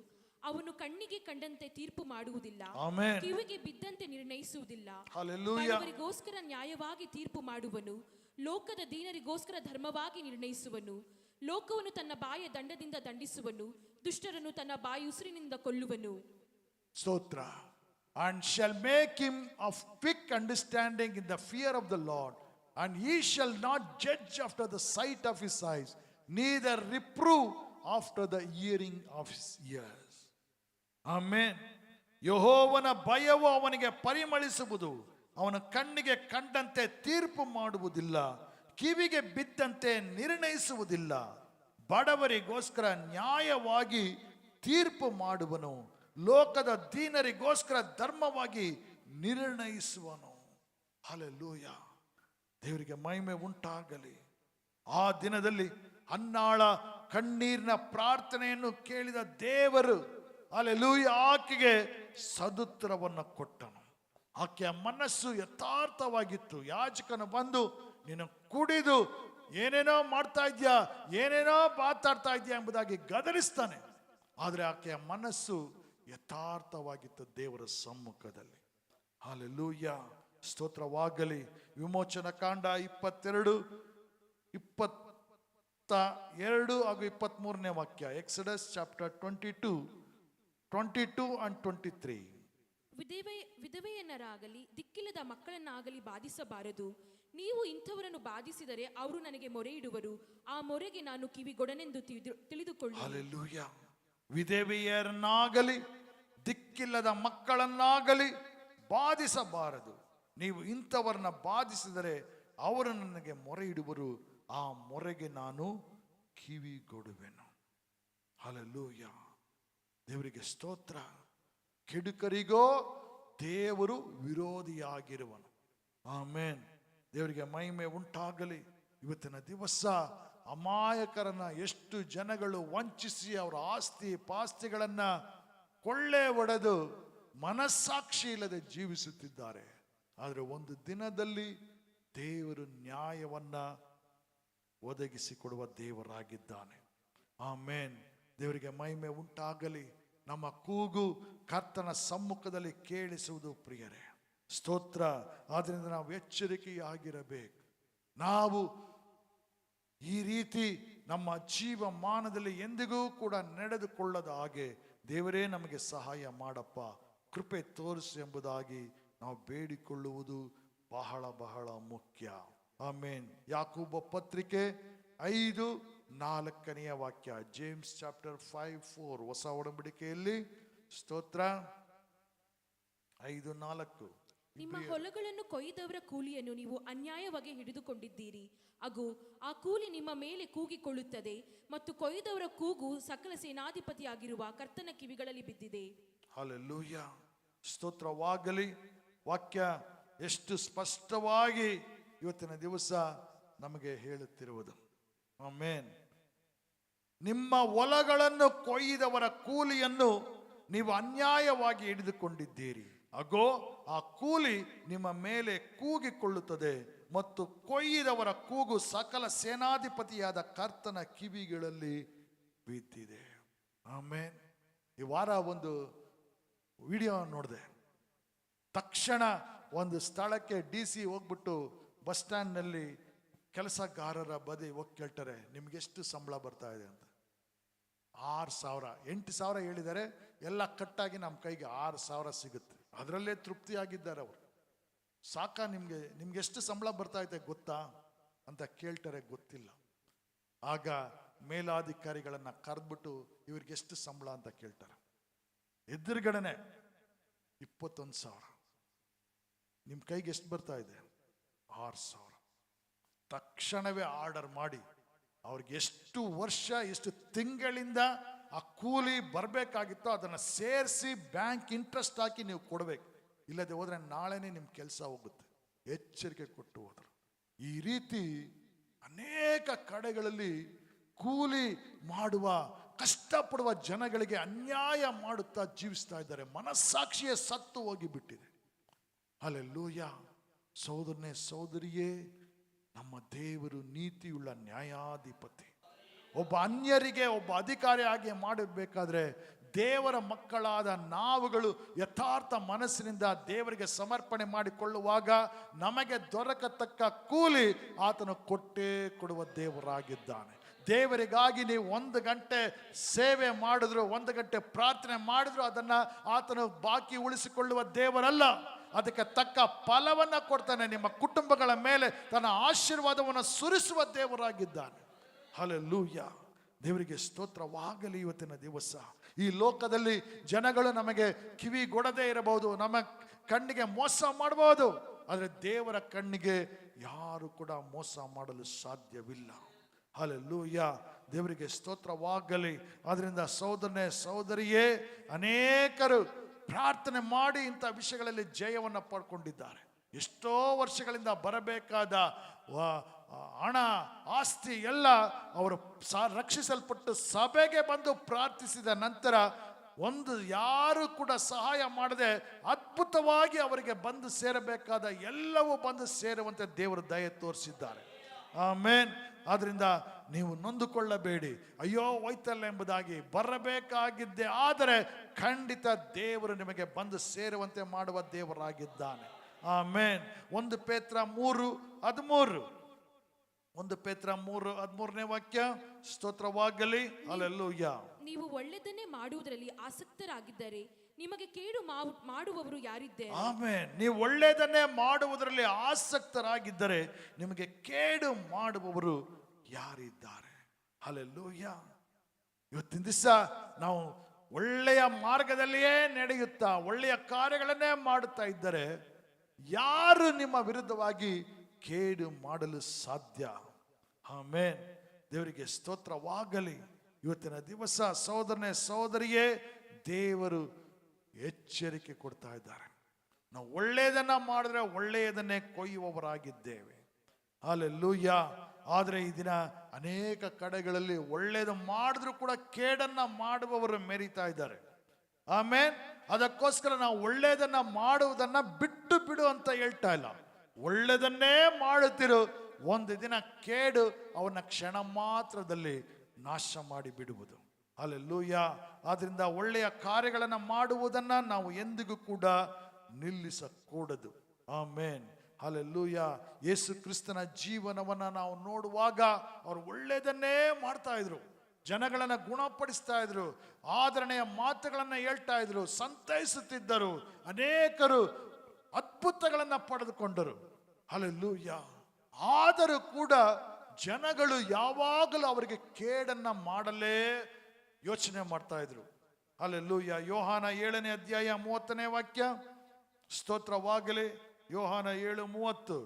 ಅವನು ಕಣ್ಣಿಗೆ ಕಂಡಂತೆ ತೀರ್ಪು ಮಾಡುವುದಿಲ್ಲ, ಆಮೆನ್. ಕಿವಿಗೆ ಬಿದ್ದಂತೆ ನಿರ್ಣಯಿಸುವುದಿಲ್ಲ. ಹಲ್ಲೆಲೂಯಾ. ಬಡವರಿಗೋಸ್ಕರ ನ್ಯಾಯವಾಗಿ ತೀರ್ಪು ಮಾಡುವನು, ಲೋಕದ ದೀನರಿಗೋಸ್ಕರ ಧರ್ಮವಾಗಿ ನಿರ್ಣಯಿಸುವನು. ಲೋಕವನ್ನು ತನ್ನ ಬಾಯ ದಂಡದಿಂದ ದಂಡಿಸುವನು, ದುಷ್ಟರನ್ನು ತನ್ನ ಬಾಯಿ ಉಸಿರಿನಿಂದ ಕೊಲ್ಲುವನು. ಸ್ತೋತ್ರ. And shall make him of quick understanding in the fear of the Lord, and he shall not judge after the sight of his eyes, neither reprove after the hearing of his ears. Amen. ಯೆಹೋವನ ಭಯವು ಅವನಿಗೆ ಪರಿಮಳಿಸುವುದು, ಅವನ ಕಣ್ಣಿಗೆ ಕಂಡಂತೆ ತೀರ್ಪು ಮಾಡುವುದಿಲ್ಲ, ಕಿವಿಗೆ ಬಿದ್ದಂತೆ ನಿರ್ಣಯಿಸುವುದಿಲ್ಲ. ಬಡವರಿಗೋಸ್ಕರ ನ್ಯಾಯವಾಗಿ ತೀರ್ಪು ಮಾಡುವನು, ಲೋಕದ ದೀನರಿಗೋಸ್ಕರ ಧರ್ಮವಾಗಿ ನಿರ್ಣಯಿಸುವನು. ಹಲ್ಲೆಲೂಯಾ. ದೇವರಿಗೆ ಮಹಿಮೆ ಉಂಟಾಗಲಿ. ಆ ದಿನದಲ್ಲಿ ಹನ್ನಾಳ ಕಣ್ಣೀರಿನ ಪ್ರಾರ್ಥನೆಯನ್ನು ಕೇಳಿದ ದೇವರು, ಹಲ್ಲೆಲೂಯಾ, ಆಕೆಗೆ ಸದುತ್ತರವನ್ನು ಕೊಟ್ಟನು. ಆಕೆಯ ಮನಸ್ಸು ಯಥಾರ್ಥವಾಗಿತ್ತು. ಯಾಜಕನು ಬಂದು, ನೀನು ಕುಡಿದು ಏನೇನೋ ಮಾಡ್ತಾ ಇದ್ಯಾ, ಏನೇನೋ ಮಾತಾಡ್ತಾ ಇದ್ಯಾ ಎಂಬುದಾಗಿ ಗದರಿಸ್ತಾನೆ. ಆದರೆ ಆಕೆಯ ಮನಸ್ಸು ಯಥಾರ್ಥವಾಗಿತ್ತು ದೇವರ ಸಮ್ಮುಖದಲ್ಲಿ. ಹಲ್ಲೆಲೂಯಾ. ಸ್ತೋತ್ರವಾಗಲಿ. ವಿಮೋಚನ ಕಾಂಡ 22, 22 ಹಾಗೂ 23 ವಾಕ್ಯ. Exodus chapter 22 and 23. ವಿಧವೆಯನ್ನರಾಗಲಿ ದಿಕ್ಕಿಲ್ಲದ ಮಕ್ಕಳನ್ನಾಗಲಿ ಬಾಧಿಸಬಾರದು. ನೀವು ಇಂಥವರನ್ನು ಬಾಧಿಸಿದರೆ ಅವರು ನನಗೆ ಮೊರೆ ಇಡುವರು, ಆ ಮೊರೆಗೆ ನಾನು ಕಿವಿಗೊಡನೆಂದು ತಿಳಿದುಕೊಳ್ಳಿ. ಹಲ್ಲೆಲೂಯಾ. ವಿಧವೆಯರನ್ನಾಗಲಿ ದಿಕ್ಕಿಲ್ಲದ ಮಕ್ಕಳನ್ನಾಗಲಿ ಬಾಧಿಸಬಾರದು. ನೀವು ಇಂಥವರನ್ನ ಬಾಧಿಸಿದರೆ ಅವರು ನನಗೆ ಮೊರೆ ಇಡುವರು, ಆ ಮೊರೆಗೆ ನಾನು ಕಿವಿಗೊಡುವೆನು. ಹಲ್ಲೆಲೂಯಾ. ದೇವರಿಗೆ ಸ್ತೋತ್ರ. ಕೆಡುಕರಿಗೋ ದೇವರು ವಿರೋಧಿಯಾಗಿರುವನು. ಆಮೇನ್. ದೇವರಿಗೆ ಮಹಿಮೆ ಉಂಟಾಗಲಿ. ಇವತ್ತಿನ ದಿವಸ ಅಮಾಯಕರನ್ನ ಎಷ್ಟು ಜನಗಳು ವಂಚಿಸಿ ಅವರ ಆಸ್ತಿ ಪಾಸ್ತಿಗಳನ್ನ ಕೊಳ್ಳೆ ಹೊಡೆದು ಮನಸ್ಸಾಕ್ಷಿ ಇಲ್ಲದೆ ಜೀವಿಸುತ್ತಿದ್ದಾರೆ. ಆದರೆ ಒಂದು ದಿನದಲ್ಲಿ ದೇವರು ನ್ಯಾಯವನ್ನ ಒದಗಿಸಿಕೊಡುವ ದೇವರಾಗಿದ್ದಾನೆ. ಆಮೇನ್. ದೇವರಿಗೆ ಮಹಿಮೆ ಉಂಟಾಗಲಿ. ನಮ್ಮ ಕೂಗು ಕರ್ತನ ಸಮ್ಮುಖದಲ್ಲಿ ಕೇಳಿಸುವುದು ಪ್ರಿಯರೇ. ಸ್ತೋತ್ರ. ಆದ್ರಿಂದ ನಾವು ಎಚ್ಚರಿಕೆಯಾಗಿರಬೇಕು. ನಾವು ಈ ರೀತಿ ನಮ್ಮ ಜೀವಮಾನದಲ್ಲಿ ಎಂದಿಗೂ ಕೂಡ ನಡೆದುಕೊಳ್ಳದ ಹಾಗೆ ದೇವರೇ ನಮಗೆ ಸಹಾಯ ಮಾಡಪ್ಪ, ಕೃಪೆ ತೋರಿಸು ಎಂಬುದಾಗಿ ನಾವು ಬೇಡಿಕೊಳ್ಳುವುದು ಬಹಳ ಬಹಳ ಮುಖ್ಯ. ಆಮೇನ್. ಯಾಕೋಬ ಪತ್ರಿಕೆ 5:4 ವಾಕ್ಯ. ಜೇಮ್ಸ್ ಚಾಪ್ಟರ್ 5:4 ಹೊಸ ಒಡಂಬಡಿಕೆಯಲ್ಲಿ. ಸ್ತೋತ್ರ. 5:4. ನಿಮ್ಮ ಹೊಲಗಳನ್ನು ಕೊಯ್ದವರ ಕೂಲಿಯನ್ನು ನೀವು ಅನ್ಯಾಯವಾಗಿ ಹಿಡಿದುಕೊಂಡಿದ್ದೀರಿ. ಅಗೋ, ಆ ಕೂಲಿ ನಿಮ್ಮ ಮೇಲೆ ಕೂಗಿಕೊಳ್ಳುತ್ತದೆ, ಮತ್ತು ಕೊಯ್ದವರ ಕೂಗು ಸಕಲ ಸೇನಾಧಿಪತಿಯಾಗಿರುವ ಕರ್ತನ ಕಿವಿಗಳಲ್ಲಿ ಬಿದ್ದಿದೆ. ಹಲ್ಲೆಲೂಯಾ. ಸ್ತೋತ್ರವಾಗಲಿ. ವಾಕ್ಯ ಎಷ್ಟು ಸ್ಪಷ್ಟವಾಗಿ ಇವತ್ತಿನ ದಿವಸ ನಮಗೆ ಹೇಳುತ್ತಿರುವುದು. ಆಮೆನ್. ನಿಮ್ಮ ಹೊಲಗಳನ್ನು ಕೊಯ್ದವರ ಕೂಲಿಯನ್ನು ನೀವು ಅನ್ಯಾಯವಾಗಿ ಹಿಡಿದುಕೊಂಡಿದ್ದೀರಿ. ಅಗೋ, ಆ ಕೂಲಿ ನಿಮ್ಮ ಮೇಲೆ ಕೂಗಿಕೊಳ್ಳುತ್ತದೆ, ಮತ್ತು ಕೊಯ್ದವರ ಕೂಗು ಸಕಲ ಸೇನಾಧಿಪತಿಯಾದ ಕರ್ತನ ಕಿವಿಗಳಲ್ಲಿ ಬಿದ್ದಿದೆ. ಆಮೇನ್. ಈ ವಾರ ಒಂದು ವಿಡಿಯೋ ನೋಡಿದೆ. ತಕ್ಷಣ ಒಂದು ಸ್ಥಳಕ್ಕೆ DC ಹೋಗ್ಬಿಟ್ಟು ಬಸ್ ಸ್ಟ್ಯಾಂಡ್ನಲ್ಲಿ ಕೆಲಸಗಾರರ ಬದಿ ಹೋಗಿ ಕೇಳ್ತಾರೆ, ನಿಮ್ಗೆ ಎಷ್ಟು ಸಂಬಳ ಬರ್ತಾ ಇದೆ ಅಂತ. 6,000, 8,000 ಹೇಳಿದ್ದಾರೆ. ಎಲ್ಲ ಕಟ್ಟಾಗಿ ನಮ್ಮ ಕೈಗೆ 6,000 ಸಿಗುತ್ತೆ. ಅದರಲ್ಲೇ ತೃಪ್ತಿಯಾಗಿದ್ದಾರೆ ಅವರು. ಸಾಕ ನಿಮ್ಗೆ ಎಷ್ಟು ಸಂಬಳ ಬರ್ತಾ ಇದೆ ಗೊತ್ತಾ ಅಂತ ಕೇಳ್ತಾರೆ. ಗೊತ್ತಿಲ್ಲ. ಆಗ ಮೇಲಾಧಿಕಾರಿಗಳನ್ನ ಕರೆದ್ಬಿಟ್ಟು ಇವ್ರಿಗೆ ಎಷ್ಟು ಸಂಬಳ ಅಂತ ಕೇಳ್ತಾರೆ. ಎದುರುಗಡೆನೆ 21,000. ನಿಮ್ಮ ಕೈಗೆ ಎಷ್ಟು ಬರ್ತಾ ಇದೆ? 6,000. ತಕ್ಷಣವೇ ಆರ್ಡರ್ ಮಾಡಿ ಅವ್ರಿಗೆ ಎಷ್ಟು ವರ್ಷ ಎಷ್ಟು ತಿಂಗಳಿಂದ ಆ ಕೂಲಿ ಬರಬೇಕಾಗಿತ್ತೋ ಅದನ್ನು ಸೇರಿಸಿ ಬ್ಯಾಂಕ್ ಇಂಟ್ರೆಸ್ಟ್ ಹಾಕಿ ನೀವು ಕೊಡಬೇಕು. ಇಲ್ಲದೆ ಹೋದ್ರೆ ನಾಳೆನೇ ನಿಮ್ಮ ಕೆಲಸ ಹೋಗುತ್ತೆ. ಎಚ್ಚರಿಕೆ ಕೊಟ್ಟು ಹೋದರು. ಈ ರೀತಿ ಅನೇಕ ಕಡೆಗಳಲ್ಲಿ ಕೂಲಿ ಮಾಡುವ ಕಷ್ಟಪಡುವ ಜನಗಳಿಗೆ ಅನ್ಯಾಯ ಮಾಡುತ್ತಾ ಜೀವಿಸ್ತಾ ಇದ್ದಾರೆ. ಮನಸ್ಸಾಕ್ಷಿಯೇ ಸತ್ತು ಹೋಗಿ ಬಿಟ್ಟಿದೆ. ಹಲ್ಲೆಲೂಯ. ಸಹೋದರನೇ ಸಹೋದರಿಯೇ, ನಮ್ಮ ದೇವರು ನೀತಿಯುಳ್ಳ ನ್ಯಾಯಾಧಿಪತಿ. ಒಬ್ಬ ಅನ್ಯರಿಗೆ ಒಬ್ಬ ಅಧಿಕಾರಿಯಾಗಿ ಮಾಡಬೇಕಾದ್ರೆ ದೇವರ ಮಕ್ಕಳಾದ ನಾವುಗಳು ಯಥಾರ್ಥ ಮನಸ್ಸಿನಿಂದ ದೇವರಿಗೆ ಸಮರ್ಪಣೆ ಮಾಡಿಕೊಳ್ಳುವಾಗ ನಮಗೆ ದೊರಕತಕ್ಕ ಕೂಲಿ ಆತನು ಕೊಟ್ಟೇ ಕೊಡುವ ದೇವರಾಗಿದ್ದಾನೆ. ದೇವರಿಗಾಗಿ ನೀವು 1 ಗಂಟೆ ಸೇವೆ ಮಾಡಿದ್ರು, 1 ಗಂಟೆ ಪ್ರಾರ್ಥನೆ ಮಾಡಿದ್ರು ಅದನ್ನ ಆತನು ಬಾಕಿ ಉಳಿಸಿಕೊಳ್ಳುವ ದೇವರಲ್ಲ. ಅದಕ್ಕೆ ತಕ್ಕ ಫಲವನ್ನ ಕೊಡ್ತಾನೆ. ನಿಮ್ಮ ಕುಟುಂಬಗಳ ಮೇಲೆ ತನ್ನ ಆಶೀರ್ವಾದವನ್ನು ಸುರಿಸುವ ದೇವರಾಗಿದ್ದಾನೆ. ಹಲ್ಲೆಲೂಯ. ದೇವರಿಗೆ ಸ್ತೋತ್ರವಾಗಲಿ. ಇವತ್ತಿನ ದಿವಸ ಈ ಲೋಕದಲ್ಲಿ ಜನಗಳು ನಮಗೆ ಕಿವಿಗೊಡದೇ ಇರಬಹುದು, ನಮ್ಮ ಕಣ್ಣಿಗೆ ಮೋಸ ಮಾಡಬಹುದು. ಆದರೆ ದೇವರ ಕಣ್ಣಿಗೆ ಯಾರು ಕೂಡ ಮೋಸ ಮಾಡಲು ಸಾಧ್ಯವಿಲ್ಲ. ಹಲ್ಲೆಲೂಯ. ದೇವರಿಗೆ ಸ್ತೋತ್ರವಾಗಲಿ. ಆದ್ರಿಂದ ಸಹೋದರನೇ ಸಹೋದರಿಯೇ, ಅನೇಕರು ಪ್ರಾರ್ಥನೆ ಮಾಡಿ ಇಂಥ ವಿಷಯಗಳಲ್ಲಿ ಜಯವನ್ನು ಪಡ್ಕೊಂಡಿದ್ದಾರೆ. ಎಷ್ಟೋ ವರ್ಷಗಳಿಂದ ಬರಬೇಕಾದ ಹಣ ಆಸ್ತಿ ಎಲ್ಲ ಅವರು ರಕ್ಷಿಸಲ್ಪಟ್ಟು ಸಭೆಗೆ ಬಂದು ಪ್ರಾರ್ಥಿಸಿದ ನಂತರ ಯಾರು ಕೂಡ ಸಹಾಯ ಮಾಡದೆ ಅದ್ಭುತವಾಗಿ ಅವರಿಗೆ ಬಂದು ಸೇರಬೇಕಾದ ಎಲ್ಲವೂ ಬಂದು ಸೇರುವಂತೆ ದೇವರು ದಯೆ ತೋರಿಸಿದ್ದಾರೆ. ಆಮೇನ್. ಆದ್ರಿಂದ ನೀವು ನೊಂದುಕೊಳ್ಳಬೇಡಿ, ಅಯ್ಯೋ ಹೋಯ್ತಲ್ಲ ಎಂಬುದಾಗಿ. ಬರಬೇಕಾಗಿದ್ದೆ ಆದರೆ ಖಂಡಿತ ದೇವರು ನಿಮಗೆ ಬಂದು ಸೇರುವಂತೆ ಮಾಡುವ ದೇವರಾಗಿದ್ದಾನೆ. ಆಮೇನ್. 1 ಪೇತ್ರ 3:13. 1 ಪೇತ್ರ 3:13ನೇ ವಾಕ್ಯ. ಸ್ತೋತ್ರವಾಗಲಿ. ಹಲ್ಲೆಲೂಯ. ನೀವು ಒಳ್ಳೆಯದನ್ನೇ ಮಾಡುವುದರಲ್ಲಿ ಆಸಕ್ತರಾಗಿದ್ದರೆ ನಿಮಗೆ ಕೇಡು ಮಾಡುವವರು ಯಾರಿದ್ದಾರೆ? ಆಮೆನ್. ನೀವು ಒಳ್ಳೆಯದನ್ನೇ ಮಾಡುವುದರಲ್ಲಿ ಆಸಕ್ತರಾಗಿದ್ದರೆ ನಿಮಗೆ ಕೇಡು ಮಾಡುವವರು ಯಾರಿದ್ದಾರೆ? ಹಲ್ಲೆಲೂಯ. ಇವತ್ತಿನ ದಿವಸ ನಾವು ಒಳ್ಳೆಯ ಮಾರ್ಗದಲ್ಲಿಯೇ ನಡೆಯುತ್ತಾ ಒಳ್ಳೆಯ ಕಾರ್ಯಗಳನ್ನೇ ಮಾಡುತ್ತಾ ಇದ್ದರೆ ಯಾರು ನಿಮ್ಮ ವಿರುದ್ಧವಾಗಿ ಕೇಡು ಮಾಡಲು ಸಾಧ್ಯ? ಆಮೆನ್. ದೇವರಿಗೆ ಸ್ತೋತ್ರವಾಗಲಿ. ಇವತ್ತಿನ ದಿವಸ ಸಹೋದರನೇ ಸಹೋದರಿಯೇ, ದೇವರು ಎಚ್ಚರಿಕೆ ಕೊಡ್ತಾ ಇದ್ದಾರೆ. ನಾವು ಒಳ್ಳೆಯದನ್ನ ಮಾಡಿದ್ರೆ ಒಳ್ಳೆಯದನ್ನೇ ಕೊಯ್ಯುವವರಾಗಿದ್ದೇವೆ. ಹಲ್ಲೆಲೂಯ. ಆದರೆ ಈ ದಿನ ಅನೇಕ ಕಡೆಗಳಲ್ಲಿ ಒಳ್ಳೆಯದು ಮಾಡಿದ್ರು ಕೂಡ ಕೇಡನ್ನ ಮಾಡುವವರು ಮೆರೀತಾ ಇದ್ದಾರೆ. ಆಮೇನ್. ಅದಕ್ಕೋಸ್ಕರ ನಾವು ಒಳ್ಳೆಯದನ್ನ ಮಾಡುವುದನ್ನ ಬಿಟ್ಟು ಬಿಡು ಅಂತ ಹೇಳ್ತಾ ಇಲ್ಲ. ಒಳ್ಳೆಯದನ್ನೇ ಮಾಡುತ್ತಿರು, ಒಂದು ದಿನ ಕೇಡು ಅವನ ಕ್ಷಣ ಮಾತ್ರದಲ್ಲಿ ನಾಶ ಮಾಡಿ ಬಿಡುವುದು. ಹಲ್ಲೆಲೂಯ. ಆದ್ರಿಂದ ಒಳ್ಳೆಯ ಕಾರ್ಯಗಳನ್ನು ಮಾಡುವುದನ್ನ ನಾವು ಎಂದಿಗೂ ಕೂಡ ನಿಲ್ಲಿಸಕೂಡದು. ಆಮೇನ್. ಹಲ್ಲೆಲೂಯ. ಯೇಸು ಕ್ರಿಸ್ತನ ಜೀವನವನ್ನ ನಾವು ನೋಡುವಾಗ ಅವರು ಒಳ್ಳೆಯದನ್ನೇ ಮಾಡ್ತಾ ಇದ್ರು, ಜನಗಳನ್ನ ಗುಣಪಡಿಸ್ತಾ ಇದ್ರು, ಆದರಣೆಯ ಮಾತುಗಳನ್ನ ಹೇಳ್ತಾ ಇದ್ರು, ಸಂತೈಸುತ್ತಿದ್ದರು, ಅನೇಕರು ಅದ್ಭುತಗಳನ್ನ ಪಡೆದುಕೊಂಡರು. ಹಲ್ಲೆಲೂಯ. ಆದರೂ ಕೂಡ ಜನಗಳು ಯಾವಾಗಲೂ ಅವರಿಗೆ ಕೇಡನ್ನ ಮಾಡಲೇ ಯೋಚನೆ ಮಾಡ್ತಾ ಇದ್ರು. ಹಲ್ಲೆಲೂಯ. ಯೋಹಾನ 7ನೇ ಅಧ್ಯಾಯ 30ನೇ ವಾಕ್ಯ. ಸ್ತೋತ್ರವಾಗಲಿ. ಯೋಹಾನ 7:30.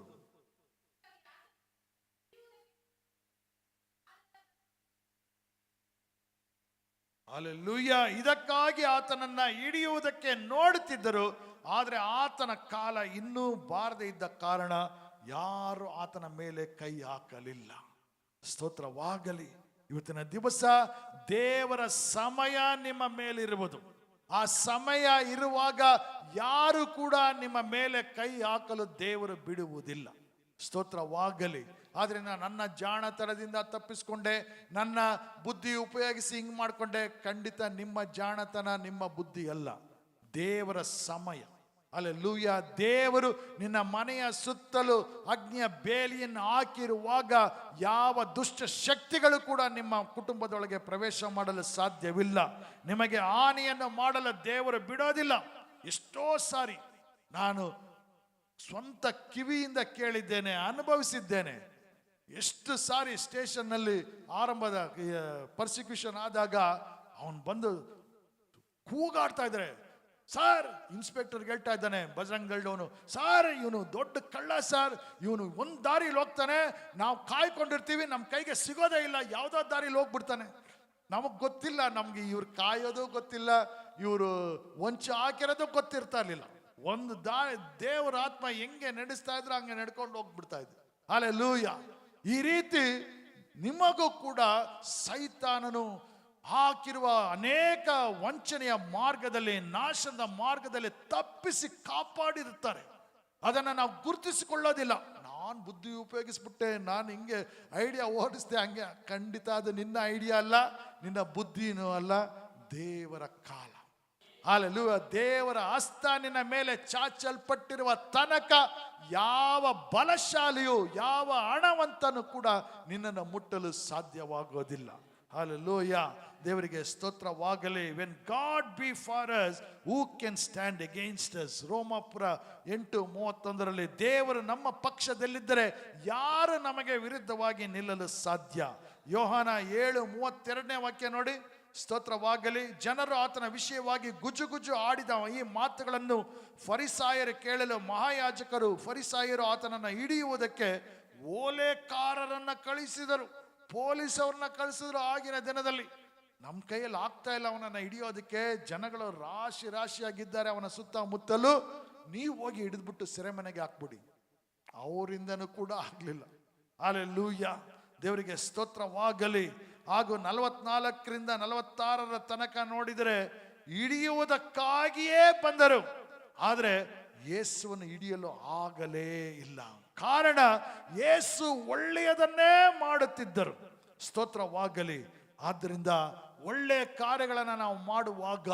ಹಲ್ಲೆಲೂಯ. ಇದಕ್ಕಾಗಿ ಆತನನ್ನ ಹಿಡಿಯುವುದಕ್ಕೆ ನೋಡುತ್ತಿದ್ದರು, ಆದರೆ ಆತನ ಕಾಲ ಇನ್ನೂ ಬಾರದೆ ಇದ್ದ ಕಾರಣ ಯಾರು ಆತನ ಮೇಲೆ ಕೈ ಹಾಕಲಿಲ್ಲ. ಸ್ತೋತ್ರವಾಗಲಿ. ಇವತ್ತಿನ ದಿವಸ ದೇವರ ಸಮಯ ನಿಮ್ಮ ಮೇಲಿರುವುದು. ಆ ಸಮಯ ಇರುವಾಗ ಯಾರು ಕೂಡ ನಿಮ್ಮ ಮೇಲೆ ಕೈ ಹಾಕಲು ದೇವರು ಬಿಡುವುದಿಲ್ಲ. ಸ್ತೋತ್ರವಾಗಲಿ. ಆದ್ರಿಂದ ನನ್ನ ಜಾಣತನದಿಂದ ತಪ್ಪಿಸ್ಕೊಂಡೆ, ನನ್ನ ಬುದ್ಧಿ ಉಪಯೋಗಿಸಿ ಹಿಂಗೆ ಮಾಡಿಕೊಂಡೆ. ಖಂಡಿತ ನಿಮ್ಮ ಜಾಣತನ, ನಿಮ್ಮ ಬುದ್ಧಿ ಅಲ್ಲ, ದೇವರ ಸಮಯ. ಹಲ್ಲೆಲೂಯ. ದೇವರು ನಿನ್ನ ಮನೆಯ ಸುತ್ತಲೂ ಅಗ್ನಿಯ ಬೇಲಿಯನ್ನು ಹಾಕಿರುವಾಗ ಯಾವ ದುಷ್ಟ ಶಕ್ತಿಗಳು ಕೂಡ ನಿಮ್ಮ ಕುಟುಂಬದೊಳಗೆ ಪ್ರವೇಶ ಮಾಡಲು ಸಾಧ್ಯವಿಲ್ಲ. ನಿಮಗೆ ಹಾನಿಯನ್ನು ಮಾಡಲು ದೇವರು ಬಿಡೋದಿಲ್ಲ. ಎಷ್ಟೋ ಸಾರಿ ನಾನು ಸ್ವಂತ ಕಿವಿಯಿಂದ ಕೇಳಿದ್ದೇನೆ, ಅನುಭವಿಸಿದ್ದೇನೆ. ಎಷ್ಟು ಸಾರಿ ಸ್ಟೇಷನ್ನಲ್ಲಿ ಆರಂಭದ ಪರ್ಸಿಕ್ಯೂಷನ್ ಆದಾಗ ಅವನು ಬಂದು ಕೂಗಾಡ್ತಾ ಇದ್ದಾರೆ. ಸರ್, ಇನ್ಸ್ಪೆಕ್ಟರ್ಗೆ ಹೇಳ್ತಾ ಇದ್ದಾನೆ ಬಜರಂಗಲ್ಡವನು, ಸರ್ ಇವನು ದೊಡ್ಡ ಕಳ್ಳ ಸರ್, ಇವನು ಒಂದು ದಾರಿಲಿ ಹೋಗ್ತಾನೆ, ನಾವು ಕಾಯ್ಕೊಂಡಿರ್ತೀವಿ, ನಮ್ಮ ಕೈಗೆ ಸಿಗೋದೇ ಇಲ್ಲ, ಯಾವುದೋ ದಾರಿಲಿ ಹೋಗ್ಬಿಡ್ತಾನೆ. ನಮಗೆ ಗೊತ್ತಿಲ್ಲ, ನಮ್ಗೆ ಇವ್ರು ಕಾಯೋದು ಗೊತ್ತಿಲ್ಲ, ಇವರು ವಂಚ ಹಾಕಿರೋದು ಗೊತ್ತಿರ್ತಾ ಇರಲಿಲ್ಲ. ಒಂದು ದೇವರ ಆತ್ಮ ಹೆಂಗೆ ನಡೆಸ್ತಾ ಇದ್ರೆ ಹಂಗೆ ನಡ್ಕೊಂಡು ಹೋಗ್ಬಿಡ್ತಾ ಇದ್ದೆ. ಹಲ್ಲೆಲೂಯ. ಈ ರೀತಿ ನಿಮಗೂ ಕೂಡ ಸೈತಾನನು ಹಾಕಿರುವ ಅನೇಕ ವಂಚನೆಯ ಮಾರ್ಗದಲ್ಲಿ, ನಾಶದ ಮಾರ್ಗದಲ್ಲಿ ತಪ್ಪಿಸಿ ಕಾಪಾಡಿರುತ್ತಾರೆ. ಅದನ್ನು ನಾವು ಗುರುತಿಸಿಕೊಳ್ಳೋದಿಲ್ಲ. ನಾನು ಬುದ್ಧಿ ಉಪಯೋಗಿಸ್ಬಿಟ್ಟೆ, ನಾನು ಹಿಂಗೆ ಐಡಿಯಾ ಓಡಿಸ್ದೆ, ಹಂಗೆ. ಖಂಡಿತ ಅದು ನಿನ್ನ ಐಡಿಯಾ ಅಲ್ಲ, ನಿನ್ನ ಬುದ್ಧಿನೂ ಅಲ್ಲ, ದೇವರ ಕಾಲ. ಹಲ್ಲೆಲೂಯ. ದೇವರ ಹಸ್ತ ನಿನ್ನ ಮೇಲೆ ಚಾಚಲ್ಪಟ್ಟಿರುವ ತನಕ ಯಾವ ಬಲಶಾಲಿಯು, ಯಾವ ಹಣವಂತನು ಕೂಡ ನಿನ್ನನ್ನು ಮುಟ್ಟಲು ಸಾಧ್ಯವಾಗೋದಿಲ್ಲ. ಹಲ್ಲೆಲೂಯ. ದೇವರಿಗೆ ಸ್ತೋತ್ರವಾಗಲಿ. When God be for us who can stand against us. ರೋಮಾಪುರ 8:31 ದೇವರು ನಮ್ಮ ಪಕ್ಷದಲ್ಲಿದ್ದರೆ ಯಾರು ನಮಗೆ ವಿರುದ್ಧವಾಗಿ ನಿಲ್ಲಲು ಸಾಧ್ಯ? ಯೋಹಾನ 7:32 ನೋಡಿ. ಸ್ತೋತ್ರವಾಗಲಿ. ಜನರು ಆತನ ವಿಷಯವಾಗಿ ಗುಜುಗುಜು ಆಡಿದ ಈ ಮಾತುಗಳನ್ನು ಫರಿಸಾಯರು ಕೇಳಲು ಮಹಾಯಾಜಕರು ಫರಿಸಾಯರು ಆತನನ್ನು ಹಿಡಿಯುವುದಕ್ಕೆ ಓಲೆಕಾರರನ್ನ ಕಳಿಸಿದರು, ಪೊಲೀಸವ್ರನ್ನ ಕಳಿಸಿದ್ರು. ಆಗಿನ ದಿನದಲ್ಲಿ ನಮ್ಮ ಕೈಯಲ್ಲಿ ಆಗ್ತಾ ಇಲ್ಲ ಅವನನ್ನು ಹಿಡಿಯೋದಕ್ಕೆ. ಜನಗಳು ರಾಶಿಯಾಗಿದ್ದಾರೆ ಅವನ ಸುತ್ತಮುತ್ತಲು. ನೀವು ಹೋಗಿ ಹಿಡಿದ್ಬಿಟ್ಟು ಸೆರೆಮನೆಗೆ ಹಾಕ್ಬಿಡಿ. ಅವರಿಂದನೂ ಕೂಡ ಆಗಲಿಲ್ಲ. ಹಲ್ಲೆಲೂಯ. ದೇವರಿಗೆ ಸ್ತೋತ್ರವಾಗಲಿ. ಹಾಗೂ 44ರಿಂದ 46 ತನಕ ನೋಡಿದರೆ ಹಿಡಿಯುವುದಕ್ಕಾಗಿಯೇ ಬಂದರು, ಆದರೆ ಯೇಸುವನ್ನು ಹಿಡಿಯಲು ಆಗಲೇ ಇಲ್ಲ. ಕಾರಣ ಯೇಸು ಒಳ್ಳೆಯದನ್ನೇ ಮಾಡುತ್ತಿದ್ದರು. ಸ್ತೋತ್ರವಾಗಲಿ. ಆದ್ದರಿಂದ ಒಳ್ಳೆಯ ಕಾರ್ಯಗಳನ್ನು ನಾವು ಮಾಡುವಾಗ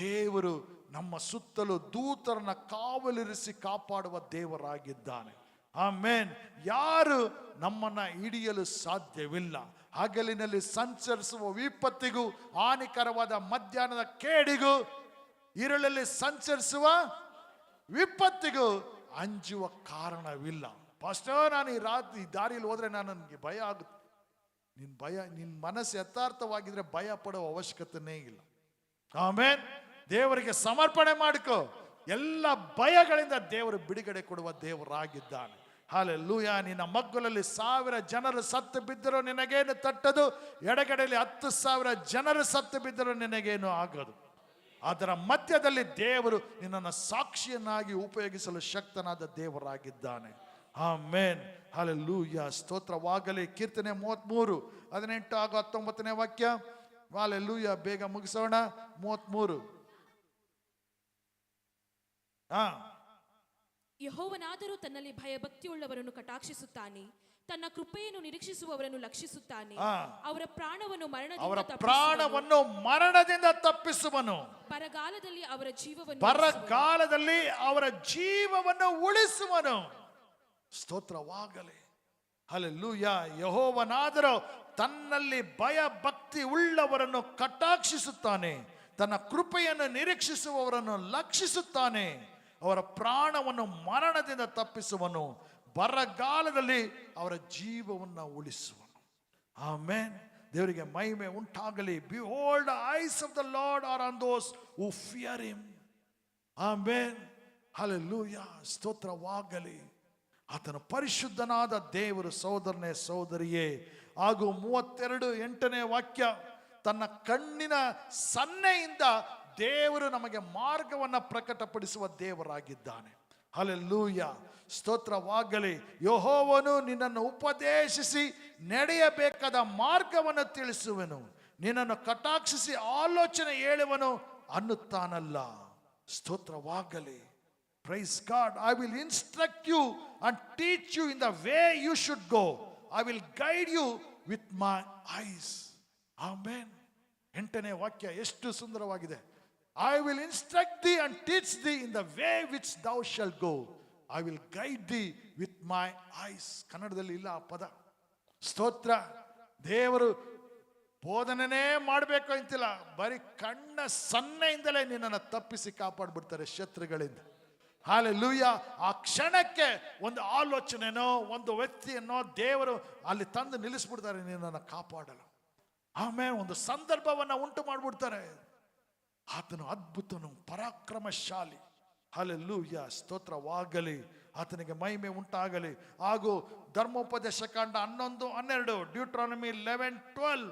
ದೇವರು ನಮ್ಮ ಸುತ್ತಲೂ ದೂತರನ್ನ ಕಾವಲಿರಿಸಿ ಕಾಪಾಡುವ ದೇವರಾಗಿದ್ದಾನೆ. ಆಮೆನ್. ಯಾರು ನಮ್ಮನ್ನ ಹಿಡಿಯಲು ಸಾಧ್ಯವಿಲ್ಲ. ಹಗಲಿನಲ್ಲಿ ಸಂಚರಿಸುವ ವಿಪತ್ತಿಗೂ, ಹಾನಿಕರವಾದ ಮಧ್ಯಾಹ್ನದ ಕೇಡಿಗೂ, ಇರುಳಲ್ಲಿ ಸಂಚರಿಸುವ ವಿಪತ್ತಿಗೂ ಅಂಜುವ ಕಾರಣವಿಲ್ಲ. ಪಾಸ್ಟರ್, ನಾನು ಈ ರಾತ್ರಿ ದಾರಿಯಲ್ಲಿ ಹೋದ್ರೆ ನನಗೆ ಭಯ ಆಗುತ್ತೆ. ನಿನ್ನ ಮನಸ್ಸು ಯಥಾರ್ಥವಾಗಿದ್ರೆ ಭಯ ಪಡುವ ಅವಶ್ಯಕತೆನೇ ಇಲ್ಲ. ಆಮೇನ್. ದೇವರಿಗೆ ಸಮರ್ಪಣೆ ಮಾಡಿಕೋ. ಎಲ್ಲ ಭಯಗಳಿಂದ ದೇವರು ಬಿಡುಗಡೆ ಕೊಡುವ ದೇವರಾಗಿದ್ದಾನೆ. ಹಲ್ಲೆಲೂಯ. ನಿನ್ನ ಮಗ್ಗುಲಲ್ಲಿ 1000 ಜನರು ಸತ್ತು ಬಿದ್ದರೂ ನಿನಗೇನು ತಟ್ಟದು, ಎಡಗಡೆಯಲ್ಲಿ 10,000 ಜನರು ಸತ್ತು ಬಿದ್ದರೂ ನಿನಗೇನು ಆಗೋದು. ಅದರ ಮಧ್ಯದಲ್ಲಿ ದೇವರು ನಿನ್ನನ್ನು ಸಾಕ್ಷಿಯನ್ನಾಗಿ ಉಪಯೋಗಿಸಲು ಶಕ್ತನಾದ ದೇವರಾಗಿದ್ದಾನೆ. ಆಮೆನ್. ಹಲ್ಲೆಲೂಯ. ಸ್ತೋತ್ರವಾಗಲಿ. ಕೀರ್ತನೆ 33:18 ಹಾಗೂ 19ನೇ ವಾಕ್ಯ. ಹಲ್ಲೆಲೂಯ. ಬೇಗ ಮುಗಿಸೋಣ. 33. ಯೆಹೋವನಾದರೂ ತನ್ನಲ್ಲಿ ಭಯಭಕ್ತಿಯುಳ್ಳವರನ್ನು ಕಟಾಕ್ಷಿಸುತ್ತಾನೆ, ತನ್ನ ಕೃಪೆಯನ್ನು ನಿರೀಕ್ಷಿಸುವವರನ್ನು ಲಕ್ಷಿಸುತ್ತಾನೆ. ಅವರ ಪ್ರಾಣವನ್ನು ಮರಣದಿಂದ ತಪ್ಪಿಸುವನು. ಬರಗಾಲದಲ್ಲಿ ಅವರ ಜೀವವನ್ನು ಉಳಿಸುವನು. ಸ್ತೋತ್ರವಾಗಲಿ. ಹಲ್ಲೆಲೂಯ. ಯೆಹೋವನಾದರೂ ತನ್ನಲ್ಲಿ ಭಯ ಭಕ್ತಿ ಉಳ್ಳವರನ್ನು ಕಟಾಕ್ಷಿಸುತ್ತಾನೆ, ತನ್ನ ಕೃಪೆಯನ್ನು ನಿರೀಕ್ಷಿಸುವವರನ್ನು ಲಕ್ಷಿಸುತ್ತಾನೆ. ಅವರ ಪ್ರಾಣವನ್ನು ಮರಣದಿಂದ ತಪ್ಪಿಸುವನು, ಬರಗಾಲದಲ್ಲಿ ಅವರ ಜೀವವನ್ನು ಉಳಿಸುವನು. ಆಮೆನ್. ದೇವರಿಗೆ ಮಹಿಮೆ ಉಂಟಾಗಲಿ. Behold, the eyes of the Lord are on those who fear him. Amen. Hallelujah. ಸ್ತೋತ್ರವಾಗಲಿ. ಆತನ ಪರಿಶುದ್ಧನಾದ ದೇವರು. ಸಹೋದರನೇ ಸಹೋದರಿಯೇ, ಹಾಗೂ 32:8ನೇ ವಾಕ್ಯ. ತನ್ನ ಕಣ್ಣಿನ ಸನ್ನೆಯಿಂದ ದೇವರು ನಮಗೆ ಮಾರ್ಗವನ್ನು ಪ್ರಕಟಪಡಿಸುವ ದೇವರಾಗಿದ್ದಾನೆ. ಹಲ್ಲೆಲೂಯಾ. ಸ್ತೋತ್ರವಾಗಲಿ. ಯೆಹೋವನು ನಿನ್ನನ್ನು ಉಪದೇಶಿಸಿ ನಡೆಯಬೇಕಾದ ಮಾರ್ಗವನ್ನು ತಿಳಿಸುವನು, ನಿನ್ನನ್ನು ಕಟಾಕ್ಷಿಸಿ ಆಲೋಚನೆ ಹೇಳುವನು ಅನ್ನುತ್ತಾನಲ್ಲ. ಸ್ತೋತ್ರವಾಗಲಿ. Praise God. I will instruct you and teach you in the way you should go. I will guide you with my eyes. Amen. 8ನೇ ವಾಕ್ಯ ಎಷ್ಟು ಸುಂದರವಾಗಿದೆ. I will instruct thee and teach thee in the way which thou shalt go. I will guide thee with my eyes. ಕನ್ನಡದಲ್ಲಿ ಇಲ್ಲ ಆ ಪದ. ಸ್ತೋತ್ರ. ದೇವರು ಬೋಧನೆನೇ ಮಾಡಬೇಕು ಅಂತಿಲ್ಲ, ಬರೀ ಕಣ್ಣ ಸನ್ನೆಯಿಂದಲೇ ನಿನ್ನನ್ನು ತಪ್ಪಿಸಿ ಕಾಪಾಡ್ಬಿಡ್ತಾರೆ ಶತ್ರುಗಳಿಂದ. ಹಲ್ಲೆಲೂಯಾ. ಆ ಕ್ಷಣಕ್ಕೆ ಒಂದು ಆಲೋಚನೆನೋ ಒಂದು ವ್ಯಕ್ತಿಯನ್ನೋ ದೇವರು ಅಲ್ಲಿ ತಂದು ನಿಲ್ಲಿಸ್ಬಿಡ್ತಾರೆ ನಿನ್ನನ್ನು ಕಾಪಾಡಲು. ಆಮೇಲೆ ಒಂದು ಸಂದರ್ಭವನ್ನ ಉಂಟು ಮಾಡಿಬಿಡ್ತಾರೆ. ಆತನು ಅದ್ಭುತನು, ಪರಾಕ್ರಮಶಾಲಿ. ಹಲ್ಲೆಲೂಯಾ. ಸ್ತೋತ್ರವಾಗಲಿ, ಆತನಿಗೆ ಮಹಿಮೆ ಉಂಟಾಗಲಿ. ಹಾಗೂ ಧರ್ಮೋಪದೇಶ ಕಾಂಡ 11:12, ಡ್ಯೂಟ್ರಾನಮಿ 11:12.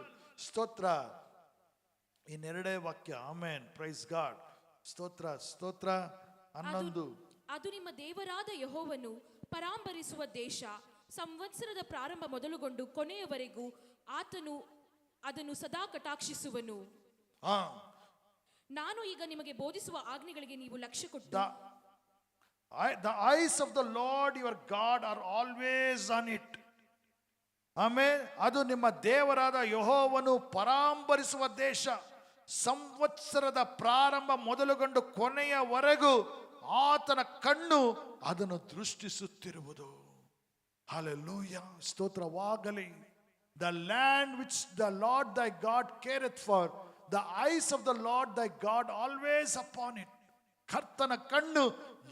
ಸ್ತೋತ್ರ. ಇನ್ನೆರಡೇ ವಾಕ್ಯ. ಆಮೇನ್. Praise God. ಸ್ತೋತ್ರ ಸ್ತೋತ್ರ. 11. ಅದು ನಿಮ್ಮ ದೇವರಾದ ಯೆಹೋವನು ಪರಾಂಬರಿಸುವ ದೇಶ. ಸಂವತ್ಸರದ ಪ್ರಾರಂಭ ಮೊದಲುಗೊಂಡು ಕೊನೆಯವರೆಗೂ ಆತನು ಅದನ್ನು ಸದಾ ಕಟಾಕ್ಷಿಸುವನು. ನಾನು ಈಗ ನಿಮಗೆ ಬೋಧಿಸುವ ಆಜ್ಞೆಗಳಿಗೆ ನೀವು ಲಕ್ಷ್ಯ ಕೊಟ್ಟು The eyes of the Lord your God are always on it. ಆಮೇಲೆ ಅದು ನಿಮ್ಮ ದೇವರಾದ ಯೆಹೋವನು ಪರಾಂಬರಿಸುವ ದೇಶ. ಸಂವತ್ಸರದ ಪ್ರಾರಂಭ ಮೊದಲುಗೊಂಡು ಕೊನೆಯವರೆಗೂ ಆತನ ಕಣ್ಣು ಅದನ್ನು ದೃಷ್ಟಿಸುತ್ತಿರುವುದು. ಹಲ್ಲೆಲೂಯಾ. ಸ್ತೋತ್ರವಾಗಲಿ. The land which the Lord thy God careth for, the eyes of the Lord thy God always upon it. ಕರ್ತನ ಕಣ್ಣು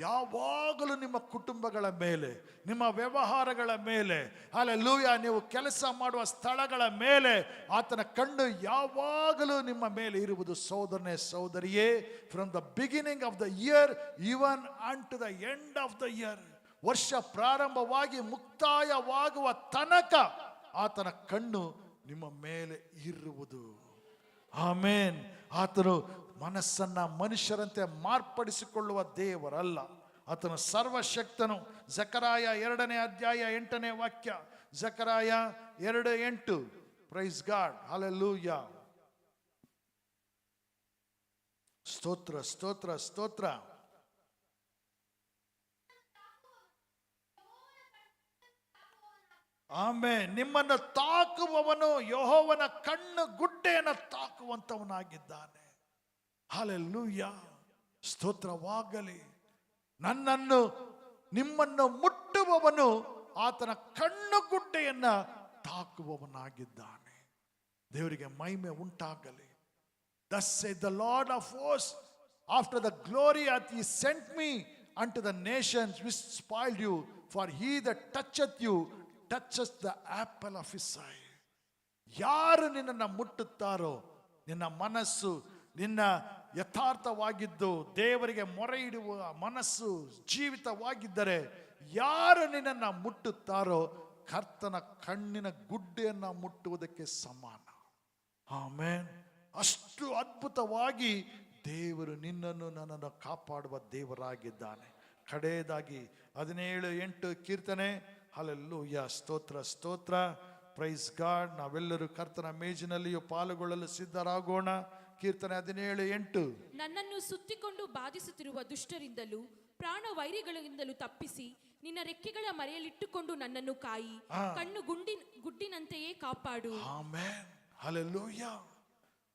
ಯಾವಾಗಲೂ ನಿಮ್ಮ ಕುಟುಂಬಗಳ ಮೇಲೆ, ನಿಮ್ಮ ವ್ಯವಹಾರಗಳ ಮೇಲೆ, ಹಲ್ಲೆಲೂಯಾ, ನೀವು ಕೆಲಸ ಮಾಡುವ ಸ್ಥಳಗಳ ಮೇಲೆ ಆತನ ಕಣ್ಣು ಯಾವಾಗಲೂ ನಿಮ್ಮ ಮೇಲೆ ಇರುವುದು. ಸಹೋದರನೇ ಸಹೋದರಿಯೇ, from the beginning of the year even and to the end of the year, ವರ್ಷ ಪ್ರಾರಂಭವಾಗಿ ಮುಕ್ತಾಯವಾಗುವ ತನಕ ಆತನ ಕಣ್ಣು ನಿಮ್ಮ ಮೇಲೆ ಇರುವುದು. ಆಮೇನ್. ಆತನು ಮನಸ್ಸನ್ನ ಮನುಷ್ಯರಂತೆ ಮಾರ್ಪಡಿಸಿಕೊಳ್ಳುವ ದೇವರಲ್ಲ, ಆತನು ಸರ್ವಶಕ್ತನು. ಜಕರಾಯ 2ನೇ ಅಧ್ಯಾಯ 8ನೇ ವಾಕ್ಯ. ಜಕರಾಯ 2:8. Price God. ಹಲ್ಲೆಲೂಯಾ. ಸ್ತೋತ್ರ ಸ್ತೋತ್ರ ಸ್ತೋತ್ರ. ಆಮೇಲೆ ನಿಮ್ಮನ್ನು ತಾಕುವವನು ಯೆಹೋವನ ಕಣ್ಣು ಗುಡ್ಡೆಯನ್ನು ತಾಕುವಂತವನಾಗಿದ್ದಾನೆ. ಹಲ್ಲೆಲೂಯಾ. ಸ್ತೋತ್ರವಾಗಲಿ. ನನ್ನನ್ನು ನಿಮ್ಮನ್ನು ಮುಟ್ಟುವವನು ಆತನ ಕಣ್ಣು ಗುಡ್ಡೆಯನ್ನ ತಾಕುವವನಾಗಿದ್ದಾನೆ. ದೇವರಿಗೆ ಮಹಿಮೆ ಉಂಟಾಗಲಿ. Thus saith the Lord of hosts, after the glory hath he sent me unto the nations which spoiled you, for he that toucheth you touches the apple of his eye. ಯಾರು ನಿನ್ನನ್ನು ಮುಟ್ಟುತ್ತಾರೋ, ನಿನ್ನ ಮನಸ್ಸು ನಿನ್ನ ಯಥಾರ್ಥವಾಗಿದ್ದು ದೇವರಿಗೆ ಮೊರೆ ಇಡುವ ಮನಸ್ಸು ಜೀವಿತವಾಗಿದ್ದರೆ, ಯಾರು ನಿನ್ನನ್ನು ಮುಟ್ಟುತ್ತಾರೋ ಕರ್ತನ ಕಣ್ಣಿನ ಗುಡ್ಡೆಯನ್ನು ಮುಟ್ಟುವುದಕ್ಕೆ ಸಮಾನ. ಆಮೇನ್. ಅಷ್ಟು ಅದ್ಭುತವಾಗಿ ದೇವರು ನಿನ್ನನ್ನು ನನ್ನನ್ನು ಕಾಪಾಡುವ ದೇವರಾಗಿದ್ದಾನೆ. ಕಡೆಯದಾಗಿ 17:8 ಕೀರ್ತನೆ. ಹಲ್ಲೆಲೂಯಾ. ಸ್ತೋತ್ರ ಸ್ತೋತ್ರ. Praise God. ನಾವೆಲ್ಲರೂ ಕರ್ತನ ಮೇಜಿನಲ್ಲಿಯೂ ಪಾಲುಗೊಳ್ಳಲು ಸಿದ್ಧರಾಗೋಣ. ಕೀರ್ತನೆ 17:8. ನನ್ನನ್ನು ಸುತ್ತಿಕೊಂಡು ಬಾಧಿಸುತ್ತಿರುವ ದುಷ್ಟರಿಂದಲೂ ಪ್ರಾಣ ವೈರಿಗಳಿಂದಲೂ ತಪ್ಪಿಸಿ ನಿನ್ನ ರೆಕ್ಕೆಗಳ ಮರೆಯಲ್ಲಿಟ್ಟುಕೊಂಡು ನನ್ನನ್ನು ಕಾಯಿ, ಕಣ್ಣು ಗುಡ್ಡಿನಂತೆಯೇ ಕಾಪಾಡು. ಆಮೆನ್. ಹಲ್ಲೆಲೂಯಾ.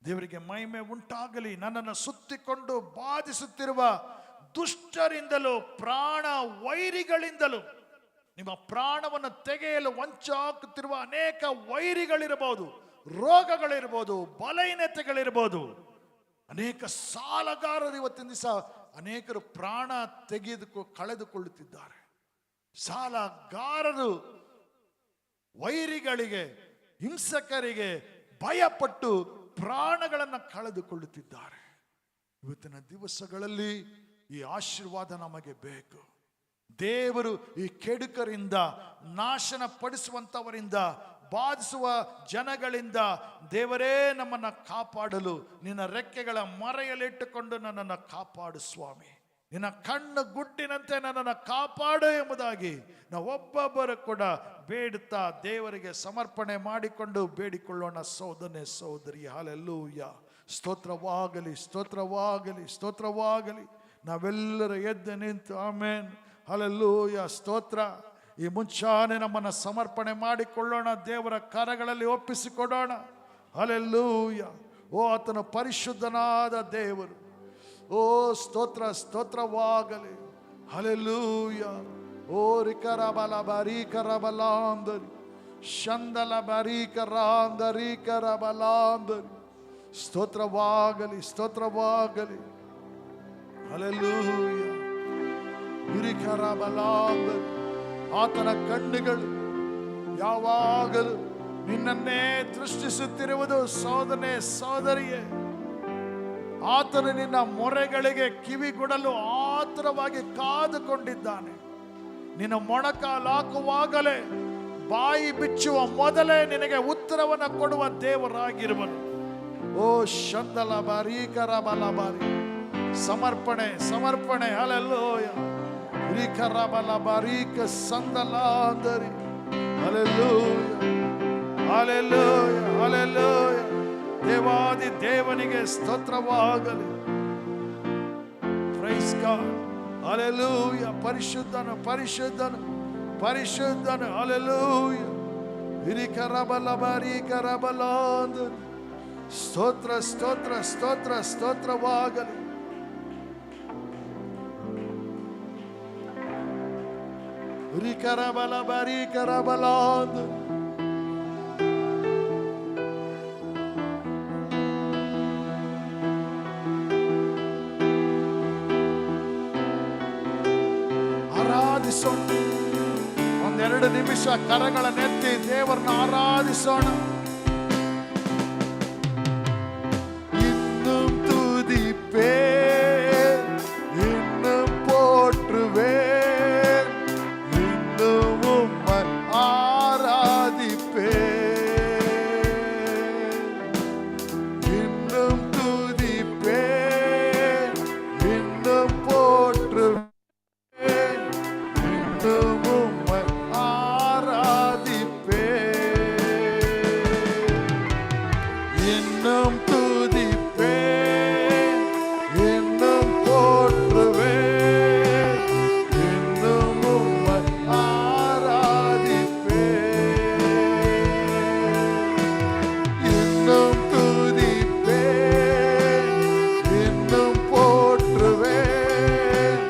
ದೇವರಿಗೆ ಮಹಿಮೆ ಉಂಟಾಗಲಿ. ನನ್ನನ್ನು ಸುತ್ತಿಕೊಂಡು ಬಾಧಿಸುತ್ತಿರುವ ದುಷ್ಟರಿಂದಲೂ ಪ್ರಾಣ ವೈರಿಗಳಿಂದಲೂ, ನಿಮ್ಮ ಪ್ರಾಣವನ್ನು ತೆಗೆಯಲು ವಂಚಾಕುತ್ತಿರುವ ಅನೇಕ ವೈರಿಗಳಿರಬಹುದು, ರೋಗಗಳಿರ್ಬೋದು, ಬಲಹೀನತೆಗಳಿರ್ಬೋದು, ಅನೇಕ ಸಾಲಗಾರರು ಇವತ್ತಿನ ದಿವಸ ಅನೇಕರು ಪ್ರಾಣ ಕಳೆದುಕೊಳ್ಳುತ್ತಿದ್ದಾರೆ. ಸಾಲಗಾರರು ವೈರಿಗಳಿಗೆ, ಹಿಂಸಕರಿಗೆ ಭಯಪಟ್ಟು ಪ್ರಾಣಗಳನ್ನು ಕಳೆದುಕೊಳ್ಳುತ್ತಿದ್ದಾರೆ. ಇವತ್ತಿನ ದಿವಸಗಳಲ್ಲಿ ಈ ಆಶೀರ್ವಾದ ನಮಗೆ ಬೇಕು. ದೇವರು ಈ ಕೆಡುಕರಿಂದ, ನಾಶನ ಪಡಿಸುವಂತವರಿಂದ, ಬಾಧಿಸುವ ಜನಗಳಿಂದ ದೇವರೇ ನಮ್ಮನ್ನು ಕಾಪಾಡಲು ನಿನ್ನ ರೆಕ್ಕೆಗಳ ಮರೆಯಲ್ಲಿಟ್ಟುಕೊಂಡು ನನ್ನನ್ನು ಕಾಪಾಡು ಸ್ವಾಮಿ. ನಿನ್ನ ಕಣ್ಣು ಗುಡ್ಡಿನಂತೆ ನನ್ನನ್ನು ಕಾಪಾಡು ಎಂಬುದಾಗಿ ನಾವು ಒಬ್ಬೊಬ್ಬರು ಕೂಡ ಬೇಡುತ್ತಾ ದೇವರಿಗೆ ಸಮರ್ಪಣೆ ಮಾಡಿಕೊಂಡು ಬೇಡಿಕೊಳ್ಳೋಣ. ಸಹೋದರನೇ ಸಹೋದರಿ, ಹಲ್ಲೆಲೂಯಾ. ಸ್ತೋತ್ರವಾಗಲಿ, ಸ್ತೋತ್ರವಾಗಲಿ, ಸ್ತೋತ್ರವಾಗಲಿ. ನಾವೆಲ್ಲರೂ ಎದ್ದು ನಿಂತು ಆಮೇನ್ ಹಲ್ಲೆಲೂಯಾ ಸ್ತೋತ್ರ. ಈ ಮುಂಚಾನೆ ನಮ್ಮನ್ನು ಸಮರ್ಪಣೆ ಮಾಡಿಕೊಳ್ಳೋಣ, ದೇವರ ಕರಗಳಲ್ಲಿ ಒಪ್ಪಿಸಿಕೊಡೋಣ. ಹಲ್ಲೆಲೂಯಾ. ಓ ಆತನ ಪರಿಶುದ್ಧನಾದ ದೇವರು. ಓ ಸ್ತೋತ್ರ ಸ್ತೋತ್ರವಾಗಲಿ. ಹಲ್ಲೆಲೂಯಾ. ಓ ರಿಕರಬಲ ಬರೀಕರಬಲಾಂದರಿ ಶಂದಲ ಬರೀಕರಾಂದರೀಕರಬಲಾಂದರಿ. ಸ್ತೋತ್ರವಾಗಲಿ ಸ್ತೋತ್ರವಾಗಲಿ. ಹಲ್ಲೆಲೂಯಾ. ಹಿರಿಕರಬಲಾಂದರಿ. ಆತನ ಕಣ್ಣುಗಳು ಯಾವಾಗಲೂ ನಿನ್ನನ್ನೇ ದೃಷ್ಟಿಸುತ್ತಿರುವುದು ಸಹೋದರನೇ ಸಹೋದರಿಯೇ. ಆತನು ನಿನ್ನ ಮೊರೆಗಳಿಗೆ ಕಿವಿಗೊಡಲು ಆತುರವಾಗಿ ಕಾದುಕೊಂಡಿದ್ದಾನೆ. ನಿನ್ನ ಮೊಣಕಾಲಾಕುವಾಗಲೇ ಬಾಯಿ ಬಿಚ್ಚುವ ಮೊದಲೇ ನಿನಗೆ ಉತ್ತರವನ್ನು ಕೊಡುವ ದೇವರಾಗಿರುವನು. ಓ ಶಂದಲ ಬಾರೀಕರ ಬಲ ಬಾರಿ ಸಮರ್ಪಣೆ ಸಮರ್ಪಣೆ. ಹಲ್ಲೆಲೂಯಾ. ರೀಕರ ಬಲ ಬಾರೀಕ ಸಂದಲಾಂದರಿ. Hallelujah hallelujah hallelujah. ದೇವಾದಿ ದೇವನಿಗೆ ಸ್ತೋತ್ರವಾಗಲಿ. Praise God. ಹಲ್ಲೆಲೂಯಾ. ಪರಿಶುದ್ಧನು ಪರಿಶುದ್ಧನು ಪರಿಶುದ್ಧನು. ಹಲ್ಲೆಲೂಯಾ. ಹಿರಿಕರಬಲ ಬಾರೀಕರಬಲಾಂದರಿ. ಸ್ತೋತ್ರ ಸ್ತೋತ್ರ ಸ್ತೋತ್ರ ಸ್ತೋತ್ರವಾಗಲಿ. ಹಿರಿಕರಬಲ ಬಾರೀಕರಬಲಾಂದರಿ. ಆರಾಧಿಸೋಣ. ಒಂದೆರಡು ನಿಮಿಷ ಕರಗಳನ್ನೆತ್ತಿ ದೇವರನ್ನ ಆರಾಧಿಸೋಣ. இன்னும் துதிப்பேன், இன்னும் போற்றுவேன், இன்னும் உம்மை ஆராதிப்பேன். இன்னும் துதிப்பேன், இன்னும் போற்றுவேன், இன்னும் துதிப்பேன், இன்னும் போற்றுவேன், இன்னும் உம்மை ஆராதிப்பேன். இன்னும் துதிப்பேன், இன்னும் போற்றுவேன்,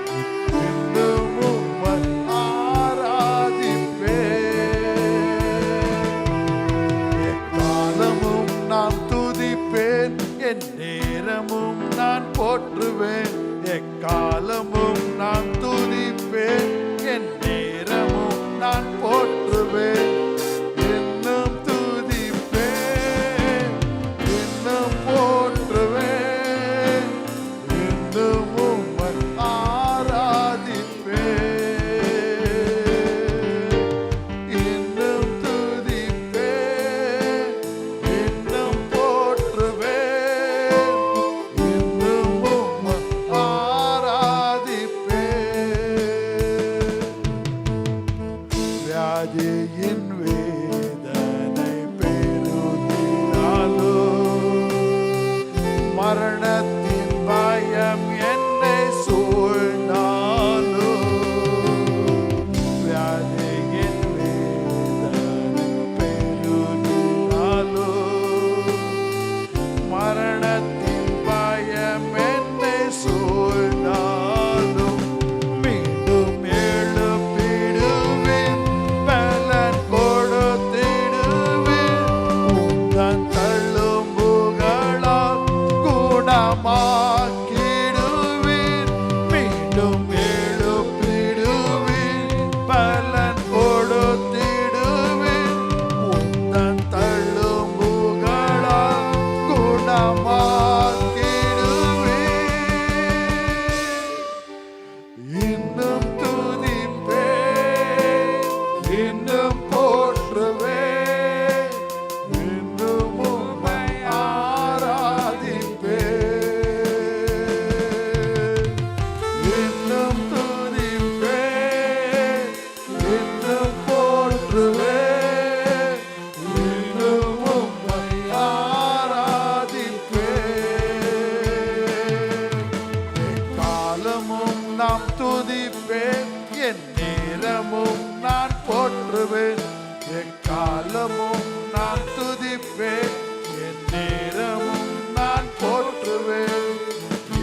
இன்னும் உம்மை ஆராதிப்பேன். எக்காலமும் நான் துதிப்பேன், என் நேரமும் நான் போற்றுவேன். எக்காலமும் நான் துதிப்பேன், என் நேரமும் நான் போற்றுவேன். இன்னும் துதிப்பேன், இன்னும் போற்றுவேன், இன்னும் உம்மை ஆராதிப்பேன். இன்னும் துதிப்பேன், இன்னும் போற்றுவேன், இன்னும் உம்மை ஆராதிப்பேன். வியாதியின் வேதனை பெருகினாலோ, மரணத்தின் பயம் என்னை சூழ்ந்தாலோ, வியாதியின் வேதனை பெருகினாலோ, மரணத்தின் பயம் என்னை சூழ்ந்தாலும், மீண்டும் எழுப்பிடுவேன், பலன் கொடுத்திடுவேன். உந்தன் தள்ளும்புகளால் குணமாக்கிடுவேன். மீண்டும் எழுப்பிடுவேன், பலன் கொடுத்திடுவேன். உந்தன் தள்ளும்புகளால் குணமாக்கிடுவேன். இன்னும் துதிப்பேன், இன்னும் போற்றுவேன், இன்னும் உம்மை ஆராதிப்பேன். போற்றுவேன், எக்காலமும் நான் துதிப்பேன், என் நேரமும் நான் போற்றுவேன்,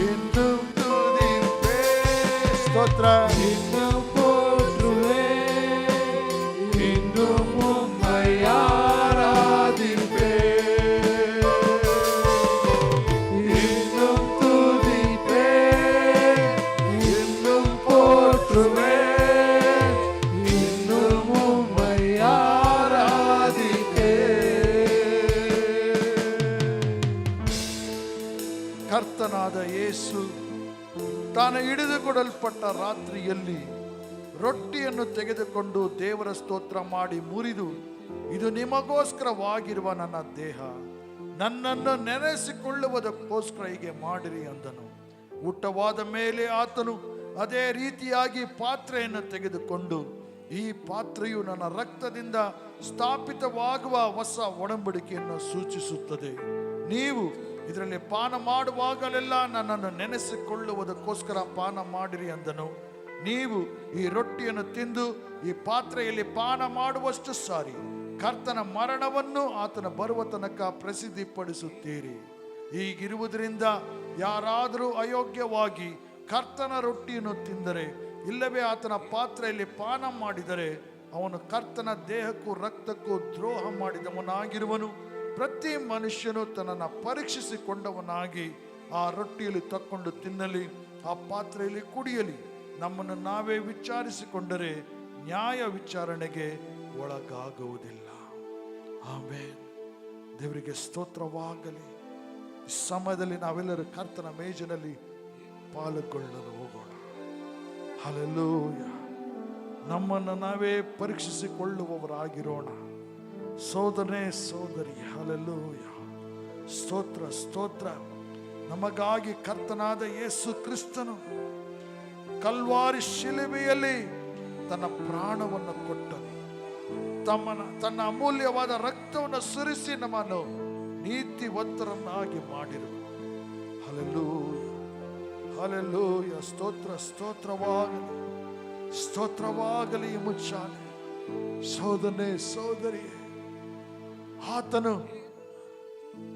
இன்னும் துதிப்பேன். ஸ்தோத்திரம். இன்னும் போற்றுவேன், இன்னும் உம்மை ஆராதிப்பேன், இன்னும் துதிப்பேன், இன்னும் போற்றுவேன், இன்னும் உம்மை ஆராதிப்பேன். ಕರ್ತನಾದ ಯೇಸು ತಾನು ಹಿಡಿದುಕೊಡಲ್ಪಟ್ಟ ರಾತ್ರಿಯಲ್ಲಿ ರೊಟ್ಟಿಯನ್ನು ತೆಗೆದುಕೊಂಡು ದೇವರ ಸ್ತೋತ್ರ ಮಾಡಿ ಮುರಿದು, ಇದು ನಿಮಗೋಸ್ಕರವಾಗಿರುವ ನನ್ನ ದೇಹ, ನನ್ನನ್ನು ನೆನೆಸಿಕೊಳ್ಳುವುದಕ್ಕೋಸ್ಕರ ಹೀಗೆ ಮಾಡಿರಿ ಅಂದನು. ಊಟವಾದ ಮೇಲೆ ಆತನು ಅದೇ ರೀತಿಯಾಗಿ ಪಾತ್ರೆಯನ್ನು ತೆಗೆದುಕೊಂಡು, ಈ ಪಾತ್ರೆಯು ನನ್ನ ರಕ್ತದಿಂದ ಸ್ಥಾಪಿತವಾಗುವ ಹೊಸ ಒಡಂಬಡಿಕೆಯನ್ನು ಸೂಚಿಸುತ್ತದೆ, ನೀವು ಇದರಲ್ಲಿ ಪಾನ ಮಾಡುವಾಗಲೆಲ್ಲ ನನ್ನನ್ನು ನೆನೆಸಿಕೊಳ್ಳುವುದಕ್ಕೋಸ್ಕರ ಪಾನ ಮಾಡಿರಿ ಅಂದನು. ನೀವು ಈ ರೊಟ್ಟಿಯನ್ನು ತಿಂದು ಈ ಪಾತ್ರೆಯಲ್ಲಿ ಪಾನ ಮಾಡುವಷ್ಟು ಸಾರಿ ಕರ್ತನ ಮರಣವನ್ನು ಆತನ ಬರುವ ತನಕ ಪ್ರಸಿದ್ಧಿಪಡಿಸುತ್ತೀರಿ. ಹೀಗಿರುವುದರಿಂದ ಯಾರಾದರೂ ಅಯೋಗ್ಯವಾಗಿ ಕರ್ತನ ರೊಟ್ಟಿಯನ್ನು ತಿಂದರೆ, ಇಲ್ಲವೇ ಆತನ ಪಾತ್ರೆಯಲ್ಲಿ ಪಾನ ಮಾಡಿದರೆ, ಅವನು ಕರ್ತನ ದೇಹಕ್ಕೂ ರಕ್ತಕ್ಕೂ ದ್ರೋಹ ಮಾಡಿದವನಾಗಿರುವನು. ಪ್ರತಿ ಮನುಷ್ಯನು ತನ್ನನ್ನು ಪರೀಕ್ಷಿಸಿಕೊಂಡವನಾಗಿ ಆ ರೊಟ್ಟಿಯಲ್ಲಿ ತಕ್ಕೊಂಡು ತಿನ್ನಲಿ, ಆ ಪಾತ್ರೆಯಲ್ಲಿ ಕುಡಿಯಲಿ. ನಮ್ಮನ್ನು ನಾವೇ ವಿಚಾರಿಸಿಕೊಂಡರೆ ನ್ಯಾಯ ವಿಚಾರಣೆಗೆ ಒಳಗಾಗುವುದಿಲ್ಲ. ಆಮೆನ್. ದೇವರಿಗೆ ಸ್ತೋತ್ರವಾಗಲಿ. ಈ ಸಮಯದಲ್ಲಿ ನಾವೆಲ್ಲರೂ ಕರ್ತನ ಮೇಜಿನಲ್ಲಿ ಪಾಲುಗೊಳ್ಳಲು ಹೋಗೋಣ. ಹಲ್ಲೆಲೂಯಾ. ನಮ್ಮನ್ನು ನಾವೇ ಪರೀಕ್ಷಿಸಿಕೊಳ್ಳುವವರಾಗಿರೋಣ. ಸೋದರನೇ ಸೋದರಿ, ಹಲ್ಲೆಲೂಯಾ. ಸ್ತೋತ್ರ ಸ್ತೋತ್ರ. ನಮಗಾಗಿ ಕರ್ತನಾದ ಯೇಸು ಕ್ರಿಸ್ತನು ಕಲ್ವಾರಿ ಶಿಲುಬೆಯಲ್ಲಿ ತನ್ನ ಪ್ರಾಣವನ್ನು ಕೊಟ್ಟನು. ತನ್ನ ಅಮೂಲ್ಯವಾದ ರಕ್ತವನ್ನು ಸುರಿಸಿ ನಮ್ಮನ್ನು ನೀತಿವಂತರನ್ನಾಗಿ ಮಾಡಿರು. Hallelujah hallelujah. ಸ್ತೋತ್ರ ಸ್ತೋತ್ರವಾಗಲಿ, ಸ್ತೋತ್ರವಾಗಲಿ. ಈ ಮುಂಚಾನೆ ಸೋದರನೇ ಸೋದರಿಯೇ, ಆತನು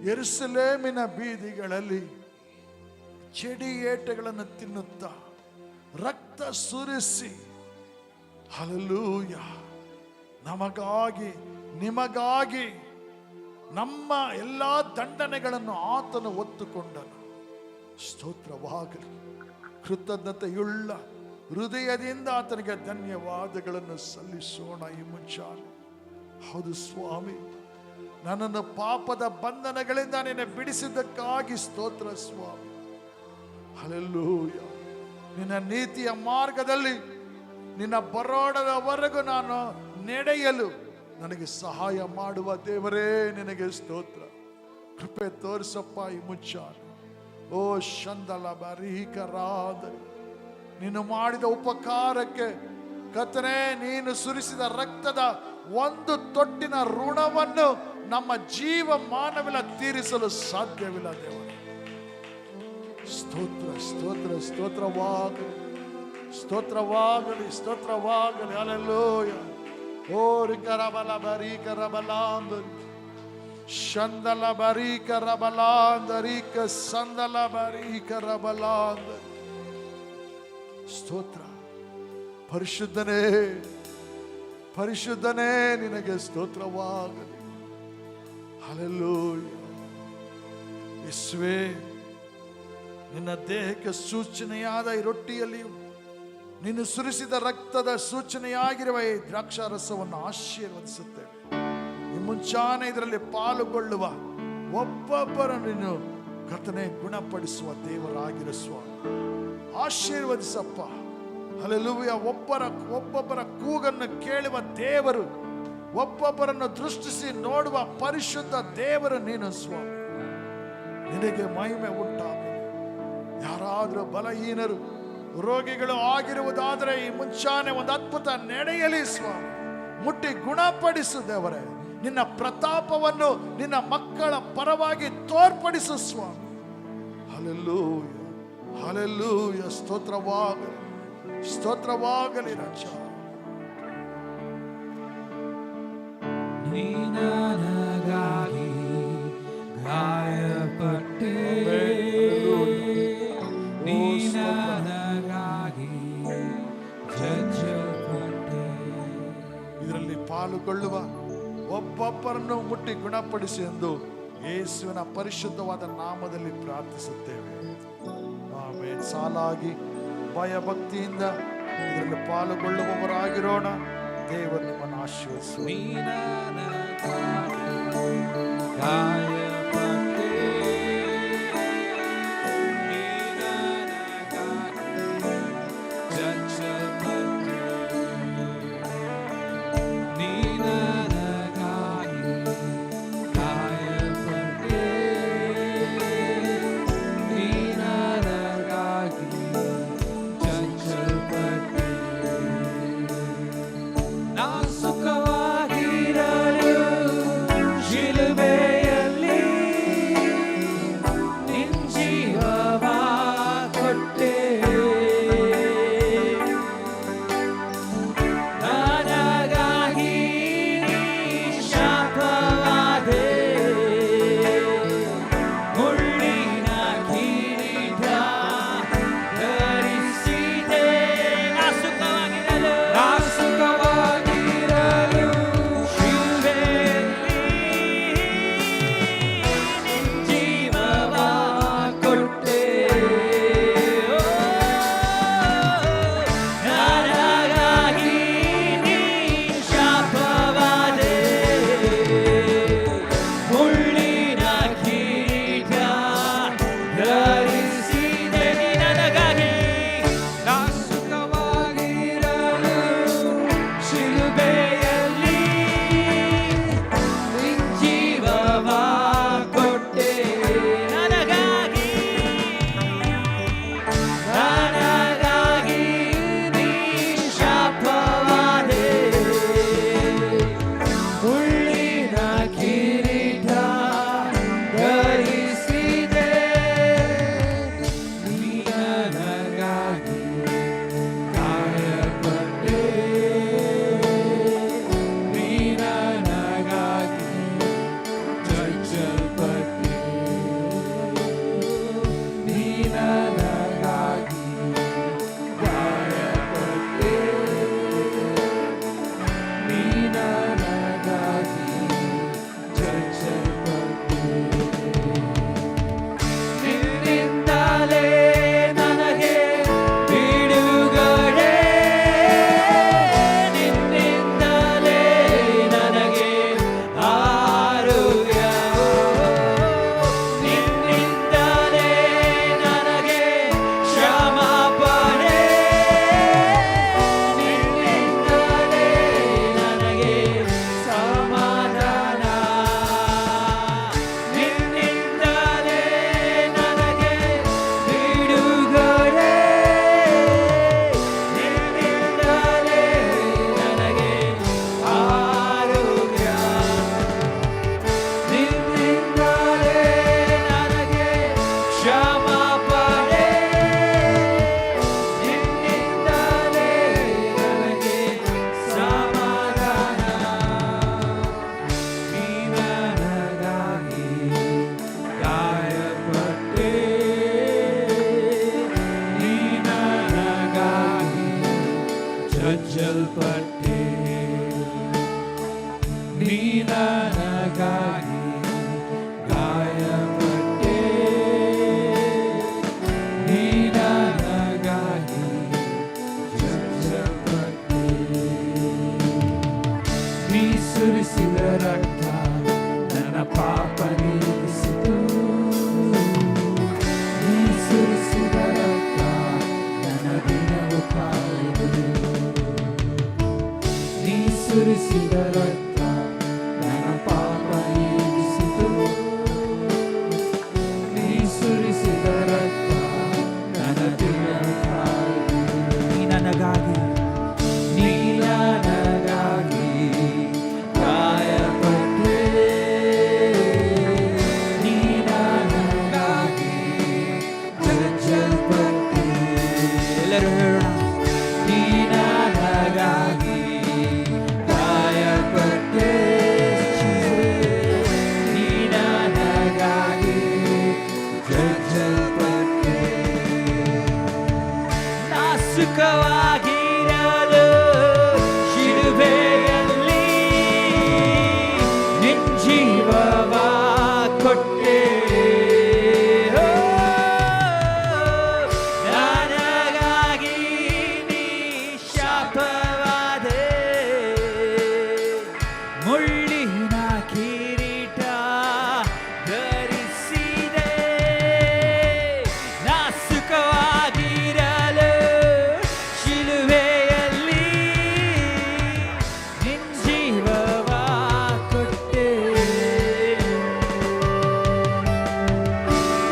ಯೆರೂಸಲೇಮಿನ ಬೀದಿಗಳಲ್ಲಿ ಚೆಡಿ ಏಟೆಗಳನ್ನು ತಿನ್ನುತ್ತಾ ರಕ್ತ ಸುರಿಸಿ, ಹಲ್ಲೆಲೂಯಾ, ನಮಗಾಗಿ ನಿಮಗಾಗಿ ನಮ್ಮ ಎಲ್ಲ ದಂಡನೆಗಳನ್ನು ಆತನು ಹೊತ್ತುಕೊಂಡನು. ಸ್ತೋತ್ರವಾಗಲಿ. ಕೃತಜ್ಞತೆಯುಳ್ಳ ಹೃದಯದಿಂದ ಆತನಿಗೆ ಧನ್ಯವಾದಗಳನ್ನು ಸಲ್ಲಿಸೋಣ ಈ ಮುಂಚಾನೆ. ಹೌದು ಸ್ವಾಮಿ, ನನ್ನನ್ನು ಪಾಪದ ಬಂಧನಗಳಿಂದ ನಿನ್ನೆ ಬಿಡಿಸಿದ್ದಕ್ಕಾಗಿ ಸ್ತೋತ್ರ ಸ್ವಾಮಿ. ಹಲ್ಲೆಲೂಯಾ. ನಿನ್ನ ನೀತಿಯ ಮಾರ್ಗದಲ್ಲಿ ನಿನ್ನ ಬರೋಡದವರೆಗೂ ನಾನು ನಡೆಯಲು ನನಗೆ ಸಹಾಯ ಮಾಡುವ ದೇವರೇ, ನಿನಗೆ ಸ್ತೋತ್ರ. ಕೃಪೆ ತೋರಿಸಪ್ಪ ಈ ಮುಂಚಾನೆ. ಓ ಶಂದಲ ಬರೀಕರಾದ ನೀನು ಮಾಡಿದ ಉಪಕಾರಕ್ಕೆ ಕರ್ತನೇ, ನೀನು ಸುರಿಸಿದ ರಕ್ತದ ಒಂದು ತೊಟ್ಟಿನ ಋಣವನ್ನು ನಮ್ಮ ಜೀವ ಮಾನವಿಲ್ಲ ತೀರಿಸಲು ಸಾಧ್ಯವಿಲ್ಲ ದೇವರೇ. ಸ್ತೋತ್ರ ಸ್ತೋತ್ರ ಸ್ತೋತ್ರವಾಗಲಿ, ಸ್ತೋತ್ರವಾಗಲಿ, ಸ್ತೋತ್ರವಾಗಲಿ. ಹಲ್ಲೆಲೂಯಾ. ಓ ರಿಕರಬಲ ಬರೀಕರಬಲಾಂದರಿ ಶಂದಲ ಬರೀಕರಬಲಾಂದರಿಕ ಸಂದಲ ಬರೀಕರಬಲಾಂದರಿ. ಸ್ತೋತ್ರ. ಪರಿಶುದ್ಧನೇ ಪರಿಶುದ್ಧನೇ, ನಿನಗೆ ಸ್ತೋತ್ರವಾಗಲಿ. ಹಲ್ಲೆಲೂಯಾ. ಯೇಸುವೇ, ನಿನ್ನ ದೇಹಕ್ಕೆ ಸೂಚನೆಯಾದ ಈ ರೊಟ್ಟಿಯಲ್ಲಿಯೂ ನೀನು ಸುರಿಸಿದ ರಕ್ತದ ಸೂಚನೆಯಾಗಿರುವ ಈ ದ್ರಾಕ್ಷಾರಸವನ್ನು ಆಶೀರ್ವದಿಸುತ್ತೇವೆ. ಈ ಮುಂಚಾನೆ ಇದರಲ್ಲಿ ಪಾಲುಗೊಳ್ಳುವ ಒಬ್ಬೊಬ್ಬರನ್ನು ನೀನು ಕರ್ತನೇ ಗುಣಪಡಿಸುವ ದೇವರಾಗಿರು ಸ್ವಾಮಿ. ಆಶೀರ್ವದಿಸಪ್ಪ. ಹಲ್ಲೆಲೂಯಾ. ಒಬ್ಬೊಬ್ಬರ ಕೂಗನ್ನು ಕೇಳುವ ದೇವರು, ಒಬ್ಬೊಬ್ಬರನ್ನು ದೃಷ್ಟಿಸಿ ನೋಡುವ ಪರಿಶುದ್ಧ ದೇವರು ನೀನು ಸ್ವಾಮಿ. ನಿನಗೆ ಮಹಿಮೆ ಉಂಟಾಗಲಿ. ಯಾರಾದರೂ ಬಲಹೀನರು, ರೋಗಿಗಳು ಆಗಿರುವುದಾದರೆ ಈ ಮುಂಚಾನೆ ಒಂದು ಅದ್ಭುತ ನಡೆಯಲಿ ಸ್ವಾಮಿ. ಮುಟ್ಟಿ ಗುಣಪಡಿಸು ದೇವರೇ. ನಿನ್ನ ಪ್ರತಾಪವನ್ನು ನಿನ್ನ ಮಕ್ಕಳ ಪರವಾಗಿ ತೋರ್ಪಡಿಸು ಸ್ವಾಮಿ. Hallelujah hallelujah. ಸ್ತೋತ್ರವಾಗಲಿ, ಸ್ತೋತ್ರವಾಗಲಿ ರಾಜ. ನೀ ನನಗಾಗಿ ಗಾಯಪಟ್ಟೆ, ನೀ ನನಗಾಗಿ ಜಜ್ಜಲ್ಪಟ್ಟೆ. ಇದರಲ್ಲಿ ಪಾಲುಗೊಳ್ಳುವ ಒಬ್ಬೊಬ್ಬರನ್ನು ಮುಟ್ಟಿ ಗುಣಪಡಿಸಿ ಎಂದು ಯೇಸುವಿನ ಪರಿಶುದ್ಧವಾದ ನಾಮದಲ್ಲಿ ಪ್ರಾರ್ಥಿಸುತ್ತೇವೆ. ಆಮೆನ್. ಸಾಲಾಗಿ ಭಯ ಭಕ್ತಿಯಿಂದ ಇದರಲ್ಲಿ ಪಾಲುಗೊಳ್ಳುವವರಾಗಿರೋಣ. ದೇವರು ನಿಮ್ಮನ್ನು ಆಶೀರ್ವದಿಸು. ನೀ ನನಗಾಗಿ ಗಾಯಪಟ್ಟೆ, ನೀ ನನಗಾಗಿ ಜಜ್ಜಲ್ಪಟ್ಟೆ, ನೀ ನನಗಾಗಿ ಗಾಯಪಟ್ಟೆ, ನೀ ನನಗಾಗಿ ಜಜ್ಜಲ್ಪಟ್ಟೆ. ನಾ ಸುಖವಾಗಿರಲು ಶಿಲುಬೆಯಲ್ಲಿ ನಿನ್ನ ಜೀವವ ಕೊಟ್ಟೆ, ನನಗಾಗಿ ನೀ ಶಾಪವಾದೆ, ಮುಳ್ಳಿನ ಕಿರೀಟ ಧರಿಸಿದೆ. ನಾ ಸುಖವಾಗಿರಲು ಶಿಲುಬೆಯಲ್ಲಿ ನಿನ್ನ ಜೀವವ ಕೊಟ್ಟೆ, ನನಗಾಗಿ ನೀ ಶಾಪವಾದೆ, ಮುಳ್ಳಿನ ಕಿರೀಟ ಧರಿಸಿದೆ. ನೀ ನನಗಾಗಿ ನಾ ಸುಖವಾಗಿರಲು ಶಿಲುಬೆಯಲ್ಲಿ ನಿನ್ನ ಜೀವವ ಕೊಟ್ಟೆ, ನನಗಾಗಿ ನೀ ಶಾಪವಾದೆ, ಮುಳ್ಳಿನ ಕಿರೀಟ ಧರಿಸಿದೆ. ನೀ ನನಗಾಗಿ ಗಾಯಪಟ್ಟೆ, ನೀ ನನಗಾಗಿ ಜಜ್ಜಲ್ಪಟ್ಟೆ, ನೀ ನನಗಾಗಿ ಗಾಯಪಟ್ಟೆ, ನೀ ನನಗಾಗಿ ಜಜ್ಜಲ್ಪಟ್ಟೆ. ನಿನ್ನಿಂದಲೇ ನನಗೆ ಬಿಡುಗಡೆ, ನಿನ್ನಿಂದಲೇ ನನಗೆ ಆರೋಗ್ಯ, ನಿನ್ನಿಂದಲೇ ನನಗೆ ಕ್ಷಮಾಪಣೆ, ನಿನ್ನಿಂದಲೇ ನನಗೆ ಸಮಾಧಾನ, ನಿನ್ನಿಂದಲೇ ನನಗೆ ಬಿಡುಗಡೆ, ನಿನ್ನಿಂದಲೇ ನನಗೆ ಆರೋಗ್ಯ, ನಿನ್ನಿಂದಲೇ ನನಗೆ ಕ್ಷಮಾಪಣೆ, ನಿನ್ನಿಂದಲೇ ನನಗೆ ಸಮಾಧಾನ. ನೀ ನನಗಾಗಿ ಗಾಯಪಟ್ಟೆ, ನೀ ನನಗಾಗಿ ಜಜ್ಜಲ್ಪಟ್ಟೆ, ನೀ ನನಗಾಗಿ ಗಾಯಪಟ್ಟೆ, ನೀ ನನಗಾಗಿ ಜಜ್ಜಲ್ಪಟ್ಟೆ. ನೀ ಸುರಿಸಿದ ರಕ್ತ ನನ್ನ ಪಾಪ ನೀಗಿಸಿತು, ನೀ ಸುರಿಸಿದ ರಕ್ತ ನನ್ನ ದಿನವು ಕಾಯುವುದು, ನೀ ಸುರಿಸಿದ ರಕ್ತ ನನ್ನ ಪಾಪ ನೀಗಿಸಿತು, ನೀ ಸುರಿಸಿದ ರಕ್ತ ನನ್ನ ದಿನವು ಕಾಯುವುದು. ನೀ ನನಗಾಗಿ ಗಾಯಪಟ್ಟೆ, ನೀ ನನಗಾಗಿ ಜಜ್ಜಲ್ಪಟ್ಟೆ. ಎಲ್ಲರೂ ಹೇಳೋಣ. ನೀ ನನಗಾಗಿ ಗಾಯಪಟ್ಟೆ, ಸುಖವಾಗಿರಲು ಶಿಲುಬೆಯಲ್ಲಿ ನಿನ್ ಜೀವವ ಕೊಟ್ಟೆ. ನನಗಾಗಿ ನೀ ಶಾಪವಾದೆ, ಮುಳ್ಳಿನ ಕಿರೀಟ ಧರಿಸಿದೆ. ನಾ ಸುಖವಾಗಿರಲು ಶಿಲುಬೆಯಲ್ಲಿ ನಿನ್ ಜೀವವ ಕೊಟ್ಟೆ.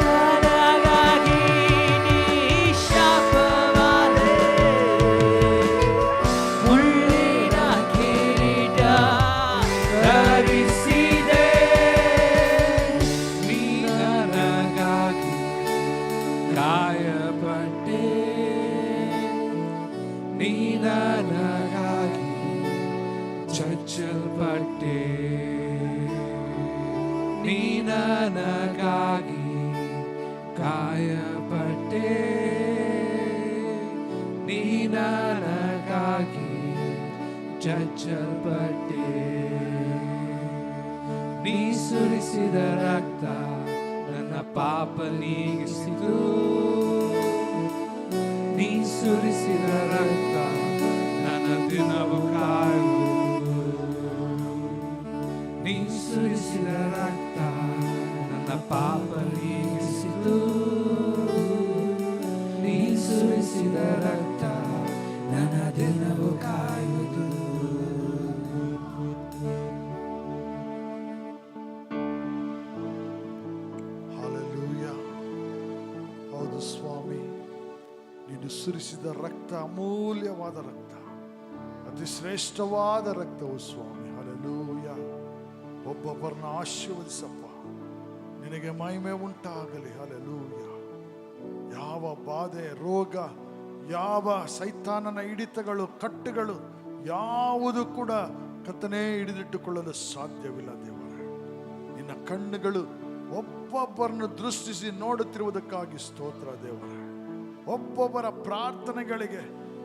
ನನಗಾಗಿ ನೀ ಶಾಪವಾದೆ, ಮುಳ್ಳಿನ ಕಿರೀಟ ಧರಿಸಿದೆ. ನೀ ನನಗಾಗಿ ಗಾಯಪಟ್ಟೆ, ನೀ ನನಗಾಗಿ ಚಚ್ಚಲ್ಪಟ್ಟೆ, ನೀ ನನಗಾಗಿ ಗಾಯಪಟ್ಟೆ, ನೀ ನನಗಾಗಿ ಚಚ್ಚಲ್ಪಟ್ಟೆ. ನೀ ಸುರಿಸಿದ ರಕ್ತ ನನ್ನ ಪಾಪ ನೀಗಿಸಿತು, ನೀ ಸುರಿಸಿದ ರಕ್ತ ನನ್ನ ದಿನವು ಕಾಯುವುದು. ನೀ ಸುರಿಸಿದ ರಕ್ತ ನನ್ನ ಪಾಪ ನೀಗಿಸಿತು, ನೀ ಸುರಿಸಿದ ರಕ್ತ ನನ್ನ ದಿನವು ಕಾಯುವುದು. ಹಾಲೆಲೂಯ. ಹೌದು ಸ್ವಾಮಿ, ನೀನು ಸುರಿಸಿದ ರಕ್ತ ಅಮೂಲ್ಯವಾದ ರಕ್ತ, ಅತಿ ಶ್ರೇಷ್ಠವಾದ ರಕ್ತವು ಸ್ವಾಮಿ. ಹಾಲೆಲೂಯ. ಒಬ್ಬೊಬ್ಬರನ್ನ ಆಶೀರ್ವದಿಸಪ್ಪ, ನಿನಗೆ ಮಹಿಮೆ ಉಂಟಾಗಲಿ. ಹಾಲೆಲೂಯ. ಯಾವ ಬಾಧೆ, ರೋಗ, ಯಾವ ಸೈತಾನನ ಹಿಡಿತಗಳು, ಕಟ್ಟುಗಳು ಯಾವುದು ಕೂಡ ಕರ್ತನೇ ಹಿಡಿದಿಟ್ಟುಕೊಳ್ಳಲು ಸಾಧ್ಯವಿಲ್ಲ ದೇವರೇ. ನಿನ್ನ ಕಣ್ಣುಗಳು ಒಬ್ಬೊಬ್ಬರನ್ನು ದೃಷ್ಟಿಸಿ ನೋಡುತ್ತಿರುವುದಕ್ಕಾಗಿ ಸ್ತೋತ್ರ ದೇವರೇ. ಒಬ್ಬೊಬ್ಬರ ಪ್ರಾರ್ಥನೆಗಳಿಗೆ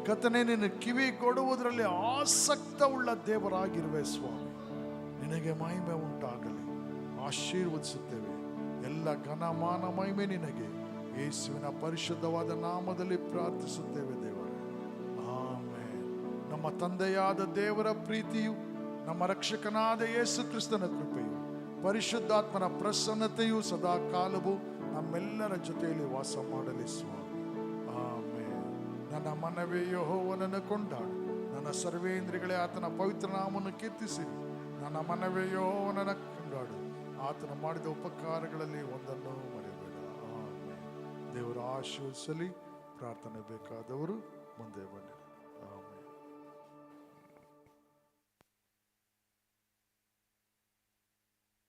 ಕರ್ತನೇ ನಿನ್ನ ಕಿವಿ ಕೊಡುವುದರಲ್ಲಿ ಆಸಕ್ತವುಳ್ಳ ದೇವರಾಗಿರುವೆ ಸ್ವಾಮಿ. ನಿನಗೆ ಮಹಿಮೆ ಉಂಟಾಗಲಿ. ಆಶೀರ್ವದಿಸುತ್ತೇವೆ. ಎಲ್ಲ ಘನಮಾನ ಮಹಿಮೆ ನಿನಗೆ ಯೇಸುವಿನ ಪರಿಶುದ್ಧವಾದ ನಾಮದಲ್ಲಿ ಪ್ರಾರ್ಥಿಸುತ್ತೇವೆ ದೇವರೇ. ಆಮೆನ್. ನಮ್ಮ ತಂದೆಯಾದ ದೇವರ ಪ್ರೀತಿಯು, ನಮ್ಮ ರಕ್ಷಕನಾದ ಯೇಸು ಕ್ರಿಸ್ತನ ಕೃಪೆಯು, ಪರಿಶುದ್ಧಾತ್ಮನ ಪ್ರಸನ್ನತೆಯು ಸದಾ ಕಾಲವು ನಮ್ಮೆಲ್ಲರ ಜೊತೆಯಲ್ಲಿ ವಾಸ ಮಾಡಲಿ ಸ್ವಾಮಿ. ಆಮೆನ್. ನನ್ನ ಮನವೇ ಯೆಹೋವನನ್ನು ಕೊಂಡಾಡು, ನನ್ನ ಸರ್ವೇಂದ್ರಿಗಳೇ ಆತನ ಪವಿತ್ರ ನಾಮವನ್ನು ಕೀರ್ತಿಸಿರಿ. ನನ್ನ ಮನವೇ ಯೆಹೋವನನ್ನು ಕೊಂಡಾಡು, ಆತನ ಮಾಡಿದ ಉಪಕಾರಗಳಲ್ಲಿ ಒಂದನ್ನು ಮರೆಯಬೇಡ. ಆಮೆನ್. ದೇವರ ಆಶೀರ್ವದಿಸಲಿ. ಪ್ರಾರ್ಥನೆ ಬೇಕಾದವರು ಮುಂದೆ ಬನ್ನಿ.